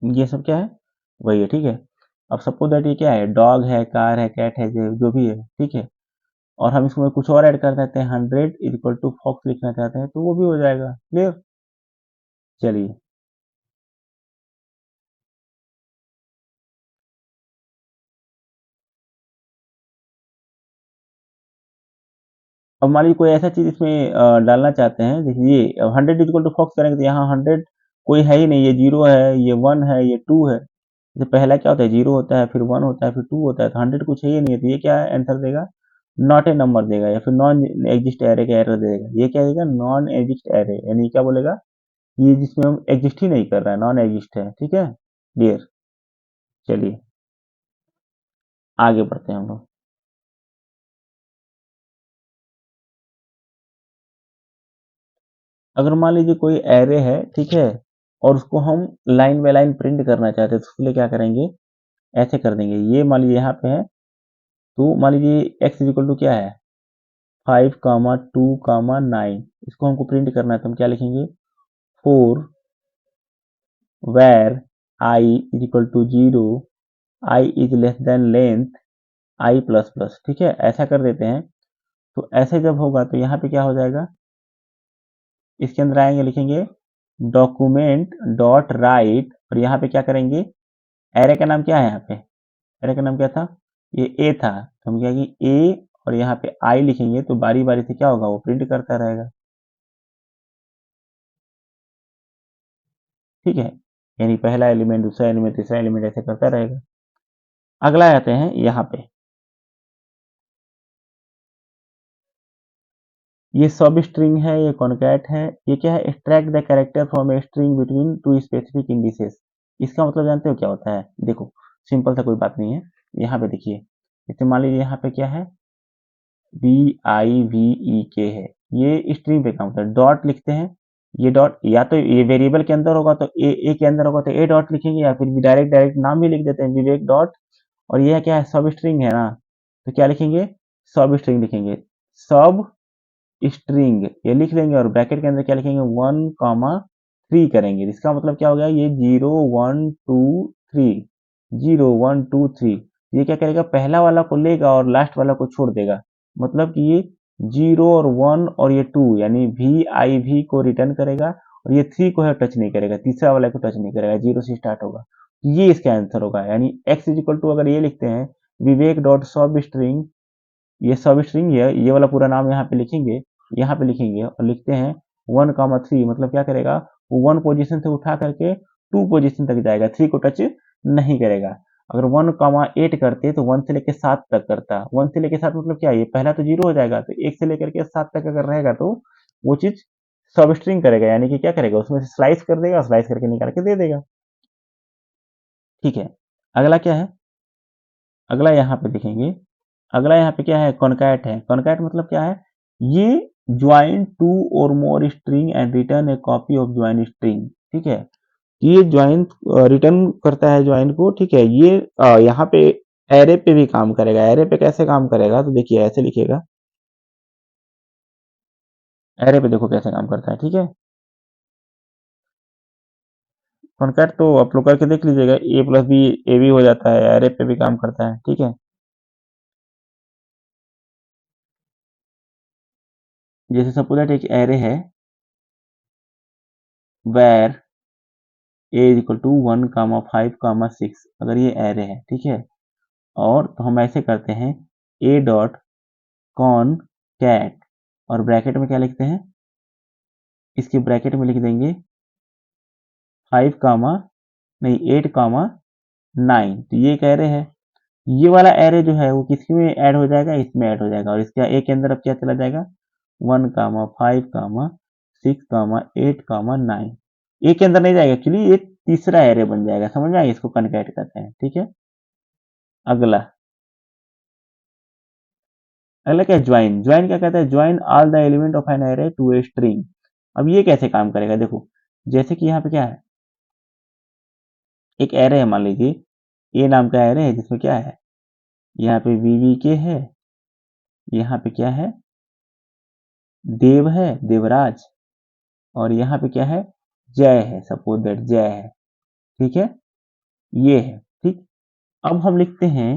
ये सब क्या है, वही है, ठीक है। अब सपोज दैट ये क्या है, डॉग है, कार है, कैट है, जो भी है, ठीक है। और हम इसमें कुछ और ऐड कर देते हैं, 100 इक्वल टू फॉक्स लिखना चाहते हैं तो वो भी हो जाएगा। क्लियर। चलिए, अब मान लीजिए कोई ऐसा चीज इसमें डालना चाहते हैं, देखिए 100 इक्वल टू फॉक्स करेंगे तो यहाँ 100 कोई है ही नहीं, ये 0 है, ये 1 है, ये 2 है। जैसे पहला क्या होता है, 0 होता है, फिर 1 होता है, फिर 2 होता है, तो 100 कुछ है ही नहीं है, तो ये क्या आंसर देगा, नॉट ए नंबर देगा, या फिर नॉन एग्जिस्ट एरे का एरर देगा। ये क्या देगा, नॉन एग्जिस्ट एरे, यानी क्या बोलेगा, ये जिसमें हम एग्जिस्ट ही नहीं कर रहा है, नॉन एग्जिस्ट है। ठीक है डियर, चलिए आगे बढ़ते हैं हम लोग। अगर मान लीजिए कोई एरे है, ठीक है, और उसको हम लाइन बाय लाइन प्रिंट करना चाहते हैं, तो उसके लिए क्या करेंगे, ऐसे कर देंगे। ये मान लीजिए यहाँ पे है, तो मान लीजिए एक्स इक्वल टू क्या है, 5, 2, 9, इसको हमको प्रिंट करना है, तो हम क्या लिखेंगे, 4 where I is equal to 0, I is less than length I plus plus. ठीक है, ऐसा कर देते हैं। तो ऐसे जब होगा तो यहाँ पे क्या हो जाएगा, इसके अंदर आएंगे, लिखेंगे डॉक्यूमेंट डॉट राइट, और यहाँ पे क्या करेंगे, एरे का नाम क्या है, यहाँ पे एरे का नाम क्या था, ये ए था, तो हम क्या कि ए और यहाँ पे आई लिखेंगे, तो बारी बारी से क्या होगा, वो प्रिंट करता रहेगा। ठीक है, यानी पहला एलिमेंट, दूसरा एलिमेंट, तीसरा एलिमेंट, ऐसे करता रहेगा। अगला आते हैं यहाँ पे, ये सब स्ट्रिंग है, ये कॉन्कैट है, ये क्या है, extract the character from a string between two specific indices. इसका मतलब जानते हो क्या होता है, देखो सिंपल सा कोई बात नहीं है। यहाँ पे देखिए, जैसे मान लीजिए यहाँ पे क्या है, VIVEK है, ये स्ट्रिंग पे काम होता है, डॉट लिखते हैं, ये डॉट या तो ये वेरिएबल के अंदर होगा तो ए के अंदर होगा तो ए डॉट लिखेंगे, या फिर डायरेक्ट डायरेक्ट नाम भी लिख देते हैं, विवेक डॉट, और ये क्या है, सब स्ट्रिंग है ना, तो क्या लिखेंगे, सब स्ट्रिंग लिखेंगे, सब स्ट्रिंग ये लिख लेंगे, और ब्रैकेट के अंदर क्या लिखेंगे, 1, 3 करेंगे। इसका मतलब क्या हो गया, ये 0, 1, 2, 3, 0, 1, 2, 3, ये क्या करेगा, पहला वाला को लेगा और लास्ट वाला को छोड़ देगा। मतलब कि ये 0 और 1 और ये 2, यानी VIV को रिटर्न करेगा, और ये 3 को है टच नहीं करेगा, तीसरा वाला को टच नहीं करेगा, 0 से स्टार्ट होगा। ये इसका आंसर होगा, यानी एक्स इज इक्वल टू, अगर ये लिखते हैं विवेक डॉट सब स्ट्रिंग, ये सब स्ट्रिंग है, ये वाला पूरा नाम यहाँ पे लिखेंगे, यहाँ पे लिखेंगे और लिखते हैं 1, 3, मतलब क्या करेगा, वो 1 पोजीशन से उठा करके 2 पोजीशन तक जाएगा, 3 को टच नहीं करेगा। अगर 1, 8 करते तो 1 से लेकर 7 तक करता, 1 से लेकर 7 मतलब क्या है, ये पहला तो 0 हो जाएगा, तो 1 से लेकर के 7 तक अगर रहेगा तो वो चीज सब स्ट्रिंग करेगा, यानी कि क्या करेगा, उसमें से स्लाइस कर देगा, स्लाइस करके निकाल के दे देगा। ठीक है, अगला क्या है, अगला यहाँ पे देखेंगे, अगला यहाँ पे क्या है, कॉन्कैट है। कॉन्कैट मतलब क्या है, ये join two or more string and return a copy of join string. ठीक है, ये ज्वाइन रिटर्न करता है ज्वाइन को। ठीक है, ये यहाँ पे एरे पे भी काम करेगा। एरे पे कैसे काम करेगा, तो देखिए ऐसे लिखिएगा, एरे पे देखो कैसे काम करता है। ठीक है, कॉन्कैट तो आप लोग करके देख लीजिएगा, ए प्लस बी ए भी हो जाता है, एरे पे भी काम करता है। ठीक है, जैसे सपोज दैट एक एरे है, where A is equal to 1, 5, 6, अगर ये एरे है, ठीक है, और तो हम ऐसे करते हैं, ए डॉट कॉन कैट, और ब्रैकेट में क्या लिखते हैं, इसके ब्रैकेट में लिख देंगे 5, नहीं 8, 9, तो ये एक एरे है। ये वाला एरे जो है वो किसमें ऐड हो जाएगा, इसमें ऐड हो जाएगा, और इसका ए के अंदर अब क्या चला जाएगा, 1, 5, 6, 8, 9, ए के अंदर नहीं जाएगा, एक्चुअली ये तीसरा एरे बन जाएगा, समझ में आएगा, इसको कनकैट कहते हैं। ठीक है, अगला, अगला क्या है, ज्वाइन। ज्वाइन क्या कहता है, join all the element of an array to a string. अब ये कैसे काम करेगा, देखो जैसे कि यहाँ पे क्या है, एक एरे है, मान लीजिए ए नाम का एरे है, जिसमें क्या है, यहाँ पे VVK है, यहाँ पे क्या है, देव है, देवराज, और यहाँ पे क्या है, जय है, सपोज दैट जय है। ठीक है, ये है। ठीक, अब हम लिखते हैं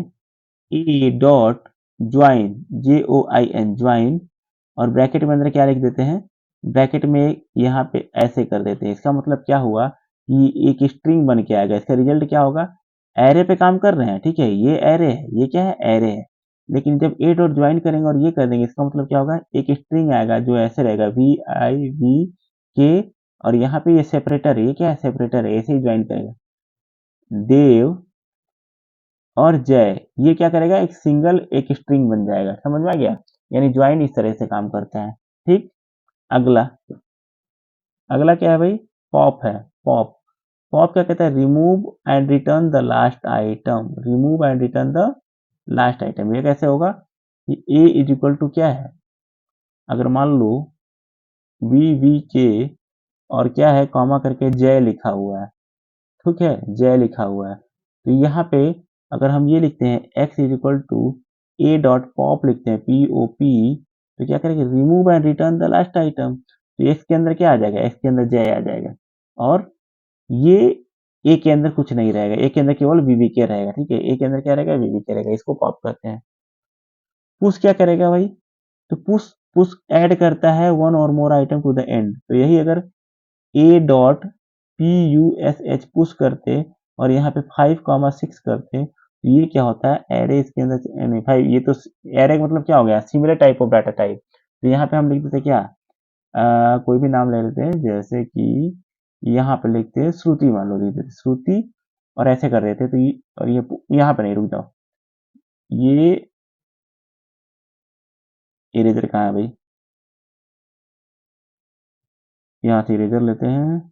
ए डॉट ज्वाइन, JOIN ज्वाइन, और ब्रैकेट में अंदर क्या लिख देते हैं, ब्रैकेट में यहाँ पे ऐसे कर देते हैं। इसका मतलब क्या हुआ कि एक स्ट्रिंग बन के आएगा, इसका रिजल्ट क्या होगा, एरे पे काम कर रहे हैं। ठीक है, ये एरे है, ये क्या है, एरे है, लेकिन जब ए डॉट ज्वाइन करेंगे और ये कर देंगे, इसका मतलब क्या होगा, एक स्ट्रिंग आएगा जो ऐसे रहेगा VIVK, और यहाँ पे ये सेपरेटर है, ये क्या है, सेपरेटर है, ऐसे ही ज्वाइन करेगा। देव और जय, ये क्या करेगा, एक सिंगल एक स्ट्रिंग बन जाएगा। समझ में आ गया, यानी ज्वाइन इस तरह से काम करता है। ठीक, अगला अगला क्या है भाई, पॉप है। पॉप पॉप क्या कहता है, remove and return the last item. Remove and return the last item, ये कैसे होगा कि ए इज इक्वल टू क्या है, अगर मान लो VVK और क्या है, कॉमा करके जय लिखा हुआ है, ठीक है, जय लिखा हुआ है, तो यहाँ पे अगर हम ये लिखते हैं x is equal to A dot pop, लिखते हैं POP, तो क्या करेंगे, remove and return the last item, तो x के अंदर क्या आ जाएगा, x के अंदर जय आ जाएगा, और ये ए के अंदर कुछ नहीं रहेगा, ए के अंदर केवल VVK रहेगा। ठीक है, ए के अंदर क्या रहेगा, VVK रहेगा, इसको पॉप करते हैं। पुश क्या करेगा भाई, तो पुश पुश ऐड करता है one or more item to the end, तो यही अगर ए डॉट PUSH पुश करते और यहाँ पे 5,6 करते, तो ये क्या होता है, एरे इसके अंदर नहीं 5, ये तो एरे मतलब क्या हो गया, similar type of data type, तो यहाँ पे हम लिख देते क्या, कोई भी नाम ले लेते हैं, जैसे कि यहाँ पे लिखते हैं श्रुति, मान लो लिख देते श्रुति, और ऐसे कर रहे थे, तो ये और ये यहाँ पे नहीं, रुक जाओ, ये इरेजर कहाँ है भाई, यहाँ से इरेजर लेते हैं,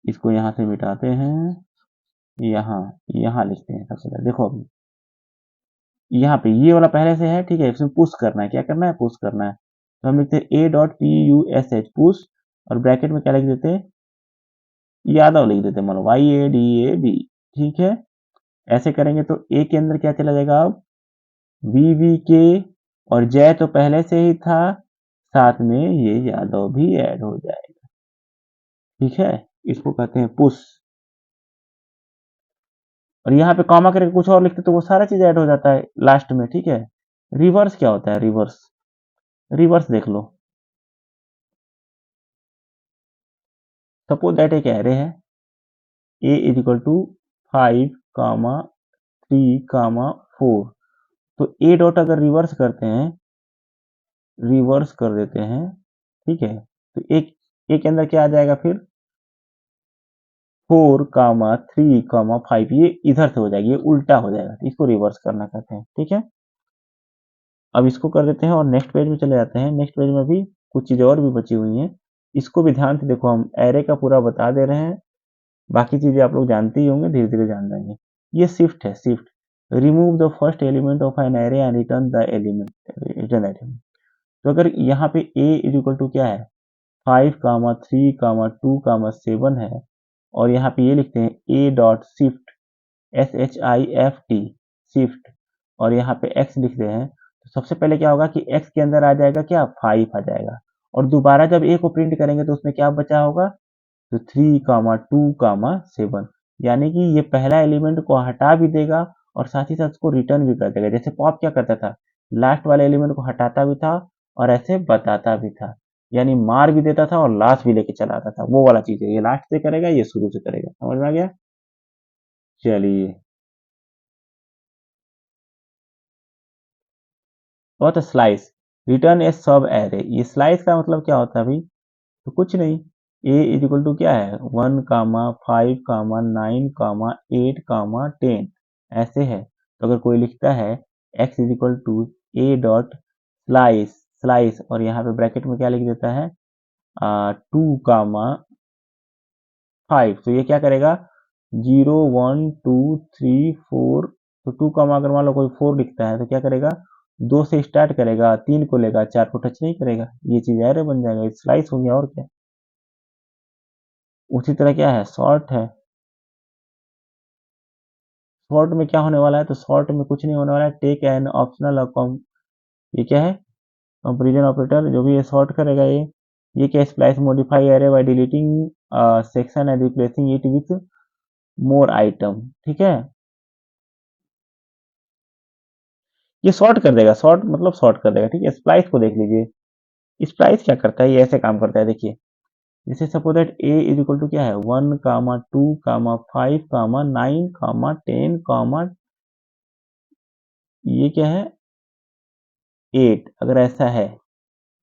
इसको यहाँ से मिटाते हैं, यहाँ यहाँ लिखते हैं सबसे पहले, देखो अभी यहाँ पे ये वाला पहले से है, ठीक है, इसमें पुश करना है, क्या करना है, पुश करना है, तो हम लिखते हैं A.PUSH पुश, और ब्रैकेट में क्या लिख देते हैं, यादव लिख देते हैं, मतलब YADAV। ठीक है, ऐसे करेंगे तो ए के अंदर क्या चला जाएगा, अब VVK, और जय तो पहले से ही था, साथ में ये यादव भी ऐड हो जाएगा। ठीक है, इसको कहते हैं पुश, और यहाँ पे कॉमा करके कुछ और लिखते तो वो सारा चीज ऐड हो जाता है लास्ट में। ठीक है, रिवर्स क्या होता है, रिवर्स, रिवर्स देख लो, सपोज दैट एक एरे है, ए इज इक्वल टू 5,3,4, तो ए डॉट अगर रिवर्स करते हैं, रिवर्स कर देते हैं, ठीक है, तो एक के अंदर क्या आ जाएगा फिर, 4,3,5, ये इधर से हो जाएगी, ये उल्टा हो जाएगा, तो इसको रिवर्स करना कहते हैं। ठीक है, अब इसको कर देते हैं और नेक्स्ट पेज में चले जाते हैं। नेक्स्ट पेज में भी कुछ चीजें और भी बची हुई हैं, इसको भी ध्यान से देखो, हम एरे का पूरा बता दे रहे हैं, बाकी चीजें आप लोग जानते ही होंगे, धीरे धीरे जान जाएंगे। ये शिफ्ट है, shift, remove the first element of an array and return the element, return element. तो अगर यहाँ पे ए इज इक्वल टू क्या है, 5,3,2,7 है, और यहाँ पे ये लिखते हैं ए डॉट शिफ्ट, SHIFT, शिफ्ट, और यहाँ पे x लिखते हैं, तो सबसे पहले क्या होगा कि x के अंदर आ जाएगा क्या, 5 आ जाएगा, और दोबारा जब a को प्रिंट करेंगे तो उसमें क्या बचा होगा, तो 3,2,7, यानी कि ये पहला एलिमेंट को हटा भी देगा और साथ ही साथ उसको रिटर्न भी कर देगा। जैसे पॉप क्या करता था, लास्ट वाले एलिमेंट को हटाता भी था और ऐसे बताता भी था, यानी मार भी देता था और लास्ट भी लेके चला आता था, वो वाला चीज है, ये लास्ट से करेगा, ये शुरू से करेगा। समझ में आ गया, चलिए। और स्लाइस, रिटर्न ए सब एरे, ये स्लाइस का मतलब क्या होता है भाई, तो कुछ नहीं, ए इज इक्वल टू क्या है, 1,5,9,8,10 ऐसे है, तो अगर कोई लिखता है x is equal to A dot slice, slice, और यहाँ पे ब्रैकेट में क्या लिख देता है, 2,5, तो ये क्या करेगा, 0, 1, 2, 3, 4, तो 2 अगर मान लो कोई 4 लिखता है तो क्या करेगा, 2 से स्टार्ट करेगा, 3 को लेगा, 4 को टच नहीं करेगा, ये चीज एरे बन जाएगा, स्लाइस हो गया, और क्या। उसी तरह क्या है, शॉर्ट है, शॉर्ट में क्या होने वाला है, तो शॉर्ट में कुछ नहीं होने वाला है, टेक एन ऑप्शनल, ये क्या है, कंपेरिजन ऑपरेटर, जो भी ये शॉर्ट करेगा, ये क्या, splice modify array by deleting section and replacing it with more item. ठीक है, ये शॉर्ट कर देगा, शॉर्ट मतलब शॉर्ट कर देगा। ठीक है, स्प्लाइस को देख लीजिए, स्प्लाइस क्या करता है, ये ऐसे काम करता है, देखिए, जैसे suppose that A is equal to क्या है, 1,2,5,9,10, ये क्या है, 8 अगर ऐसा है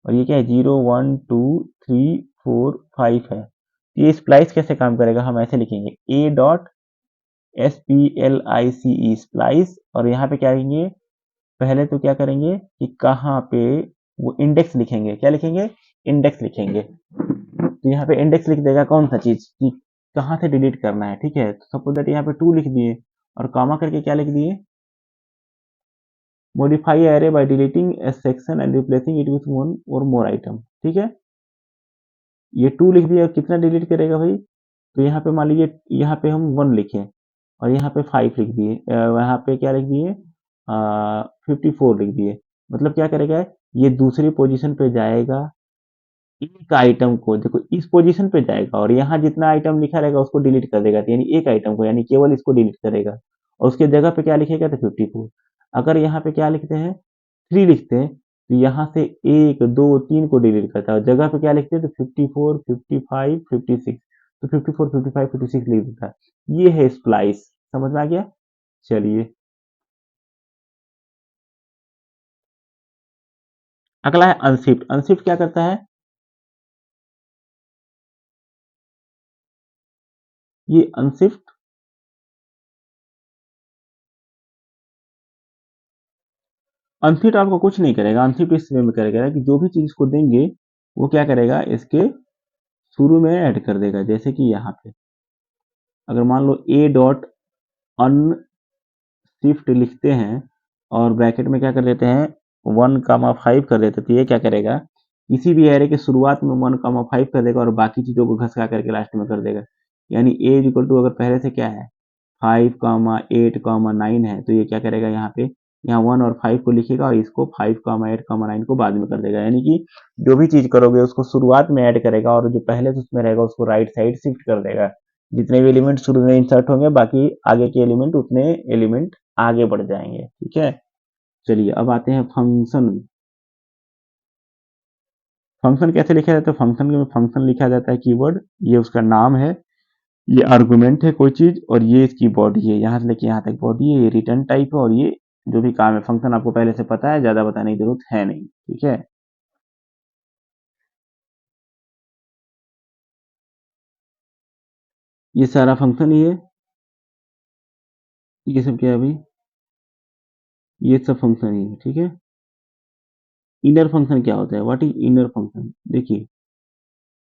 और ये क्या है 0 1 2 3 4 5 है, तो ये स्प्लाइस कैसे काम करेगा, हम ऐसे लिखेंगे A dot S P L I C E splice, और यहाँ पे क्या लिखेंगे, पहले तो क्या करेंगे कि कहाँ पे वो इंडेक्स लिखेंगे, क्या लिखेंगे, इंडेक्स लिखेंगे। तो यहाँ पे इंडेक्स लिख देगा कौन सा चीज कि कहाँ से डिलीट करना है, ठीक है। तो सपोज दैट यहाँ पे 2 लिख दिए और कॉमा करके क्या लिख दिए, modify array by deleting a section and replacing it with one or more item, ठीक है। ये 2 लिख दिया, कितना डिलीट करेगा भाई, तो यहाँ पे मान लीजिए यहाँ पे हम 1 लिखे और यहाँ पे 5 लिख दिए, यहाँ पे क्या लिख दिए 54 लिख दिए, मतलब क्या करेगा, ये दूसरी पोजीशन पे जाएगा, एक आइटम को देखो इस पोजीशन पे जाएगा और यहाँ जितना आइटम लिखा रहेगा उसको डिलीट कर देगा, तो यानी एक आइटम को, यानी केवल इसको डिलीट करेगा और उसके जगह पे क्या लिखेगा, तो 54। अगर यहाँ पे क्या लिखते हैं 3 लिखते हैं, तो यहाँ से 1 2 3 को डिलीट करता है और जगह पे क्या लिखते हैं, तो 54 55 56, तो 54 55 56 लिख देता है। ये है स्प्लाइस, समझ में आ गया। चलिए अगला है अनशिफ्ट। अनशिफ्ट क्या करता है, ये अनशिफ्ट अनफिट आपको कुछ नहीं करेगा, अनफिट इस वे में करेगा कि जो भी चीज को देंगे वो क्या करेगा, इसके शुरू में ऐड कर देगा। जैसे कि यहाँ पे अगर मान लो ए डॉट अनशिफ्ट लिखते हैं और ब्रैकेट में क्या कर देते हैं 1,5 कर देते हैं, तो ये क्या करेगा, किसी भी एरे के शुरुआत में 1,5 कर देगा और बाकी चीजों को घसका करके लास्ट में कर देगा। यानी ए इक्वल टू अगर पहले से क्या है 5,8,9 है, तो ये क्या करेगा, यहाँ पे यहाँ 1 और 5 को लिखेगा और इसको 5,8,9 को बाद में कर देगा। यानी कि जो भी चीज करोगे उसको शुरुआत में ऐड करेगा और जो पहले से उसमें रहेगा उसको राइट साइड शिफ्ट कर देगा। जितने भी एलिमेंट शुरू में इंसर्ट होंगे बाकी आगे के एलिमेंट उतने एलिमेंट आगे बढ़ जाएंगे, ठीक है। चलिए अब आते हैं फंक्शन। फंक्शन कैसे लिखा जाता है, फंक्शन में फंक्शन लिखा जाता है कीवर्ड, ये उसका नाम है, ये आर्गुमेंट है कोई चीज और ये इसकी बॉडी है, यहाँ से लेके यहाँ तक बॉडी है, ये रिटर्न टाइप है और ये जो भी काम है। फंक्शन आपको पहले से पता है, ज्यादा बताने की जरूरत है नहीं, ठीक है। ये सारा फंक्शन ही है, ये सब क्या है भाई, ये सब फंक्शन ही है, ठीक है। इनर फंक्शन क्या होता है, व्हाट इज इनर फंक्शन, देखिए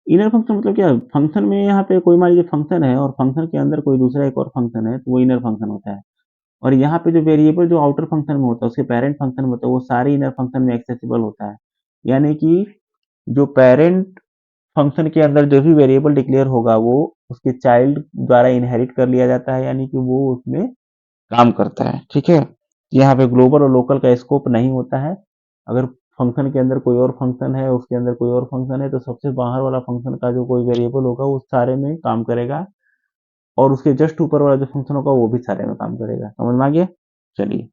इनर फंक्शन मतलब क्या है, फंक्शन में यहाँ पे कोई मान लीजिए फंक्शन है और फंक्शन के अंदर कोई दूसरा एक और फंक्शन है, तो वो इनर फंक्शन होता है। और यहाँ पे जो वेरिएबल जो आउटर फंक्शन में होता है उसके पेरेंट फंक्शन में होता है, वो सारे इनर फंक्शन में एक्सेसिबल होता है। यानी कि जो पेरेंट फंक्शन के अंदर जो भी वेरिएबल डिक्लेयर होगा वो उसके चाइल्ड द्वारा इनहेरिट कर लिया जाता है, यानी कि वो उसमें काम करता है, ठीक है। यहाँ पे ग्लोबल और लोकल का स्कोप नहीं होता है। अगर फंक्शन के अंदर कोई और फंक्शन है, उसके अंदर कोई और फंक्शन है, तो सबसे बाहर वाला फंक्शन का जो कोई वेरिएबल होगा वो सारे में काम करेगा और उसके जस्ट ऊपर वाला जो फंक्शन होगा वो भी सारे में काम करेगा। समझ में आ गया। चलिए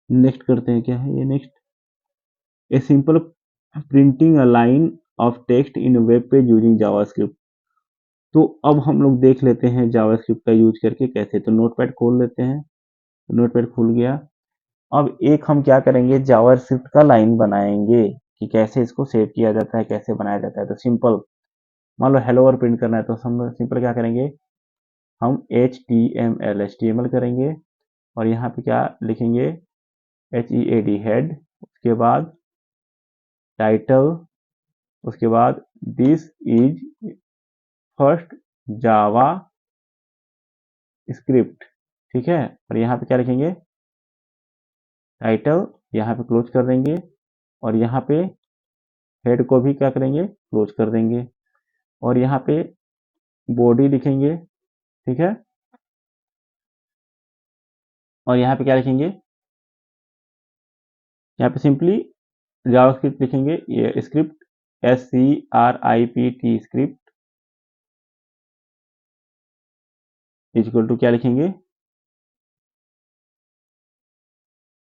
नेक्स्ट करते हैं, क्या है ये next, a simple printing a line of text in web page using JavaScript. तो अब हम लोग देख लेते हैं जावास्क्रिप्ट का यूज करके कैसे। तो नोटपैड खोल लेते हैं, नोटपैड खुल गया। अब एक हम क्या करेंगे, जावास्क्रिप्ट का लाइन बनाएंगे कि कैसे इसको सेव किया जाता है, कैसे बनाया जाता है। तो सिंपल मान लो हेलो और प्रिंट करना है, तो हम सिंपल क्या करेंगे, हम एच टी एम एल करेंगे और यहाँ पे क्या लिखेंगे, HEAD हेड, उसके बाद टाइटल, उसके बाद this is first Java script, ठीक है। और यहाँ पे क्या लिखेंगे, टाइटल, यहाँ पे क्लोज कर देंगे और यहाँ पे हेड को भी क्या करेंगे, क्लोज कर देंगे और यहाँ पे बॉडी लिखेंगे, ठीक है। और यहाँ पे क्या लिखेंगे, यहाँ पे सिंपली जावास्क्रिप्ट लिखेंगे, ये script SCRIPT script equal to क्या लिखेंगे,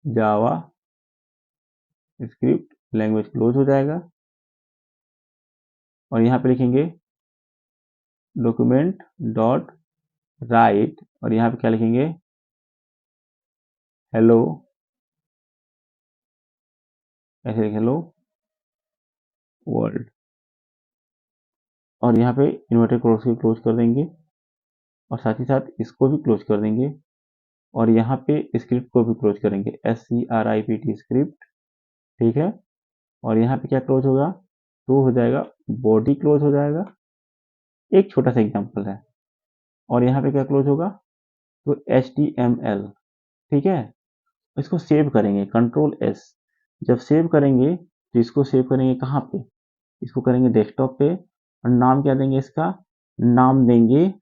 जावा स्क्रिप्ट, लैंग्वेज क्लोज हो जाएगा और यहाँ पे लिखेंगे डॉक्यूमेंट डॉट राइट और यहाँ पे क्या लिखेंगे, हेलो ऐसे लिखें हेलो वर्ल्ड, और यहाँ पे इन्वर्टेड क्रॉस को क्लोज कर देंगे और साथ ही साथ इसको भी क्लोज कर देंगे और यहाँ पे स्क्रिप्ट को भी क्लोज करेंगे, SCRIPT स्क्रिप्ट, ठीक है। और यहाँ पे क्या क्लोज होगा, तो हो जाएगा बॉडी क्लोज हो जाएगा, एक छोटा सा एग्जांपल है। और यहाँ पे क्या क्लोज होगा, तो HTML, ठीक है। इसको सेव करेंगे, कंट्रोल S। जब सेव करेंगे तो इसको सेव करेंगे कहाँ पे, इसको करेंगे डेस्कटॉप पे, और नाम क्या देंगे इसका, नाम देंगे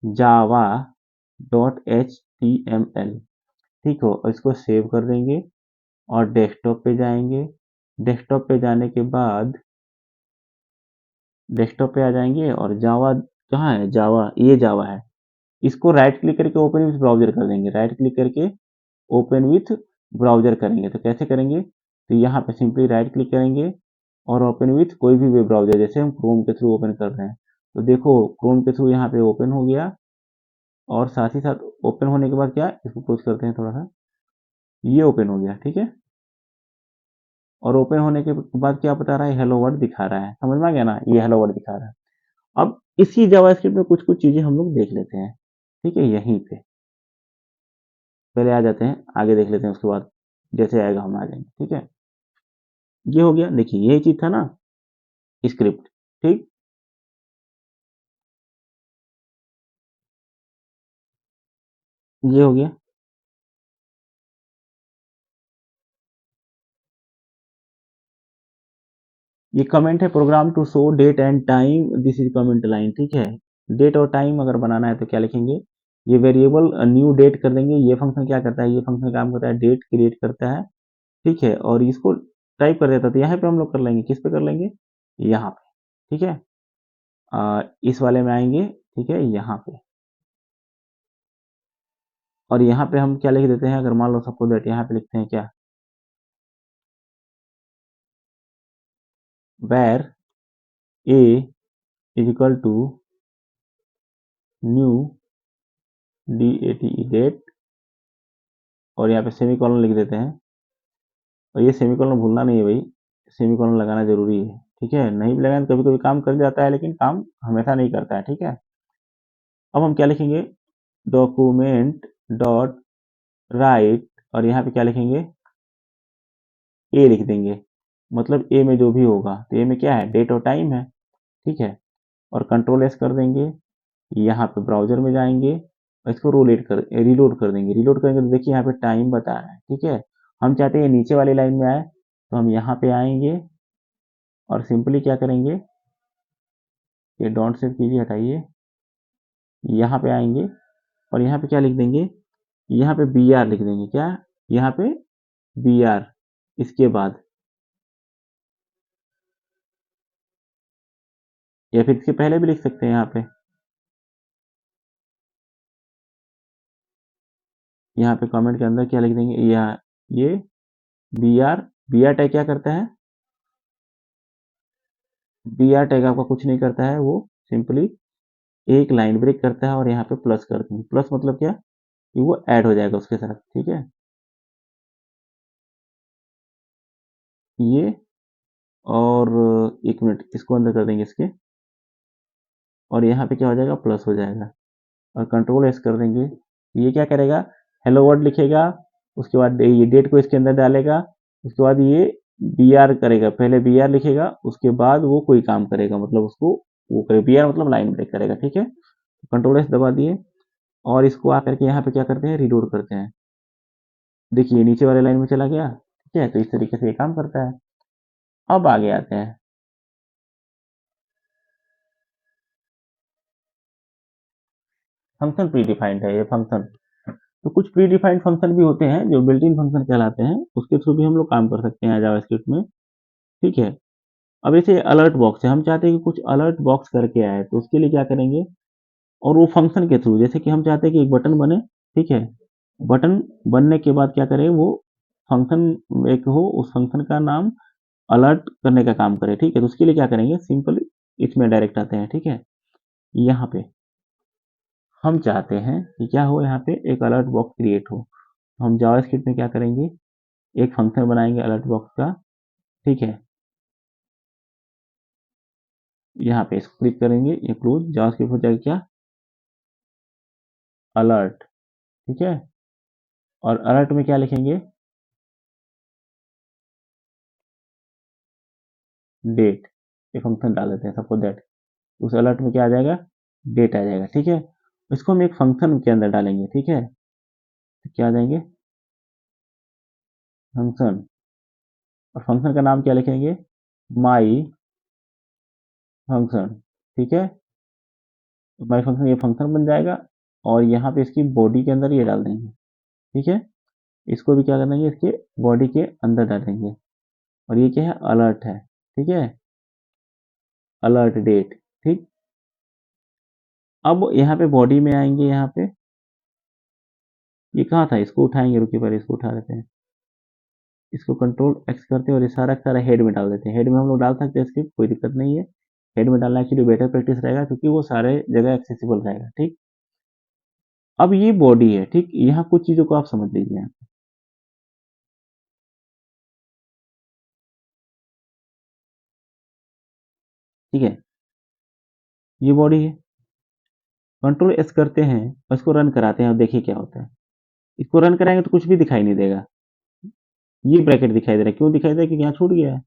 java.html, ठीक हो। और इसको सेव कर देंगे और डेस्कटॉप पे जाएंगे। डेस्कटॉप पे जाने के बाद डेस्कटॉप पे आ जाएंगे और जावा कहाँ है, जावा, ये जावा है। इसको राइट क्लिक करके ओपन विथ ब्राउजर कर देंगे, राइट क्लिक करके ओपन विथ ब्राउजर करेंगे। तो कैसे करेंगे, तो यहाँ पे सिंपली राइट क्लिक करेंगे और ओपन विथ कोई भी वेब ब्राउजर, जैसे हम क्रोम के थ्रू ओपन कर रहे हैं। तो देखो क्रोम के थ्रू यहाँ पे ओपन हो गया, और साथ ही साथ ओपन होने के बाद क्या, इसको क्लोज करते हैं थोड़ा सा, ये ओपन हो गया, ठीक है। और ओपन होने के बाद क्या बता रहा है, हेलो वर्ल्ड दिखा रहा है, समझ में आ गया ना, ये हेलो वर्ल्ड दिखा रहा है। अब इसी जावास्क्रिप्ट में कुछ कुछ चीजें हम लोग देख लेते हैं, ठीक है। यहीं पे पहले आ जाते हैं, आगे देख लेते हैं, उसके बाद जैसे आएगा हम आ जाएंगे, ठीक है। ये हो गया, देखिए यही चीज था ना स्क्रिप्ट, ठीक। ये हो गया, ये कमेंट है, program to show date and time, this is comment line, ठीक है। डेट और टाइम अगर बनाना है तो क्या लिखेंगे, ये वेरिएबल न्यू डेट कर देंगे। ये फंक्शन क्या करता है, ये फंक्शन काम करता है डेट क्रिएट करता है, ठीक है। और इसको टाइप कर देता है, तो यहाँ पे हम लोग कर लेंगे, किस पे कर लेंगे, यहाँ पे, ठीक है। इस वाले में आएंगे, ठीक है, यहाँ पे। और यहाँ पे हम क्या लिख देते हैं, अगर मान लो सबको दैट, यहाँ पे लिखते हैं क्या, where a is equal to new date, और यहाँ पे सेमी कॉलन लिख देते हैं। और ये सेमी कॉलन भूलना नहीं है भाई, सेमी कॉलन लगाना जरूरी है, ठीक है। नहीं भी लगाएं तो कभी कभी काम कर जाता है, लेकिन काम हमेशा नहीं करता है, ठीक है। अब हम क्या लिखेंगे, डॉक्यूमेंट डॉट राइट, और यहाँ पे क्या लिखेंगे, ए लिख देंगे। मतलब ए में जो भी होगा, तो ए में क्या है, डेट और टाइम है, ठीक है। और कंट्रोल एस कर देंगे, यहाँ पे ब्राउजर में जाएंगे और इसको रिलोड कर देंगे। रिलोड करेंगे तो देखिए यहाँ पे टाइम बता रहा है, ठीक है। हम चाहते हैं नीचे वाली लाइन में आए, तो हम यहाँ पे आएंगे और सिंपली क्या करेंगे, ये डॉट सेव कीजिए, हटाइए, यहाँ पे आएंगे और यहाँ पे क्या लिख देंगे, यहाँ पे बी आर लिख देंगे, क्या, यहाँ पे बी आर, इसके बाद, या फिर इसके पहले भी लिख सकते हैं। यहाँ पे कमेंट के अंदर क्या लिख देंगे, यहाँ ये बी आर टैग क्या करता है, बी आर टैग आपका कुछ नहीं करता है, वो सिंपली एक लाइन ब्रेक करता है और यहाँ पे प्लस कर देंगे। प्लस मतलब क्या, कि वो ऐड हो जाएगा उसके साथ, ठीक है। ये, और एक मिनट, इसको अंदर कर देंगे इसके, और यहाँ पे क्या हो जाएगा, प्लस हो जाएगा। और कंट्रोल एस कर देंगे, ये क्या करेगा, हेलो वर्ड लिखेगा, उसके बाद ये डेट को इसके अंदर डालेगा, उसके बाद ये बी आर करेगा, पहले बी आर लिखेगा, उसके बाद वो कोई काम करेगा, मतलब उसको वो करे, बी आर मतलब लाइन ब्रेक करेगा, ठीक है। कंट्रोल एस दबा दिए और इसको आकर के यहाँ पे क्या करते हैं, रीलोड करते हैं। देखिए नीचे वाले लाइन में चला गया, ठीक है। तो इस तरीके से ये काम करता है। अब आगे आते हैं, फंक्शन प्री डिफाइंड है ये फंक्शन। तो कुछ प्री डिफाइंड फंक्शन भी होते हैं जो बिल्ट इन फंक्शन कहलाते हैं, उसके थ्रू भी हम लोग काम कर सकते हैं जावास्क्रिप्ट में, ठीक है। अब ऐसे अलर्ट बॉक्स है, हम चाहते हैं कि कुछ अलर्ट बॉक्स करके आए, तो उसके लिए क्या करेंगे, और वो फंक्शन के थ्रू, जैसे कि हम चाहते हैं कि एक बटन बने, ठीक है। बटन बनने के बाद क्या करें, वो फंक्शन एक हो, उस फंक्शन का नाम अलर्ट करने का काम करे, ठीक है। तो उसके लिए क्या करेंगे, सिंपली इसमें डायरेक्ट आते हैं, ठीक है। यहाँ पे हम चाहते हैं कि क्या हो, यहाँ पे एक अलर्ट बॉक्स क्रिएट हो। हम जावास्क्रिप्ट में क्या करेंगे, एक फंक्शन बनाएंगे अलर्ट बॉक्स का, ठीक है, यहाँ पे इसको क्लिक करेंगे, ये क्लोज, जावास्क्रिप्ट हो जाएगा क्या, अलर्ट। ठीक है, और अलर्ट में क्या लिखेंगे, डेट, ये फंक्शन डाल देते हैं सबको दैट, उस अलर्ट में क्या आ जाएगा, डेट आ जाएगा। ठीक है, इसको हम एक फंक्शन के अंदर डालेंगे। ठीक है, तो क्या आ जाएंगे, फंक्शन, और फंक्शन का नाम क्या लिखेंगे, माई फंक्शन। ठीक है, माई फंक्शन ये फंक्शन बन जाएगा, और यहाँ पे इसकी बॉडी के अंदर ये डाल देंगे। ठीक है, इसको भी क्या कर देंगे, इसके बॉडी के अंदर डालेंगे, और ये क्या है, अलर्ट है। ठीक है, अलर्ट डेट। ठीक, अब यहाँ पे बॉडी में आएंगे, यहाँ पे ये कहाँ था, इसको उठाएंगे, रुकिए पहले इसको उठा देते हैं, इसको कंट्रोल एक्स करते हैं और ये सारा का सारा हेड में डाल देते हैं। हेड में हम लोग डाल सकते हैं, इसकी कोई दिक्कत नहीं है, हेड में डालना एक्चुअली बेटर प्रैक्टिस रहेगा, क्योंकि वो सारे जगह एक्सेसिबल रहेगा। ठीक, अब ये बॉडी है। ठीक, यहाँ कुछ चीजों को आप समझ लीजिए, ठीक है, ये बॉडी है, कंट्रोल एस करते हैं और इसको रन कराते हैं, और देखिए क्या होता है, इसको रन कराएंगे तो कुछ भी दिखाई नहीं देगा, ये ब्रैकेट दिखाई दे रहा है, क्यों दिखाई दे रहा है, क्योंकि यहाँ छूट गया है।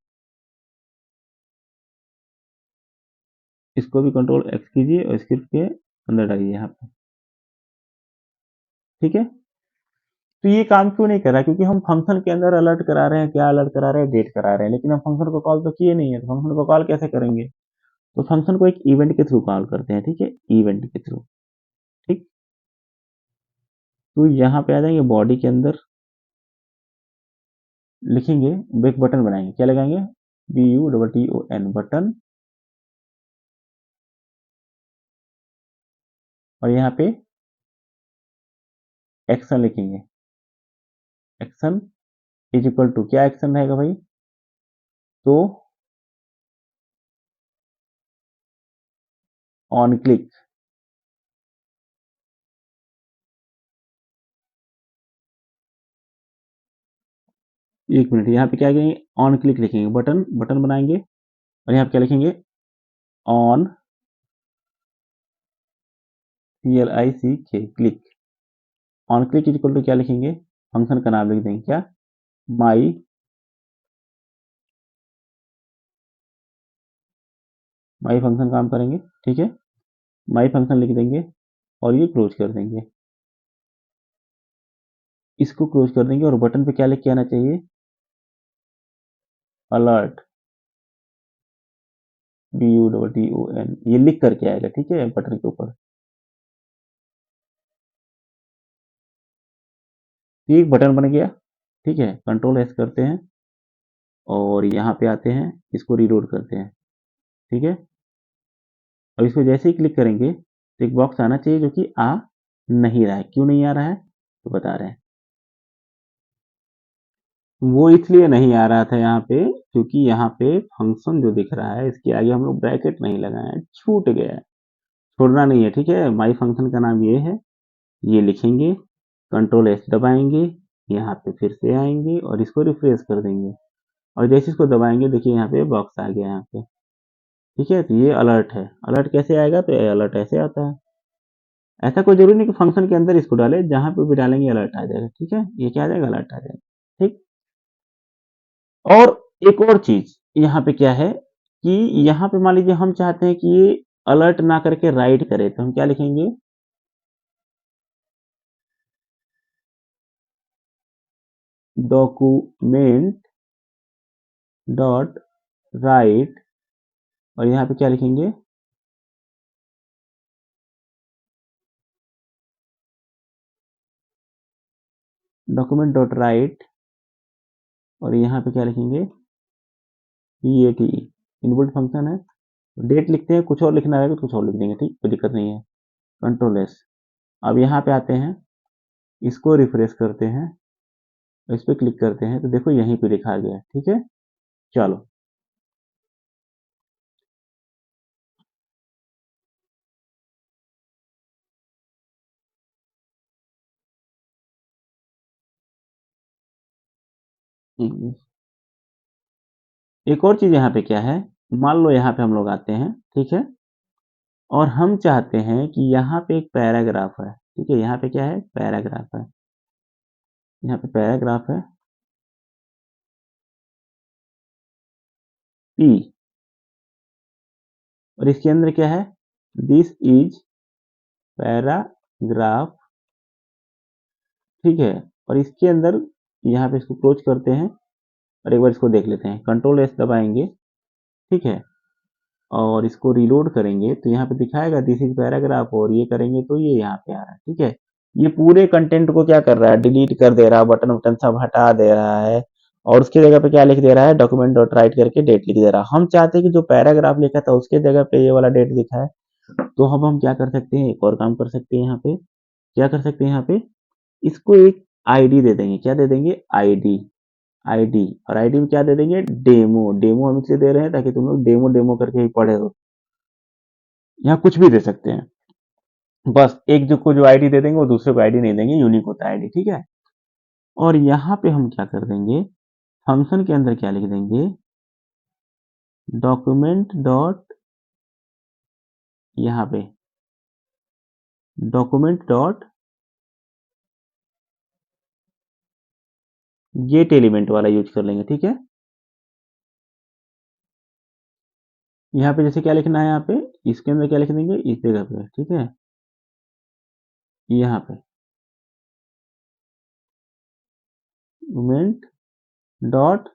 इसको भी कंट्रोल एक्स कीजिए और स्क्रिप्ट के अंदर डालिए यहाँ पे। ठीक है, तो ये काम क्यों नहीं कर रहा है, क्योंकि हम फंक्शन के अंदर अलर्ट करा रहे हैं, क्या अलर्ट करा रहे हैं, डेट करा रहे हैं, लेकिन हम फंक्शन को कॉल तो किए नहीं है, तो फंक्शन को कॉल कैसे करेंगे, तो फंक्शन को एक इवेंट के थ्रू कॉल करते हैं। ठीक है, इवेंट के थ्रू। ठीक, तो यहाँ पे आ जाएंगे, बॉडी के अंदर लिखेंगे, एक बटन बनाएंगे, क्या लगाएंगे, BUTTON बटन, और यहाँ पे एक्शन लिखेंगे, एक्शन इज इक्वल टू, क्या एक्शन रहेगा भाई, तो ऑन क्लिक, एक मिनट, यहाँ पे क्या करेंगे, ऑन क्लिक लिखेंगे, बटन बटन बनाएंगे, और यहाँ पे क्या लिखेंगे, on, CLICK, click, on click is equal to क्या लिखेंगे, फंक्शन का नाम लिख देंगे, क्या, माई, माई फंक्शन काम करेंगे। ठीक है, माई फंक्शन लिख देंगे, और ये क्लोज कर देंगे, इसको क्लोज कर देंगे, और बटन पे क्या लिख के आना चाहिए, अलर्ट, BUTTON, ये लिख करके आएगा। ठीक है, बटन के ऊपर, ये एक बटन बन गया। ठीक है, कंट्रोल एस करते हैं, और यहाँ पे आते हैं, इसको रीलोड करते हैं। ठीक है, अब इसको जैसे ही क्लिक करेंगे तो एक बॉक्स आना चाहिए, जो कि आ नहीं रहा है, क्यों नहीं आ रहा है, तो बता रहे हैं, वो इसलिए नहीं आ रहा था यहाँ पे, क्योंकि यहाँ पे फंक्शन जो दिख रहा है, इसके आगे हम लोग ब्रैकेट नहीं लगाए हैं, छूट गया है, छोड़ना नहीं है। ठीक है, माई फंक्शन का नाम ये है, ये लिखेंगे, कंट्रोल एस दबाएंगे, यहाँ पे फिर से आएंगे और इसको रिफ्रेश कर देंगे, और जैसे इसको दबाएंगे, देखिए यहाँ पे बॉक्स आ गया यहाँ पे। ठीक है, तो ये अलर्ट है, अलर्ट कैसे आएगा, तो अलर्ट ऐसे आता है, ऐसा कोई जरूरी नहीं कि फंक्शन के अंदर इसको डाले, जहां पे भी डालेंगे अलर्ट आ जाएगा। ठीक है, ये क्या आ जाएगा, अलर्ट आ जाएगा। ठीक, और एक और चीज यहाँ पे क्या है, कि यहाँ पे मान लीजिए हम चाहते हैं कि ये अलर्ट ना करके राइट करे, तो हम क्या लिखेंगे, डॉक्यूमेंट डॉट राइट, और यहाँ पे क्या लिखेंगे, डॉक्यूमेंट डॉट राइट, और यहाँ पे क्या लिखेंगे, PATE, इनबिल्ट फंक्शन है, डेट लिखते हैं, कुछ और लिखना रहेगा तो कुछ और लिख देंगे। ठीक, कोई दिक्कत नहीं है, कंट्रोल एस। अब यहाँ पे आते हैं, इसको रिफ्रेश करते हैं, इस पर क्लिक करते हैं, तो देखो यहीं पे लिखा गया है। ठीक है, चलो, एक और चीज यहाँ पे क्या है, मान लो यहाँ पे हम लोग आते हैं, ठीक है, और हम चाहते हैं कि यहाँ पे एक पैराग्राफ है, ठीक है, यहाँ पे क्या है, पैराग्राफ है, यहाँ पे पैराग्राफ है P, और इसके अंदर क्या है, दिस इज पैराग्राफ, ठीक है, और इसके अंदर यहाँ पे इसको क्लोज करते हैं और एक बार इसको देख लेते हैं, कंट्रोल एस दबाएंगे, ठीक है, और इसको रीलोड करेंगे तो यहाँ पे दिखाएगा दिस इज पैराग्राफ, और ये करेंगे तो ये यहाँ पे आ रहा है, ठीक है। ये पूरे कंटेंट को क्या कर रहा है, डिलीट कर दे रहा है, बटन वटन सब हटा दे रहा है, और उसकी जगह पे क्या लिख दे रहा है, डॉक्यूमेंट डॉट राइट करके डेट लिख दे रहा है। हम चाहते हैं कि जो पैराग्राफ लिखा था उसके जगह पे ये वाला डेट दिखा है, तो हम क्या कर सकते हैं, एक और काम कर सकते हैं, यहाँ पे क्या कर सकते हैं, यहाँ पे इसको एक आईडी दे देंगे, क्या दे देंगे, आईडी, आईडी, और आईडी में क्या दे देंगे, डेमो, डेमो हम इसलिए दे रहे हैं ताकि तुम लोग डेमो डेमो करके ही पढ़े हो, यहाँ कुछ भी दे सकते हैं, बस एक जो को जो आईडी दे देंगे वो दूसरे को आईडी नहीं देंगे, यूनिक होता है आईडी, ठीक है। और यहाँ पे हम क्या कर देंगे, फंक्शन के अंदर क्या लिख देंगे, डॉक्यूमेंट डॉट, यहाँ पे डॉक्यूमेंट डॉट गेट एलिमेंट वाला यूज कर लेंगे, ठीक है। यहाँ पे जैसे क्या लिखना है, यहाँ पे इसके अंदर क्या लिख देंगे, इस जगह पे, ठीक है, यहाँ पे document dot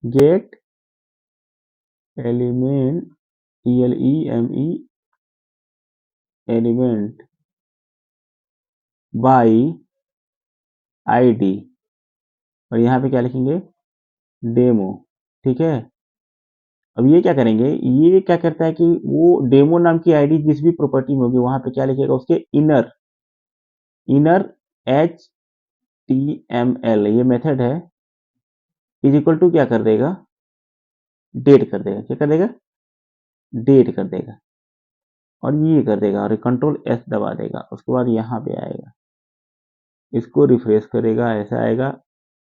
get element, ELEME element by ID, और यहाँ पे क्या लिखेंगे, डेमो, ठीक है। अब ये क्या करेंगे, ये क्या करता है कि वो डेमो नाम की आईडी जिस भी प्रॉपर्टी में होगी वहां पे क्या लिखेगा, उसके इनर, इनर HTML ये मेथड है, इज इक्वल टू क्या कर देगा, डेट कर देगा, क्या कर देगा, डेट कर देगा, और ये कर देगा, और कंट्रोल एस दबा देगा, उसके बाद यहाँ पे आएगा, इसको रिफ्रेश करेगा, ऐसा आएगा।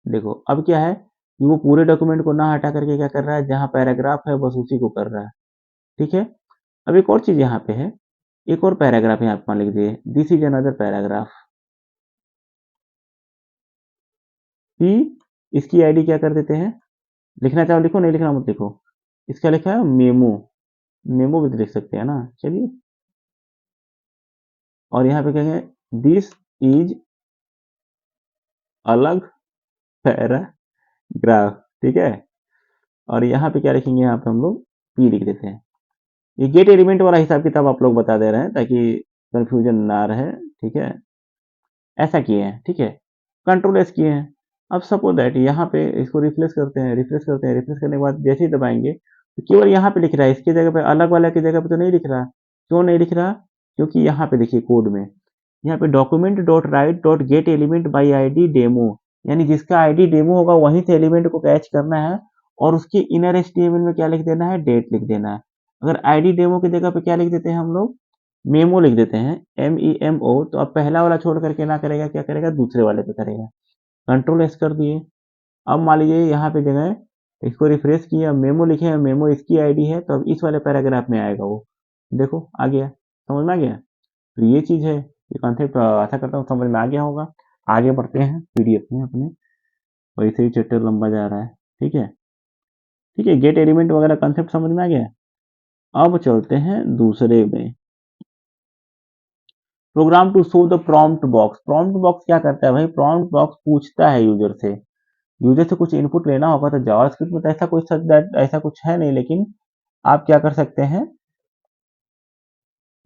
देखो अब क्या है कि वो पूरे डॉक्यूमेंट को ना हटा करके क्या कर रहा है, जहां पैराग्राफ है बस उसी को कर रहा है, ठीक है। अब एक और चीज यहाँ पे है, एक और पैराग्राफ यहाँ पे लिख दिए, दिस इज अनदर पैराग्राफ कि इसकी आईडी क्या कर देते हैं, लिखना चाहो लिखो, नहीं लिखना मत लिखो, इसका लिखा है मेमो, मेमो भी तो लिख सकते हैं ना, चलिए, और यहाँ पे कहेंगे दिस इज अलग पैराग्राफ, ठीक है, और यहाँ पे क्या लिखेंगे, यहाँ पे हम लोग पी लिख देते हैं। ये गेट एलिमेंट वाला हिसाब किताब आप लोग बता दे रहे हैं ताकि कंफ्यूजन ना रहे, ठीक है, ऐसा किए हैं, ठीक है, कंट्रोल एस किए हैं। अब सपोज दैट यहाँ पे इसको रिफ्रेश करते हैं, रिफ्रेश करते हैं, रिफ्रेश करने के बाद जैसे ही दबाएंगे तो केवल यहाँ पे लिख रहा है, इसकी जगह पे अलग वाला की जगह पे तो नहीं लिख रहा, क्यों नहीं लिख रहा, क्योंकि यहाँ पे देखिए कोड में, यहाँ पे document dot right dot get element by ID demo, यानी जिसका आईडी डेमो होगा वहीं से एलिमेंट को कैच करना है, और उसके इनर एचटीएमएल में क्या लिख देना है, डेट लिख देना है। अगर आईडी डेमो की जगह पे क्या लिख देते हैं हम लोग, मेमो लिख देते हैं, MEMO, तो अब पहला वाला छोड़ करके ना करेगा, क्या करेगा, दूसरे वाले पे करेगा, कंट्रोल एस कर दिए। अब मान लीजिए यहाँ पे जगह इसको रिफ्रेश किया, मेमो लिखे, मेमो इसकी आईडी है, तो अब इस वाले पैराग्राफ में आएगा वो, देखो आ गया, समझ में आ गया। तो ये चीज है, ये कॉन्सेप्ट आशा करता हूँ समझ में आ गया होगा। आगे बढ़ते हैं पीडीएफ में अपने, वैसे ही चैप्टर लंबा जा रहा है, ठीक है, ठीक है, गेट एलिमेंट वगैरह कॉन्सेप्ट समझ में आ गया। अब चलते हैं दूसरे में, program to show the prompt box. Prompt box क्या करता है भाई, प्रॉम्प्ट बॉक्स पूछता है यूजर से, यूजर से कुछ इनपुट लेना होगा, तो जावास्क्रिप्ट में तो ऐसा कुछ ऐसा कुछ है नहीं, लेकिन आप क्या कर सकते हैं,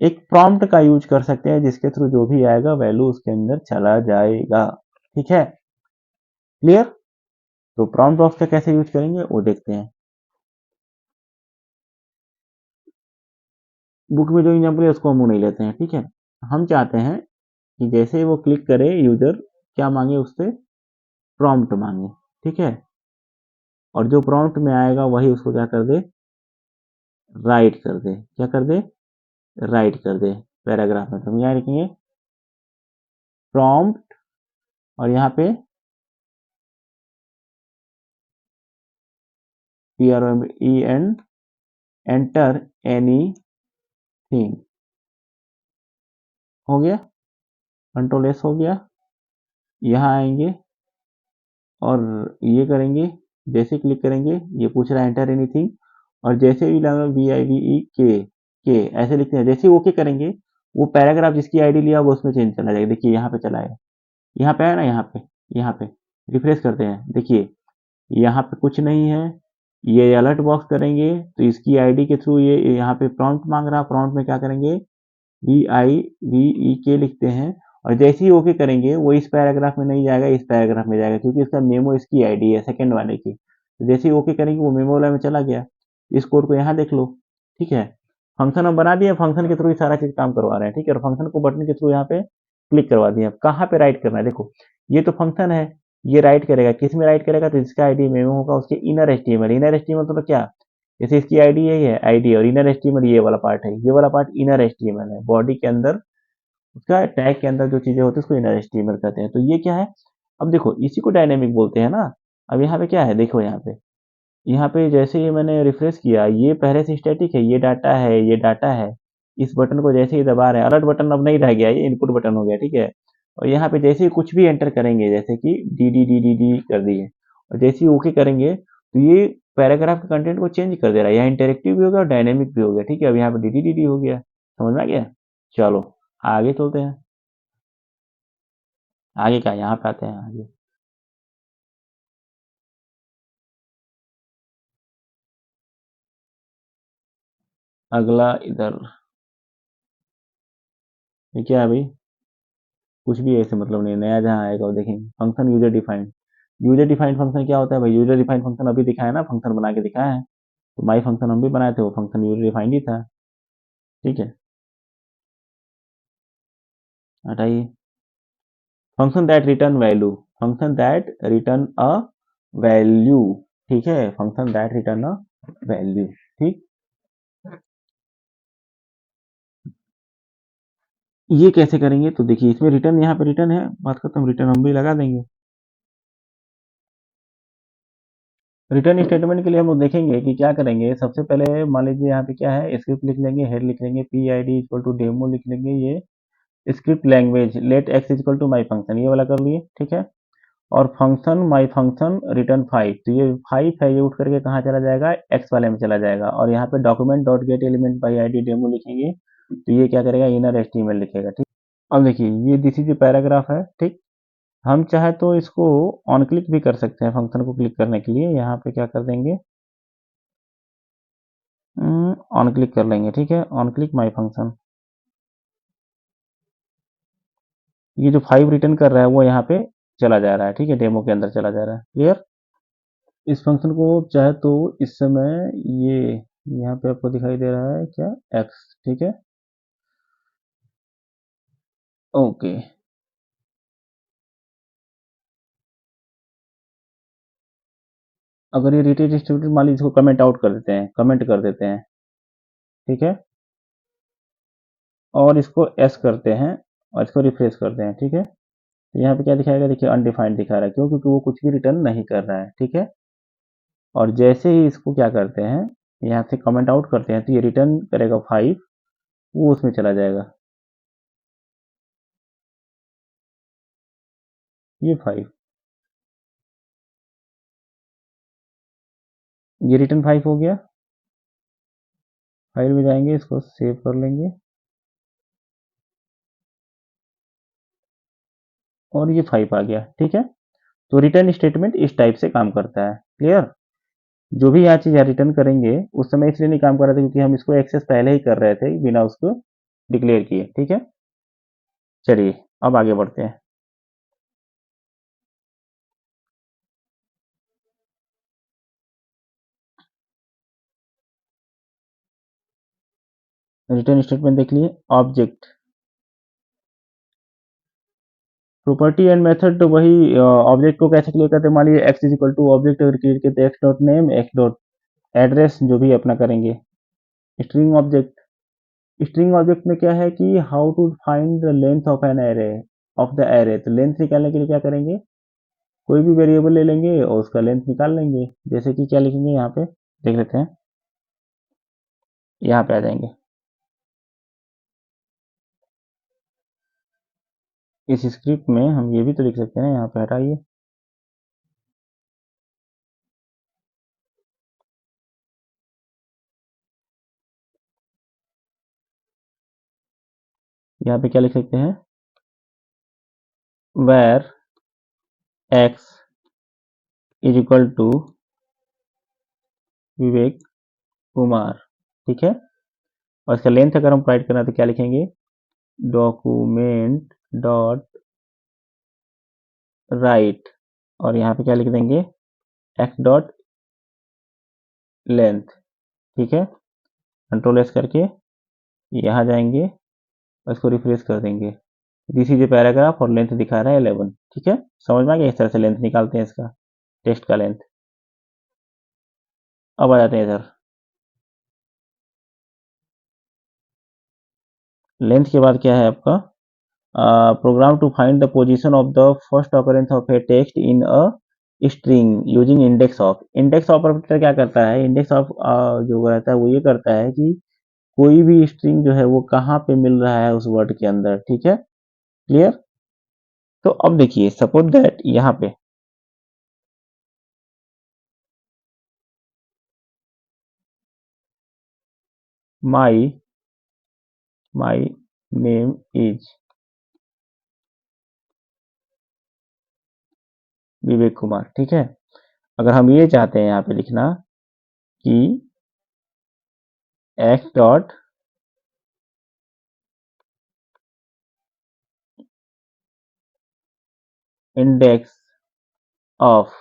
एक प्रॉम्प्ट का यूज कर सकते हैं जिसके थ्रू जो भी आएगा वैल्यू उसके अंदर चला जाएगा, ठीक है, क्लियर। तो प्रॉम्प्ट बॉक्स का कैसे यूज करेंगे वो देखते हैं। बुक में जो एग्जाम्पल है उसको हम नहीं लेते हैं, ठीक है, हम चाहते हैं कि जैसे ही वो क्लिक करे यूजर क्या मांगे उससे, प्रॉम्प्ट मांगे, ठीक है, और जो प्रॉम्प्ट में आएगा वही उसको क्या कर दे, राइट कर दे, क्या कर दे, राइट कर दे पैराग्राफ में। तो हम यहाँ लिखेंगे प्रॉम्प्ट, और यहाँ पे PROMEN एंटर एनी थिंग, हो गया, कंट्रोल एस हो गया। यहाँ आएंगे और ये करेंगे, जैसे क्लिक करेंगे ये पूछ रहा है एंटर एनीथिंग, और जैसे भी लगा VIVE के ऐसे लिखते हैं, जैसे ही ओके करेंगे वो पैराग्राफ जिसकी आईडी लिया वो उसमें चेंज चला जाएगा। देखिए यहाँ पे चला है, यहाँ पे है ना, यहाँ पे रिफ्रेश करते हैं, देखिए यहाँ पे कुछ नहीं है। ये अलर्ट बॉक्स करेंगे तो इसकी आईडी के थ्रू ये यहाँ पे प्रॉम्प्ट मांग रहा है, प्रॉम्प्ट में क्या करेंगे VIVEK लिखते हैं, और जैसे ही ओके करेंगे वो इस पैराग्राफ में नहीं जाएगा, इस पैराग्राफ में जाएगा, क्योंकि इसका मेमो इसकी आईडी है सेकंड वाले की। तो जैसे ही ओके करेंगे वो मेमो वाला में चला गया। इस कोड को यहाँ देख लो, ठीक है। फंक्शन हम बना दिए, फंक्शन के थ्रू ही सारा चीज काम करवा रहे हैं, ठीक है। और फंक्शन को बटन के थ्रू यहाँ पे क्लिक करवा दिए। अब कहाँ पे राइट करना है, देखो ये तो फंक्शन है, ये राइट करेगा, किस में राइट करेगा, तो जिसका आईडी मेमो होगा उसके इनर एचटीएमएल। इनर एचटीएमएल तो क्या, जैसे इसकी आईडी यही है, आईडी और इनर एचटीएमएल ये वाला पार्ट है, ये वाला पार्ट इनर एचटीएमएल है। बॉडी के अंदर उसका टैग के अंदर जो चीजें होती है उसको इनर एचटीएमएल कहते हैं। तो ये क्या है, अब देखो इसी को डायनेमिक बोलते हैं ना। अब यहाँ पे क्या है, देखो यहाँ पे जैसे ही मैंने रिफ्रेश किया ये पहले से स्टैटिक है, ये डाटा है, ये डाटा है। इस बटन को जैसे ही दबा रहे हैं, अलर्ट बटन अब नहीं रह गया, ये इनपुट बटन हो गया, ठीक है। और यहाँ पे जैसे ही कुछ भी एंटर करेंगे, जैसे कि डी कर दिए, और जैसे ही ओके करेंगे तो ये पैराग्राफ के कंटेंट को चेंज कर दे रहा है। यहाँ इंटरेक्टिव भी हो गया और डायनेमिक भी हो गया, ठीक है। अब यहाँ पे डी हो गया, समझ में आ गया। चलो आगे चलते हैं। आगे क्या, यहाँ पे आते हैं आगे। अगला इधर, ये क्या है भाई, कुछ भी ऐसे मतलब नहीं, नया जहाँ आएगा वो देखेंगे। Function user defined, user defined function क्या होता है भाई, यूजर डिफाइंड फंक्शन अभी दिखाया ना, फंक्शन बना के दिखाया है। तो माई फंक्शन हम भी बनाए थे, वो फंक्शन यूजर डिफाइंड ही था, ठीक है। हटाइए, function that return value, function that return a value, ठीक है, function that return a value, ठीक। ये कैसे करेंगे, तो देखिए इसमें रिटर्न, यहाँ पे रिटर्न है, बात करते हम, रिटर्न हम भी लगा देंगे। रिटर्न स्टेटमेंट के लिए हम लोग देखेंगे कि क्या करेंगे। सबसे पहले मान लीजिए यहाँ पे क्या है, स्क्रिप्ट लिख लेंगे, हेड लिख लेंगे, PID इक्वल टू डेमो लिख लेंगे, ये script language let x equal to my function, ये वाला कर लिए, ठीक है। और फंक्शन माई फंक्शन रिटर्न 5, तो ये 5 है, ये उठ करके कहाँ चला जाएगा, एक्स वाले में चला जाएगा। और यहाँ पे document dot get element by ID demo लिखेंगे, तो ये क्या करेगा, इनर HTML लिखेगा, ठीक। अब देखिए ये दिस इज पैराग्राफ है, ठीक। हम चाहे तो इसको ऑन क्लिक भी कर सकते हैं, फंक्शन को क्लिक करने के लिए यहाँ पे क्या कर देंगे, ऑन क्लिक कर लेंगे, ठीक है। ऑन क्लिक माई फंक्शन, ये जो 5 रिटर्न कर रहा है वो यहाँ पे चला जा रहा है, ठीक है, डेमो के अंदर चला जा रहा है, क्लियर। इस फंक्शन को चाहे तो इस समय ये यहाँ पे आपको दिखाई दे रहा है क्या, एक्स, ठीक है, ओके। अगर ये रिटेट डिस्ट्रीब्यूटेड, मान लीजिए इसको कमेंट आउट कर देते हैं, कमेंट कर देते हैं, ठीक है, और इसको एस करते हैं और इसको रिफ्रेश करते हैं, ठीक है। तो यहाँ पे क्या दिखाएगा, देखिए अनडिफाइंड दिखा रहा है, क्यों, क्योंकि वो कुछ भी रिटर्न नहीं कर रहा है, ठीक है। और जैसे ही इसको क्या करते हैं, यहाँ से कमेंट आउट करते हैं, तो ये रिटर्न करेगा 5, वो उसमें चला जाएगा, ये 5, ये रिटर्न 5 हो गया। फाइल में जाएंगे, इसको सेव कर लेंगे, और ये 5 आ गया, ठीक है। तो रिटर्न स्टेटमेंट इस टाइप से काम करता है, क्लियर। जो भी यहाँ चीज रिटर्न करेंगे उस समय इसलिए नहीं काम कर रहे थे क्योंकि हम इसको एक्सेस पहले ही कर रहे थे बिना उसको डिक्लेयर किए, ठीक है। चलिए अब आगे बढ़ते हैं। रिटर्न स्टेटमेंट देख लिए, ऑब्जेक्ट, प्रॉपर्टी एंड मेथड, तो वही ऑब्जेक्ट को कैसे क्लियर करते हैं, मान लीजिए x is equal to object अगर क्लियर करते हैं, x dot name, x dot address, जो भी अपना करेंगे। स्ट्रिंग ऑब्जेक्ट, स्ट्रिंग ऑब्जेक्ट में क्या है कि how to find the length of an array, of the array, तो लेंथ निकालने के लिए क्या करेंगे, कोई भी वेरिएबल ले लेंगे और उसका लेंथ निकाल लेंगे। जैसे कि क्या लिखेंगे यहाँ पे, देख लेते हैं, यहाँ पे आ जाएंगे। इस स्क्रिप्ट में हम ये भी तो लिख सकते हैं ना, यहाँ पे हटाइए, यहाँ पे क्या लिख सकते हैं, var X is equal to Vivek Kumar, ठीक है। और इसका लेंथ अगर हम राइट करना है तो क्या लिखेंगे, डॉक्यूमेंट डॉट राइट, और यहाँ पे क्या लिख देंगे, एक्स डॉट लेंथ, ठीक है। कंट्रोल एस करके यहाँ जाएंगे और इसको रिफ्रेश कर देंगे। दिस इज ए पैराग्राफ और लेंथ दिखा रहा है 11, ठीक है। समझ में आ गया, इस तरह से लेंथ निकालते हैं इसका, टेक्स्ट का लेंथ। अब आ जाते हैं इधर, लेंथ के बाद क्या है आपका, program to find the position of the first occurrence of a text in a string using index of. Index operator क्या करता है, इंडेक्स ऑफ जो रहता है वो ये करता है कि कोई भी स्ट्रिंग जो है वो कहाँ पे मिल रहा है उस वर्ड के अंदर, ठीक है, क्लियर। तो अब देखिए, सपोज दैट यहाँ पे माई my name is Vivek Kumar, ठीक है। अगर हम ये चाहते हैं यहाँ पे लिखना कि एक्स डॉट इंडेक्स ऑफ,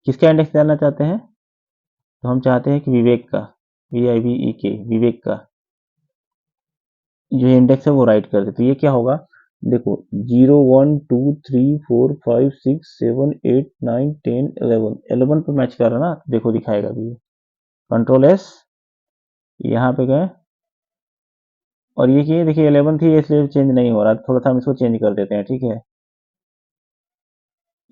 किसका इंडेक्स डालना चाहते हैं, तो हम चाहते हैं कि विवेक का, VIVEK, विवेक का जो इंडेक्स है वो राइट कर दे। तो ये क्या होगा, देखो 0 1 2 3 4 5 6 7 8 9 10 11 पे मैच कर रहा है ना, देखो दिखाएगा भी। कंट्रोल एस, यहाँ पे गए और ये किए, देखिए 11 थी इसलिए चेंज नहीं हो रहा, थोड़ा सा हम इसको चेंज कर देते हैं, ठीक है।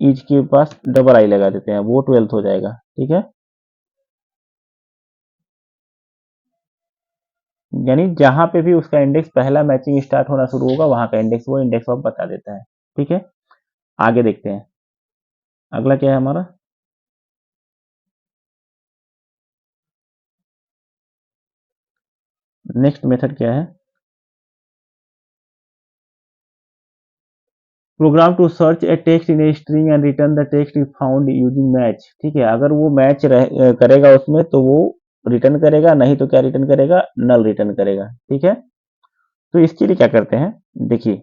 ईच के पास डबल आई लगा देते हैं, वो 12th हो जाएगा, ठीक है। यानी जहां पे भी उसका इंडेक्स पहला मैचिंग स्टार्ट होना शुरू होगा वहां का इंडेक्स वो इंडेक्स ऑफ बता देता है, ठीक है। आगे देखते हैं, अगला क्या है हमारा, नेक्स्ट मेथड क्या है, program to search a text in a string and return the text if found using match, ठीक है। अगर वो मैच करेगा उसमें तो वो रिटर्न करेगा, नहीं तो क्या रिटर्न करेगा, नल रिटर्न करेगा, ठीक है। तो इसके लिए क्या करते हैं, देखिए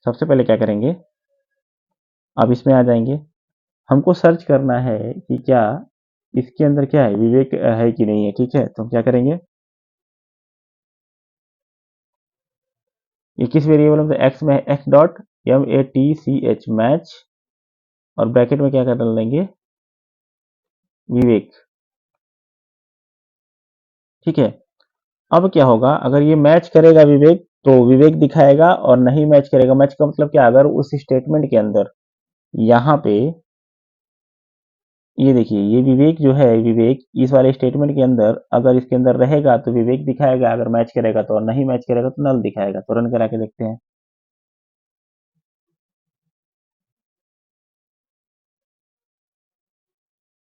सबसे पहले क्या करेंगे, अब इसमें आ जाएंगे, हमको सर्च करना है कि क्या इसके अंदर क्या है, विवेक है कि नहीं है, ठीक है। तो हम क्या करेंगे, ये किस वेरिएबल में, एक्स में, एक्स डॉट MATCH मैच, और ब्रैकेट में क्या कर डाल देंगे, विवेक, ठीक है। अब क्या होगा, अगर ये मैच करेगा विवेक तो विवेक दिखाएगा, और नहीं मैच करेगा, मैच का मतलब क्या, अगर उस स्टेटमेंट के अंदर यहाँ पे ये देखिए, ये विवेक जो है, विवेक इस वाले स्टेटमेंट के अंदर अगर इसके अंदर रहेगा तो विवेक दिखाएगा, अगर मैच करेगा तो, और नहीं मैच करेगा तो नल दिखाएगा। तो रन करा के देखते हैं,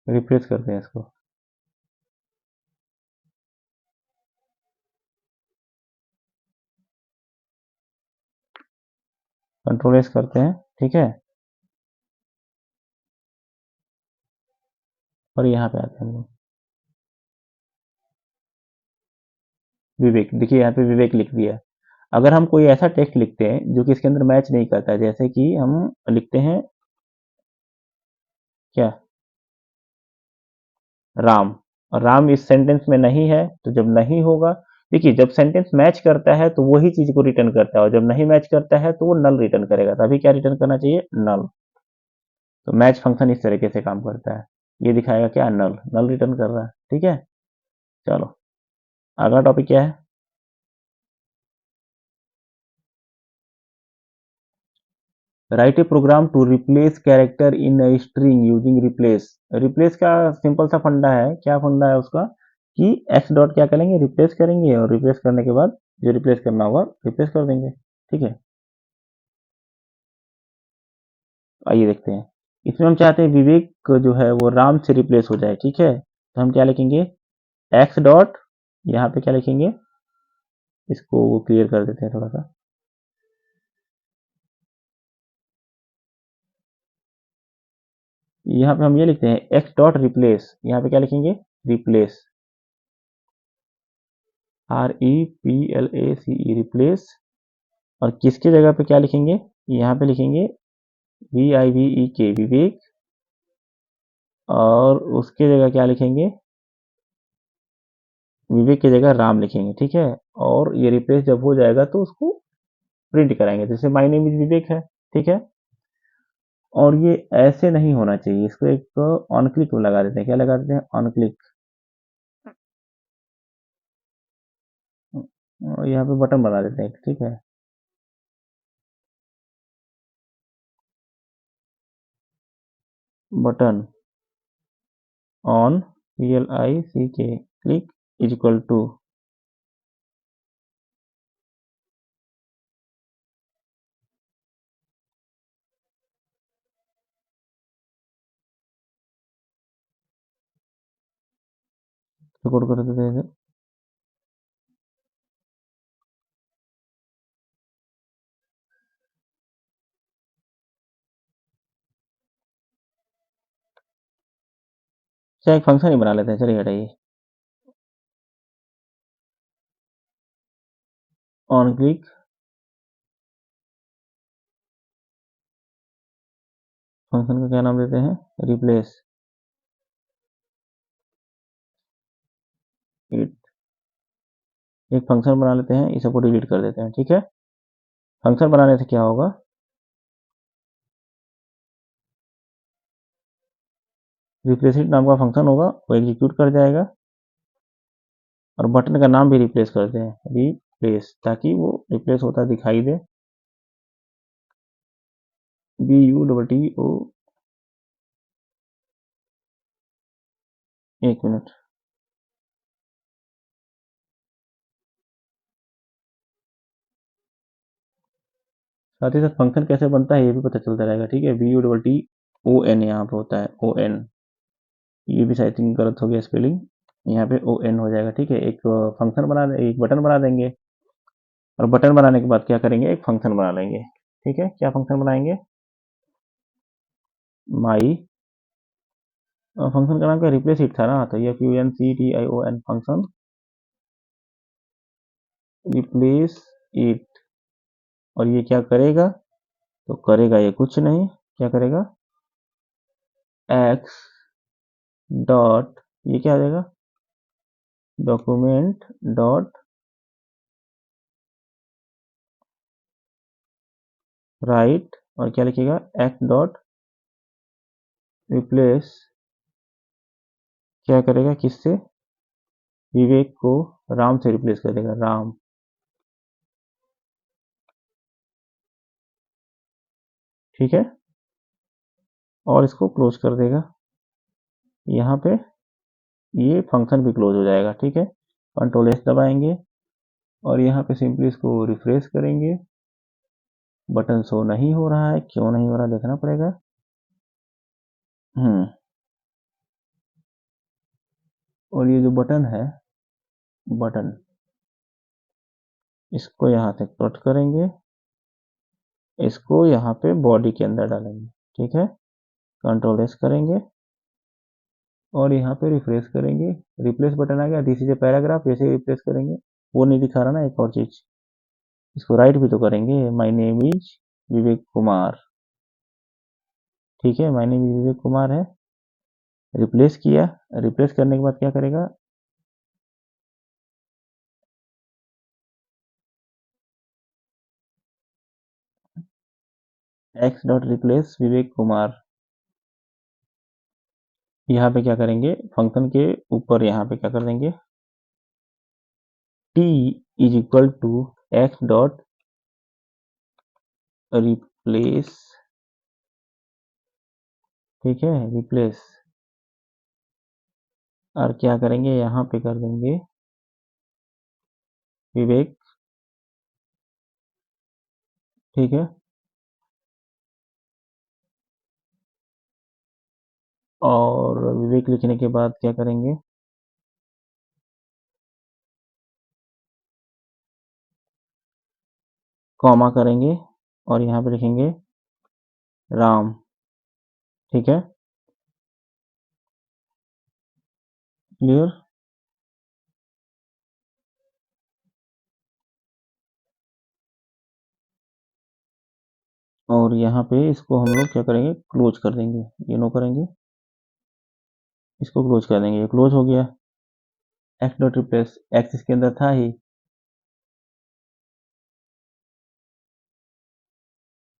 रिफ्रेश करते हैं इसको, कंट्रोल एस करते हैं, ठीक है। और यहाँ पे आते हैं हम लोग, विवेक, देखिए यहाँ पे विवेक लिख दिया। अगर हम कोई ऐसा टेक्स्ट लिखते हैं जो कि इसके अंदर मैच नहीं करता है, जैसे कि हम लिखते हैं क्या, राम, और राम इस सेंटेंस में नहीं है, तो जब नहीं होगा, देखिए जब सेंटेंस मैच करता है तो वही चीज को रिटर्न करता है, और जब नहीं मैच करता है तो वो नल रिटर्न करेगा, तभी क्या रिटर्न करना चाहिए, नल। तो मैच फंक्शन इस तरीके से काम करता है, ये दिखाएगा क्या, नल, नल रिटर्न कर रहा है, ठीक है। चलो अगला टॉपिक क्या है, write a program to replace character in a string using replace. Replace का सिंपल सा फंडा है, क्या फंडा है उसका कि एक्स डॉट क्या करेंगे, रिप्लेस करेंगे, और रिप्लेस करने के बाद जो रिप्लेस करना होगा रिप्लेस कर देंगे। ठीक है, आइए देखते हैं। इसमें हम चाहते हैं विवेक जो है वो राम से रिप्लेस हो जाए। ठीक है, तो हम क्या लिखेंगे, एक्स डॉट, यहाँ पे क्या लिखेंगे, इसको वो क्लियर कर देते हैं थोड़ा सा। यहाँ पे हम ये लिखते हैं एक्स डॉट रिप्लेस, यहाँ पे क्या लिखेंगे, replace, R E P L A C E, replace. और किसके जगह पे क्या लिखेंगे, यहाँ पे लिखेंगे वी आई वी ई के, विवेक, और उसके जगह क्या लिखेंगे, विवेक की जगह राम लिखेंगे। ठीक है, और ये रिप्लेस जब हो जाएगा तो उसको प्रिंट कराएंगे, जैसे माय नेम इज विवेक है। ठीक है, और ये ऐसे नहीं होना चाहिए, इसको एक ऑन क्लिक में लगा देते हैं। क्या लगा देते हैं, ऑन क्लिक। यहाँ पे बटन बना देते हैं। ठीक है, button on, P L I C K, click is equal to, record कर देते हैं। एक फंक्शन ही बना लेते हैं, चलिए हटाइए। ऑन क्लिक, फंक्शन का क्या नाम देते हैं, रिप्लेस इट। एक फंक्शन बना लेते हैं, इस सबको डिलीट कर देते हैं। ठीक है, फंक्शन बनाने से क्या होगा, रिप्लेस इट नाम का फंक्शन होगा, वो एग्जीक्यूट कर जाएगा, और बटन का नाम भी रिप्लेस करते हैं, रिप्लेस, ताकि वो रिप्लेस होता दिखाई दे। B U double T O, एक मिनट, साथ ही साथ फंक्शन कैसे बनता है ये भी पता चलता रहेगा। ठीक है, B U double T O N यहाँ पे होता है, ओ एन, ये भी शायद गलत हो गया स्पेलिंग, यहाँ पे ओ एन हो जाएगा। ठीक है, एक फंक्शन बना, एक बटन बना देंगे, और बटन बनाने के बाद क्या करेंगे, एक फंक्शन बना लेंगे। ठीक है, क्या फंक्शन बनाएंगे, माई, फंक्शन का नाम क्या, रिप्लेस इट था ना, तो ये U N C T I O N, function replace it. और ये क्या करेगा, तो करेगा ये कुछ नहीं, क्या करेगा, एक्स डॉट, ये क्या आ जाएगा, डॉक्यूमेंट डॉट राइट, और क्या लिखेगा, एक्स डॉट रिप्लेस, क्या करेगा, किससे, विवेक को राम से रिप्लेस कर देगा, राम। ठीक है, और इसको क्लोज कर देगा, यहाँ पे ये फंक्शन भी क्लोज हो जाएगा। ठीक है, कंट्रोल एस दबाएंगे, और यहाँ पे सिंपली इसको रिफ्रेश करेंगे। बटन शो नहीं हो रहा है, क्यों नहीं हो रहा देखना पड़ेगा। और ये जो बटन है, बटन, इसको यहाँ से कट करेंगे, इसको यहाँ पे बॉडी के अंदर डालेंगे। ठीक है, कंट्रोल एस करेंगे, और यहाँ पे रिफ्रेश करेंगे, रिप्लेस बटन आ गया, दिस इज ए पैराग्राफ, ऐसे रिप्लेस करेंगे, वो नहीं दिखा रहा ना, एक और चीज, इसको राइट भी तो करेंगे, my name is Vivek Kumar. ठीक है, my name is Vivek Kumar है, रिप्लेस किया, रिप्लेस करने के बाद क्या करेगा, x dot replace Vivek Kumar, यहाँ पे क्या करेंगे, फंक्शन के ऊपर यहाँ पे क्या कर देंगे, t is equal to x dot replace ठीक है, रिप्लेस। और क्या करेंगे, यहाँ पे कर देंगे विवेक। ठीक है, और विवेक लिखने के बाद क्या करेंगे, कॉमा करेंगे और यहाँ पे लिखेंगे राम। ठीक है, क्लियर। और यहाँ पे इसको हम लोग क्या करेंगे, क्लोज कर देंगे, ये नो करेंगे, इसको क्लोज कर देंगे, ये क्लोज हो गया। एक्स डॉट रिप्लेस, एक्स इसके अंदर था ही,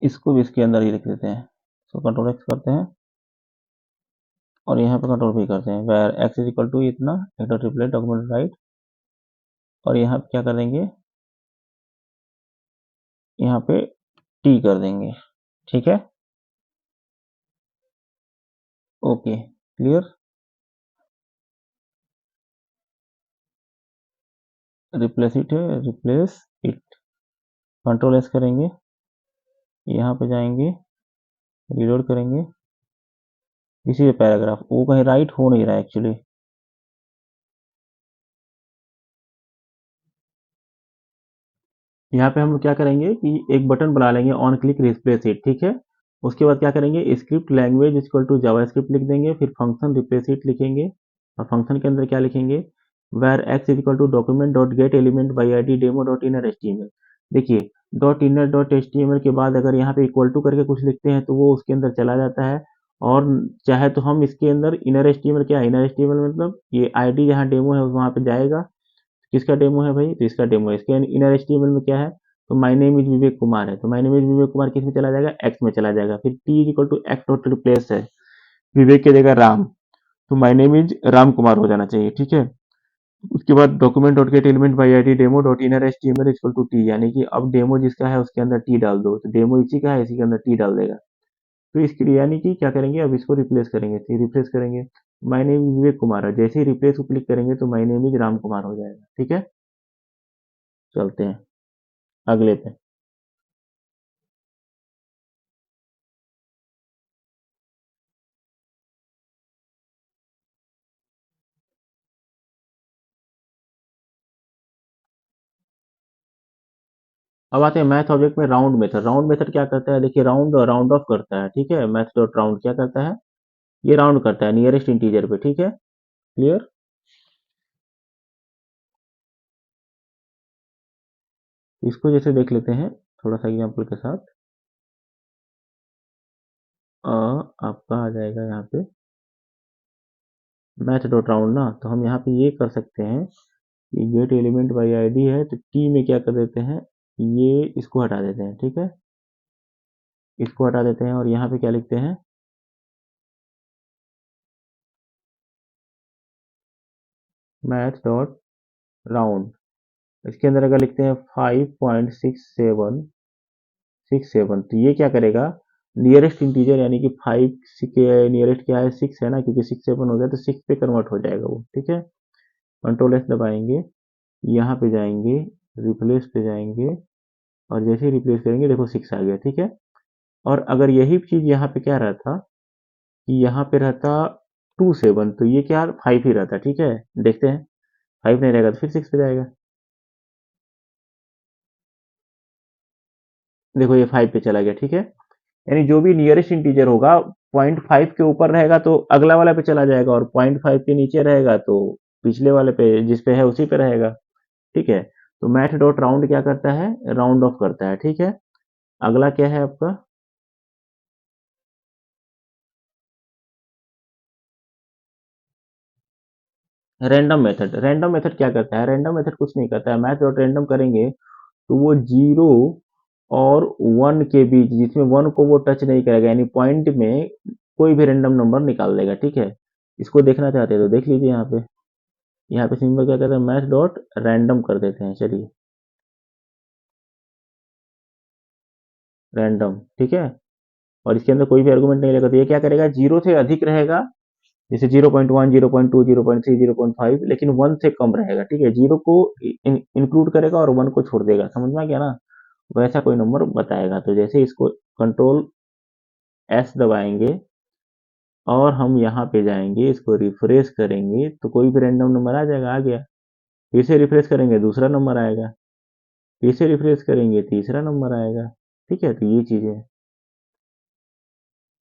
इसको भी इसके अंदर ही लिख देते हैं। तो कंट्रोल एक्स करते हैं और यहाँ पे कंट्रोल भी करते हैं, var X is equal to इतना, X dot replace document right. और यहाँ पे क्या कर देंगे, यहाँ पे टी कर देंगे। ठीक है, ओके, क्लियर। रिप्लेस इट है, रिप्लेस इट, कंट्रोल एस करेंगे, यहाँ पे जाएंगे, रीलोड करेंगे, इसी पैराग्राफ, वो कहीं राइट हो नहीं रहा है एक्चुअली। यहाँ पे हम लोग क्या करेंगे कि एक बटन बना लेंगे, ऑन क्लिक रिप्लेस इट। ठीक है, उसके बाद क्या करेंगे, script language equal to JavaScript लिख देंगे, फिर फंक्शन रिप्लेस इट लिखेंगे और फंक्शन के अंदर क्या लिखेंगे, var X is equal to document dot get element by I D demo dot inner H T M L. देखिए, dot inner dot H T M L के बाद अगर यहाँ पे इक्वल टू करके कुछ लिखते हैं तो वो उसके अंदर चला जाता है। और चाहे तो हम इसके अंदर inner H T M L, क्या inner H T M L मतलब ये आई डी जहाँ डेमो है वहाँ पे जाएगा। किसका डेमो है भाई, तो इसका डेमो है। इसके इनर एचटीएमएल में क्या है, तो my name is Vivek Kumar है, तो my name is Vivek Kumar किस में चला जाएगा, एक्स में चला जाएगा। फिर t is equal to x dot replace है, विवेक की जगह राम, तो my name is Ram Kumar हो जाना चाहिए। ठीक है, उसके बाद document dot get element by I D demo dot inner H T M L equal to t, यानी कि अब डेमो जिसका है उसके अंदर टी डाल दो, तो डेमो इसी का है, इसी के अंदर टी डाल देगा। तो इसके लिए यानी कि क्या करेंगे, अब इसको रिप्लेस करेंगे, तो रिप्लेस करेंगे, my name is Vivek Kumar है, जैसे ही रिप्लेस को क्लिक करेंगे तो my name is Ram Kumar हो जाएगा। ठीक है, चलते हैं अगले पे। अब आते हैं मैथ ऑब्जेक्ट में राउंड मेथड। राउंड मेथड क्या करता है, देखिए राउंड राउंड ऑफ करता है। ठीक है, मैथ डॉट राउंड क्या करता है, ये राउंड करता है नियरेस्ट इंटीजर पे। ठीक है, क्लियर। इसको जैसे देख लेते हैं थोड़ा सा एग्जांपल के साथ। आपका आ जाएगा यहाँ पे मैथ डॉट राउंड ना, तो हम यहाँ पे ये कर सकते हैं कि गेट एलिमेंट बाई आईडी है, तो टी में क्या कर देते हैं, ये इसको हटा देते हैं। ठीक है, इसको हटा देते हैं और यहाँ पे क्या लिखते हैं, मैथ डॉट राउंड। इसके अंदर अगर लिखते हैं 5.6767, तो ये क्या करेगा, नियरेस्ट इंटीजर यानी कि 5 के नियरेस्ट क्या है, 6 है ना, क्योंकि 6 7 हो गया तो 6 पे कन्वर्ट हो जाएगा वो। ठीक है, कंट्रोल एस दबाएंगे, यहाँ पे जाएंगे, रिप्लेस पे जाएंगे और जैसे ही रिप्लेस करेंगे देखो 6 आ गया। ठीक है, और अगर यही चीज यहाँ पे क्या रहता कि यहाँ पे रहता 2 7, तो ये क्या 5 ही रहता। ठीक है, देखते हैं, 5 नहीं रहेगा तो फिर 6 पे जाएगा। देखो ये 5 पे चला गया। ठीक है, यानी जो भी नियरेस्ट इंटीजर होगा 0.5 के ऊपर रहेगा तो अगला वाला पे चला जाएगा, और 0.5 के नीचे रहेगा तो पिछले वाले पे जिस पे है उसी पे रहेगा। ठीक है, तो मैथ डॉट राउंड क्या करता है, राउंड ऑफ करता है। ठीक है, अगला क्या है आपका, रैंडम मेथड। रैंडम मेथड क्या करता है, रैंडम मेथड कुछ नहीं करता है, मैथ डॉट रैंडम करेंगे तो वो 0 और 1 के बीच, जिसमें 1 को वो टच नहीं करेगा, यानी पॉइंट में कोई भी रैंडम नंबर निकाल देगा। ठीक है, इसको देखना चाहते हैं तो देख लीजिए यहाँ पे, यहाँ पे सिंबल क्या कहते हैं, मैथ डॉट रैंडम कर देते हैं। चलिए रैंडम, ठीक है, और इसके अंदर कोई भी आर्गुमेंट नहीं लेगा, तो ये क्या करेगा, 0 से अधिक रहेगा, जैसे 0.1, 0.2, 0.3, 0.5, लेकिन 1 से कम रहेगा, ठीक है। 0 को इंक्लूड करेगा और 1 को छोड़ देगा, समझ में आ गया ना, वैसा कोई नंबर बताएगा। तो जैसे इसको कंट्रोल एस दबाएंगे और हम यहाँ पे जाएंगे, इसको रिफ्रेश करेंगे तो कोई भी रैंडम नंबर आ जाएगा, आ गया। फिर से रिफ्रेश करेंगे, दूसरा नंबर आएगा, फिर से रिफ्रेश करेंगे, तीसरा नंबर आएगा, ठीक है। तो ये चीज़ है।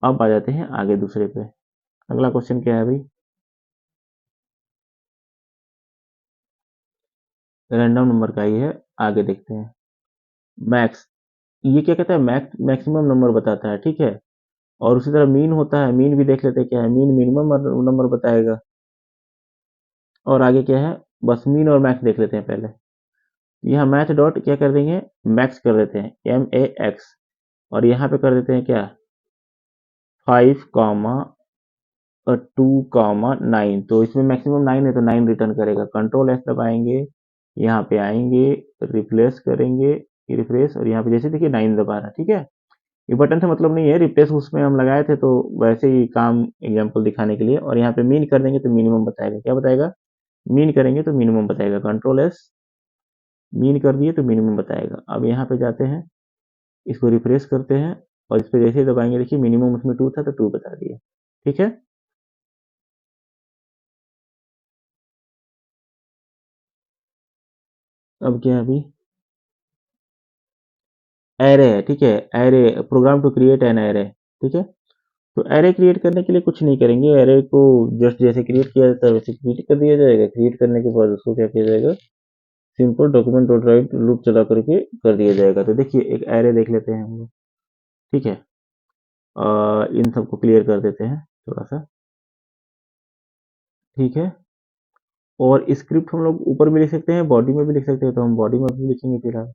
अब आ जाते हैं आगे दूसरे पे। अगला क्वेश्चन क्या है भाई, रैंडम नंबर का ही है, आगे देखते हैं। मैक्स, ये क्या कहता है, मैक्सिमम नंबर बताता है, ठीक है। और उसी तरह मीन होता है, मीन भी देख लेते हैं क्या है, मीन मिनिमम नंबर बताएगा। और आगे क्या है, बस मीन और मैक्स देख लेते हैं पहले। यहाँ मैथ डॉट क्या कर देंगे, मैक्स कर देते हैं, MAX, और यहाँ पे कर देते हैं क्या, 5, 2, 9। तो इसमें मैक्सिमम 9 है तो 9 रिटर्न करेगा। कंट्रोल एस दबाएंगे, यहाँ पे आएंगे, रिप्लेस करेंगे, रिफ्रेश, और यहाँ पे जैसे देखिए 9 दबा रहा है, ठीक है। ये बटन से मतलब नहीं है, रिप्लेस उसमें हम लगाए थे तो वैसे ही काम एग्जांपल दिखाने के लिए। और यहाँ पे मीन कर देंगे तो मिनिमम बताएगा, क्या बताएगा, मीन करेंगे तो मिनिमम बताएगा। कंट्रोल एस, मीन कर दिए तो मिनिमम बताएगा। अब यहाँ पे जाते हैं, इसको रिफ्रेश करते हैं, और इस पर जैसे ही दबाएंगे देखिए मिनिमम उसमें 2 था तो 2 बता दिए, ठीक है। अब क्या है अभी, एरे है, ठीक है। Array, program to create an array, ठीक है। तो एरे क्रिएट करने के लिए कुछ नहीं करेंगे, एरे को जस्ट जैसे क्रिएट किया जाता है वैसे क्रिएट कर दिया जाएगा। क्रिएट करने के बाद उसको क्या किया जाएगा, simple document dot right loop चला करके कर दिया जाएगा। तो देखिए एक एरे देख लेते हैं हम लोग, ठीक है। इन सबको क्लियर कर देते हैं थोड़ा सा, ठीक है। और स्क्रिप्ट हम लोग ऊपर भी लिख सकते हैं, बॉडी में भी लिख सकते हैं, तो हम बॉडी में भी लिखेंगे फिलहाल।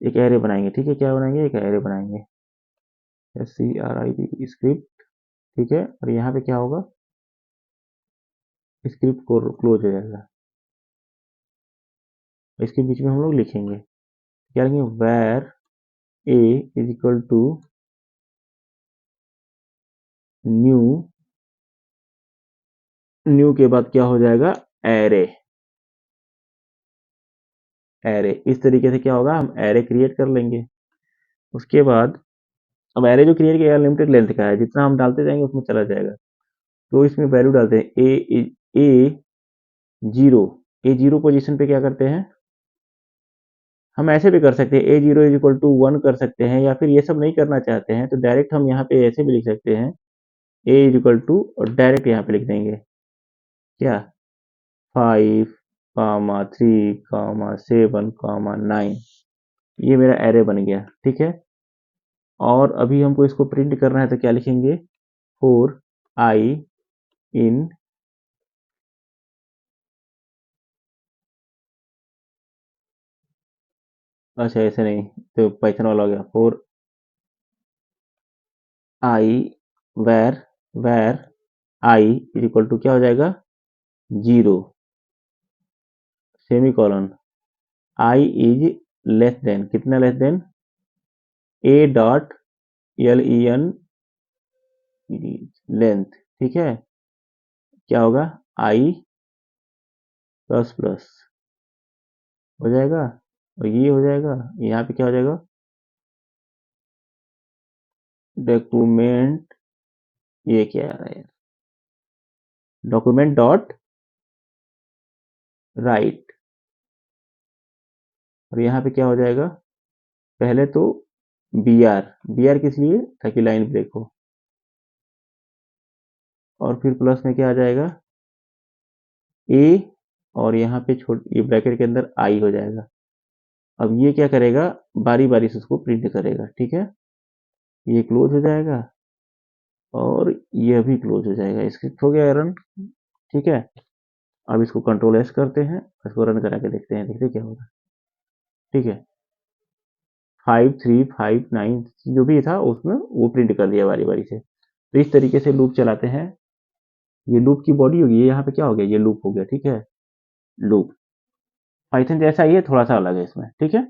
एक एरे बनाएंगे, ठीक है। क्या बनाएंगे, एक एरे बनाएंगे, SCRIP स्क्रिप्ट, ठीक है। और यहाँ पे क्या होगा, स्क्रिप्ट को क्लोज हो जाएगा। इसके बीच में हम लोग लिखेंगे, क्या लिखेंगे, where a is equal to new, new के बाद क्या हो जाएगा, एरे। एरे इस तरीके से क्या होगा, हम एरे क्रिएट कर लेंगे। उसके बाद अब एरे जो क्रिएट किया लिमिटेड लेंथ का है, जितना हम डालते जाएंगे उसमें चला जाएगा। तो इसमें वैल्यू डालते हैं, ए जीरो, ए जीरो पोजिशन पे क्या करते हैं, हम ऐसे भी कर सकते हैं, ए जीरो इज इक्वल टू 1 कर सकते हैं, या फिर ये सब नहीं करना चाहते हैं तो डायरेक्ट हम यहाँ पे ऐसे भी लिख सकते हैं, ए इज इक्वल टू, और डायरेक्ट यहाँ पे लिख देंगे क्या, 5, 3, 7, 9। ये मेरा एरे बन गया, ठीक है। और अभी हमको इसको प्रिंट करना है तो क्या लिखेंगे, 4 i इन, अच्छा ऐसे नहीं, तो पाइथन वाला हो गया, 4 i where, where i is equal to क्या हो जाएगा, 0, semicolon, i is less than, कितना less than, a dot len length, ठीक है। क्या होगा, i प्लस प्लस हो जाएगा, और ये हो जाएगा, यहाँ पे क्या हो जाएगा, डॉक्यूमेंट, ये क्या है, डॉक्यूमेंट डॉट राइट, और यहाँ पे क्या हो जाएगा, पहले तो br किस लिए, ताकि लाइन ब्रेक हो, और फिर प्लस में क्या आ जाएगा, a, और यहाँ पे ये ब्रैकेट के अंदर i हो जाएगा। अब ये क्या करेगा, बारी बारी से उसको प्रिंट करेगा, ठीक है। ये क्लोज हो जाएगा और ये भी क्लोज हो जाएगा, स्क्रिप्ट हो गया रन, ठीक है। अब इसको कंट्रोल एस करते हैं, इसको रन करा के देखते हैं, देखते क्या होगा, ठीक है। 5, 3, 5, 9 जो भी था उसमें वो प्रिंट कर दिया बारी बारी से। तो इस तरीके से लूप चलाते हैं। ये लूप की बॉडी होगी, ये यहाँ पे क्या हो गया, ये लूप हो गया, ठीक है। लूप पाइथन जैसा ही है, थोड़ा सा अलग है इसमें, ठीक है।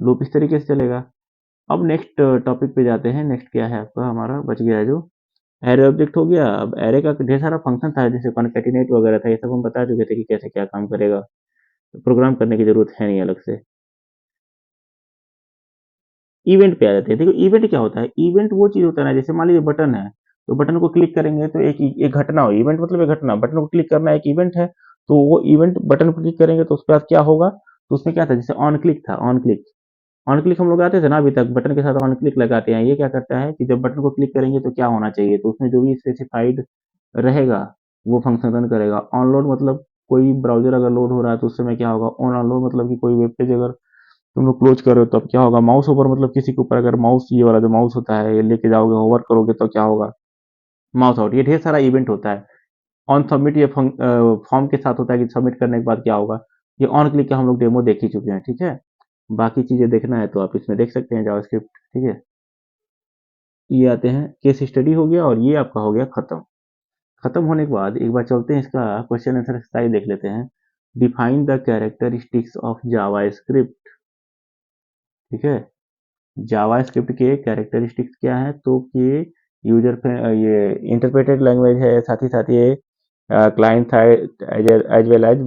लूप इस तरीके से चलेगा। अब नेक्स्ट टॉपिक पे जाते हैं। नेक्स्ट क्या है आपका, हमारा बच गया है जो एरे ऑब्जेक्ट हो गया। अब एरे का ढेर सारा फंक्शन था, जैसे कॉन्कैटिनेट वगैरह था, ये सब हम बता चुके थे कि कैसे क्या काम करेगा, तो प्रोग्राम करने की जरूरत है नहीं अलग से। इवेंट पे आ जाते हैं। देखो इवेंट क्या होता है, इवेंट वो चीज होता है ना, जैसे मान लीजिए बटन है, तो बटन को क्लिक करेंगे तो एक एक घटना हो, इवेंट मतलब एक घटना, बटन को क्लिक करना एक इवेंट है। तो वो इवेंट बटन पर क्लिक करेंगे तो उसके बाद क्या होगा, तो उसमें क्या था, जैसे ऑन क्लिक था, ऑन क्लिक, ऑन क्लिक हम लोग आते थे ना अभी तक, बटन के साथ ऑन क्लिक लगाते हैं। ये क्या करता है कि जब बटन को क्लिक करेंगे तो क्या होना चाहिए, तो उसमें जो भी स्पेसिफाइड रहेगा वो फंक्शन रन करेगा। ऑनलोड मतलब कोई ब्राउजर अगर लोड हो रहा है तो उस समय क्या होगा, ऑन अनलोड मतलब कि कोई वेब पेज अगर तुम लोग क्लोज कर रहे हो तो अब क्या होगा, माउस ओवर मतलब किसी के ऊपर अगर माउस, ये वाला जो माउस होता है ये लेके जाओगे होवर करोगे तो क्या होगा, माउस आउट। ये ढेर सारा इवेंट होता है। ऑन सबमिट ये फॉर्म के साथ होता है कि सबमिट करने के बाद क्या होगा। ये ऑन क्लिक का हम लोग डेमो देख ही चुके हैं, ठीक है। बाकी चीजें देखना है तो आप इसमें देख सकते हैं जावास्क्रिप्ट, ठीक है। ये आते हैं, केस स्टडी हो गया और ये आपका हो गया खत्म। खत्म होने के बाद एक बार चलते हैं इसका क्वेश्चन आंसर एक्सरसाइज देख लेते हैं। Define the characteristics of JavaScript, ठीक है। जावास्क्रिप्ट के कैरेक्टरिस्टिक्स क्या है, तो कि यूजर ये इंटरप्रेटेड लैंग्वेज है, साथ ही साथ ये client side as well as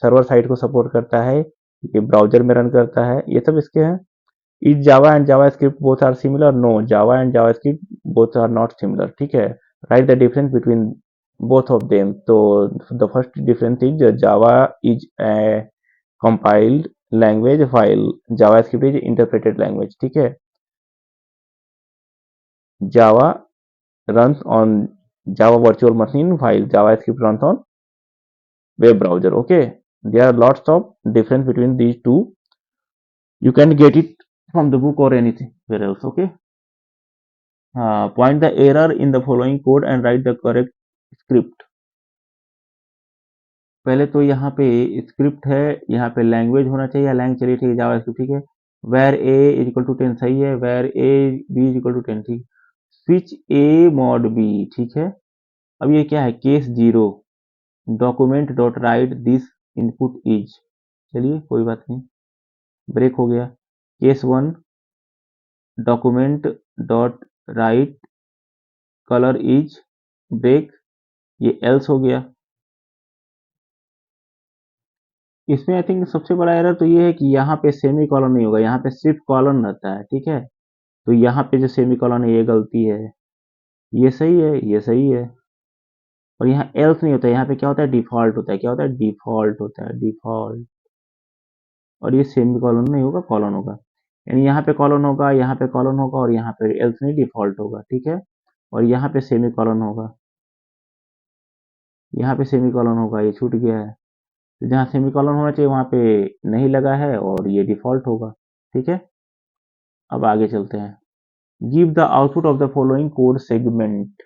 server side को सपोर्ट करता है, ये ब्राउजर में रन करता है, ये सब इसके हैं। Is Java and JavaScript both are similar, no Java and JavaScript both are not similar, ठीक है। Right the difference between both of them, तो the first difference is Java is a compiled language file, JavaScript is interpreted language, ठीक है। जावा runs on Java virtual machine while JavaScript runs on web browser. Okay, there are lots of difference between these two. You can get it from the book or anything where else. Okay, point the error in the following code and write the correct script. पहले तो यहाँ पे script है, यहाँ पे language होना चाहिए, Lang चलिए ठीक है, जावास्क्रिप्ट ठीक है। Where A is equal to 10 सही है, where a b is equal to 10 ठीक। स्विच ए मॉड बी ठीक है। अब ये क्या है, case zero, document dot write this input is, चलिए कोई बात नहीं, ब्रेक हो गया। Case one, document dot write colour is, break, ये एल्स हो गया। इसमें आई थिंक सबसे बड़ा एरर तो ये है कि यहाँ पे सेमी कॉलन नहीं होगा, यहाँ पे सिर्फ कॉलन रहता है, ठीक है। तो यहाँ पे जो सेमी कॉलन है ये गलती है, ये सही है, ये सही है। और यहाँ एल्स नहीं होता है, यहाँ पे क्या होता है, डिफॉल्ट होता है, क्या होता है, डिफॉल्ट होता है, डिफॉल्ट। और ये सेमी कॉलन नहीं होगा, कॉलन होगा। यानी यहाँ पे कॉलन होगा, यहाँ पे कॉलन होगा, और यहाँ पे एल्स नहीं, डिफॉल्ट होगा, ठीक है। और यहाँ पे सेमी कॉलन होगा, यहाँ पे सेमी कॉलन होगा, ये छूट गया है। तो जहाँ सेमी कॉलन होना चाहिए वहाँ पे नहीं लगा है और ये डिफॉल्ट होगा, ठीक है। अब आगे चलते हैं। Give the output of the following code segment,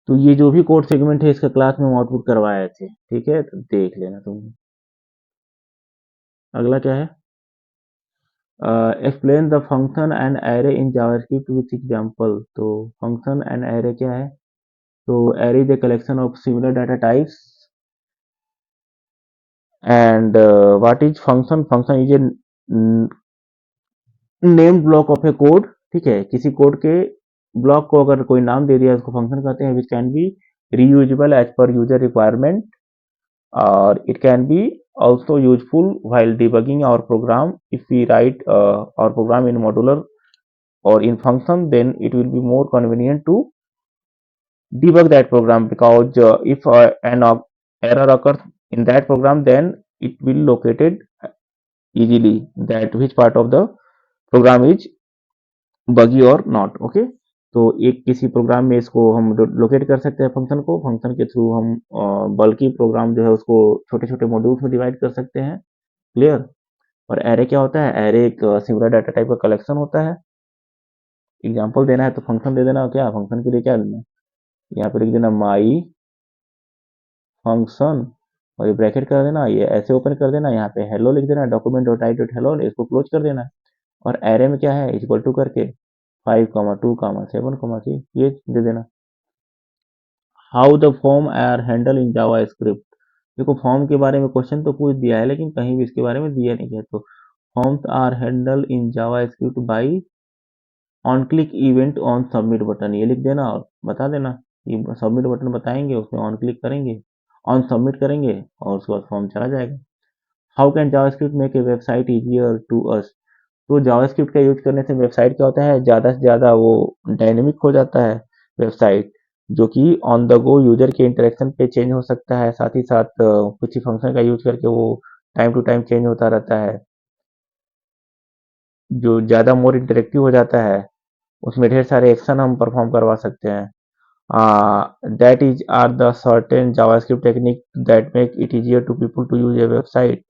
तो ये जो भी कोड सेगमेंट है इसका क्लास में हम आउटपुट करवाए थे, ठीक है, तो देख लेना तुम। अगला क्या है, explain the function and array in JavaScript with example, तो फंक्शन एंड एरे क्या है, तो array is a collection of similar data types and what is function, function is a named block of A code, ठीक है। किसी code के block को अगर कोई नाम दे दिया उसको फंक्शन कहते हैं, which can be reusable as per user requirement, और it can be also useful while debugging our program. If we write our program in modular or in function, then it will be more convenient to debug that program, because if an error occurs in that program, then it will located easily that which part of the program is buggy or not. Okay, तो एक किसी programme में इसको हम locate कर सकते हैं function को, फंक्शन के थ्रू हम बल्कि प्रोग्राम जो है उसको छोटे छोटे मॉड्यूल्स में डिवाइड कर सकते हैं, क्लियर। और एरे क्या होता है, एरे एक सिंगुलर डाटा टाइप का कलेक्शन होता है। एग्जांपल देना है तो फंक्शन दे देना, क्या फंक्शन के लिए क्या देना, यहाँ पे लिख देना माई फंक्शन, और ये ब्रैकेट कर देना, ये ऐसे ओपन कर देना, यहाँ पे हेलो लिख देना, document dot right dot hello, इसको क्लोज कर देना। और एरे में क्या है, इक्वल टू करके 5,2,7,3 ये दे देना। How the form are handle in JavaScript, देखो फॉर्म के बारे में क्वेश्चन तो पूछ दिया है लेकिन कहीं भी इसके बारे में दिया नहीं है, तो forms are handle in JavaScript by on click event on submit button, ये लिख देना और बता देना। ये सबमिट बटन बताएंगे, उसमें ऑन क्लिक करेंगे, ऑन सबमिट करेंगे और उसके बाद फॉर्म चला जाएगा। How can JavaScript make a website easier to us. तो जावास्क्रिप्ट का यूज करने से वेबसाइट क्या होता है, ज़्यादा से ज़्यादा वो डायनेमिक हो जाता है वेबसाइट, जो कि ऑन द गो यूजर के इंटरेक्शन पे चेंज हो सकता है, साथ ही साथ कुछ ही फंक्शन का यूज करके वो टाइम टू टाइम चेंज होता रहता है, जो ज़्यादा मोर इंटरेक्टिव हो जाता है, उसमें ढेर सारे एक्शन हम परफॉर्म करवा सकते हैं। That is are the certain JavaScript technique that make it easier to people to use a website.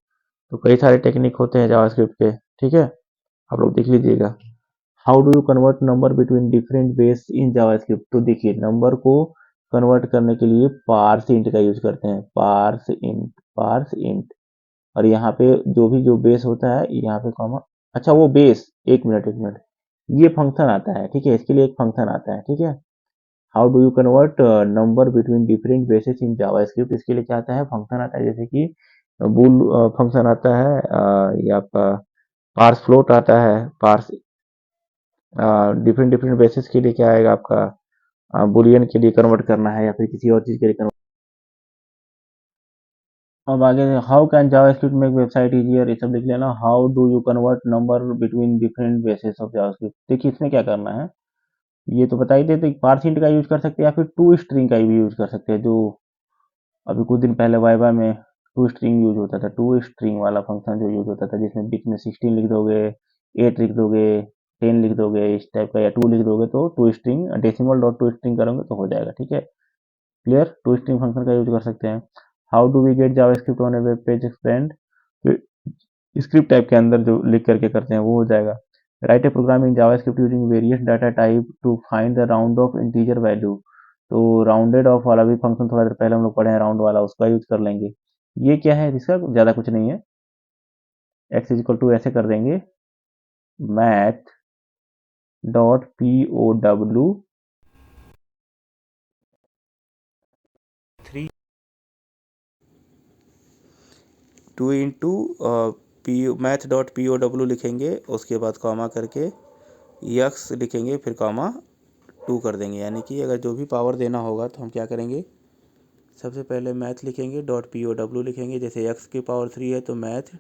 तो कई सारे टेक्निक होते हैं जावास्क्रिप्ट के, ठीक है, आप लोग देख लीजिएगा। How do you convert number between different base in JavaScript. तो देखिए, नंबर को कन्वर्ट करने के लिए पार्स इंट का यूज करते हैं, पार्स इंट। और यहाँ पे जो बेस होता है यहाँ पे कॉमा, अच्छा वो बेस, एक मिनट, ये फंक्शन आता है, ठीक है, इसके लिए एक फंक्शन आता है, ठीक है। How do you convert number between different basis in JavaScript, इसके लिए क्या आता है, फंक्शन आता है, जैसे कि बूल फंक्शन आता है, ये आपका पार्स फ्लोट आता है, पार्स डिफरेंट डिफरेंट बेसिस के लिए क्या आएगा आपका, बुलियन के लिए कन्वर्ट करना है या फिर किसी और चीज के लिए कन्वर्ट। अब आगे how can JavaScript make website easier, ये सब लिख लेना। How do you convert number between different basis of JavaScript. देखिए इसमें क्या करना है, ये तो बता ही देते, पार्स इंट का यूज कर सकते हैं या फिर टू स्ट्रिंग का भी यूज कर सकते हैं, जो अभी कुछ दिन पहले वाइवा में टू स्ट्रिंग यूज होता था, टू स्ट्रिंग वाला फंक्शन जो यूज होता था, जिसमें बीच में 16 लिख दोगे, 8 लिख दोगे, 10 लिख दोगे इस टाइप का, या 2 लिख दोगे, तो to string decimal dot to string करोगे तो हो जाएगा, ठीक है, क्लियर। टू स्ट्रिंग फंक्शन का यूज कर सकते हैं। How do we get JavaScript on a web page expand, script type के अंदर जो लिख करके करते हैं वो हो जाएगा। Write a program in JavaScript using various data type to find the round off integer value. तो राउंडेड ऑफ वाला भी फंक्शन थोड़ा देर पहले हम लोग पढ़े हैं, राउंड वाला, उसका यूज कर लेंगे। ये क्या है, इसका ज़्यादा कुछ नहीं है, एक्स इज इक्वल टू ऐसे कर देंगे, math dot P O W three two into P math dot P O W लिखेंगे, उसके बाद कॉमा करके यक्स लिखेंगे, फिर कॉमा 2 कर देंगे, यानी कि अगर जो भी पावर देना होगा तो हम क्या करेंगे, सबसे पहले मैथ लिखेंगे, डॉट पी ओ डब्ल्यू लिखेंगे, जैसे एक्स की पावर 3 है तो math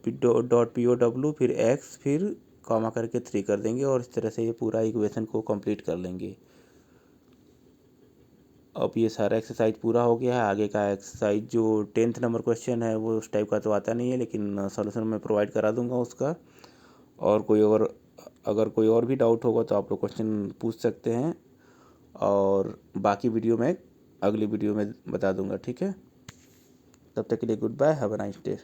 dot P O W फिर एक्स फिर कॉमा करके 3 कर देंगे, और इस तरह से ये पूरा इक्वेशन को कंप्लीट कर लेंगे। अब ये सारा एक्सरसाइज पूरा हो गया है। आगे का एक्सरसाइज जो 10th नंबर क्वेश्चन है वो उस टाइप का तो आता नहीं है, लेकिन सॉल्यूशन मैं प्रोवाइड करा दूंगा उसका। और कोई और, अगर कोई और भी डाउट होगा तो आप लोग क्वेश्चन पूछ सकते हैं, और बाकी वीडियो में अगली वीडियो में बता दूंगा, ठीक है। तब तक के लिए goodbye, have a nice day.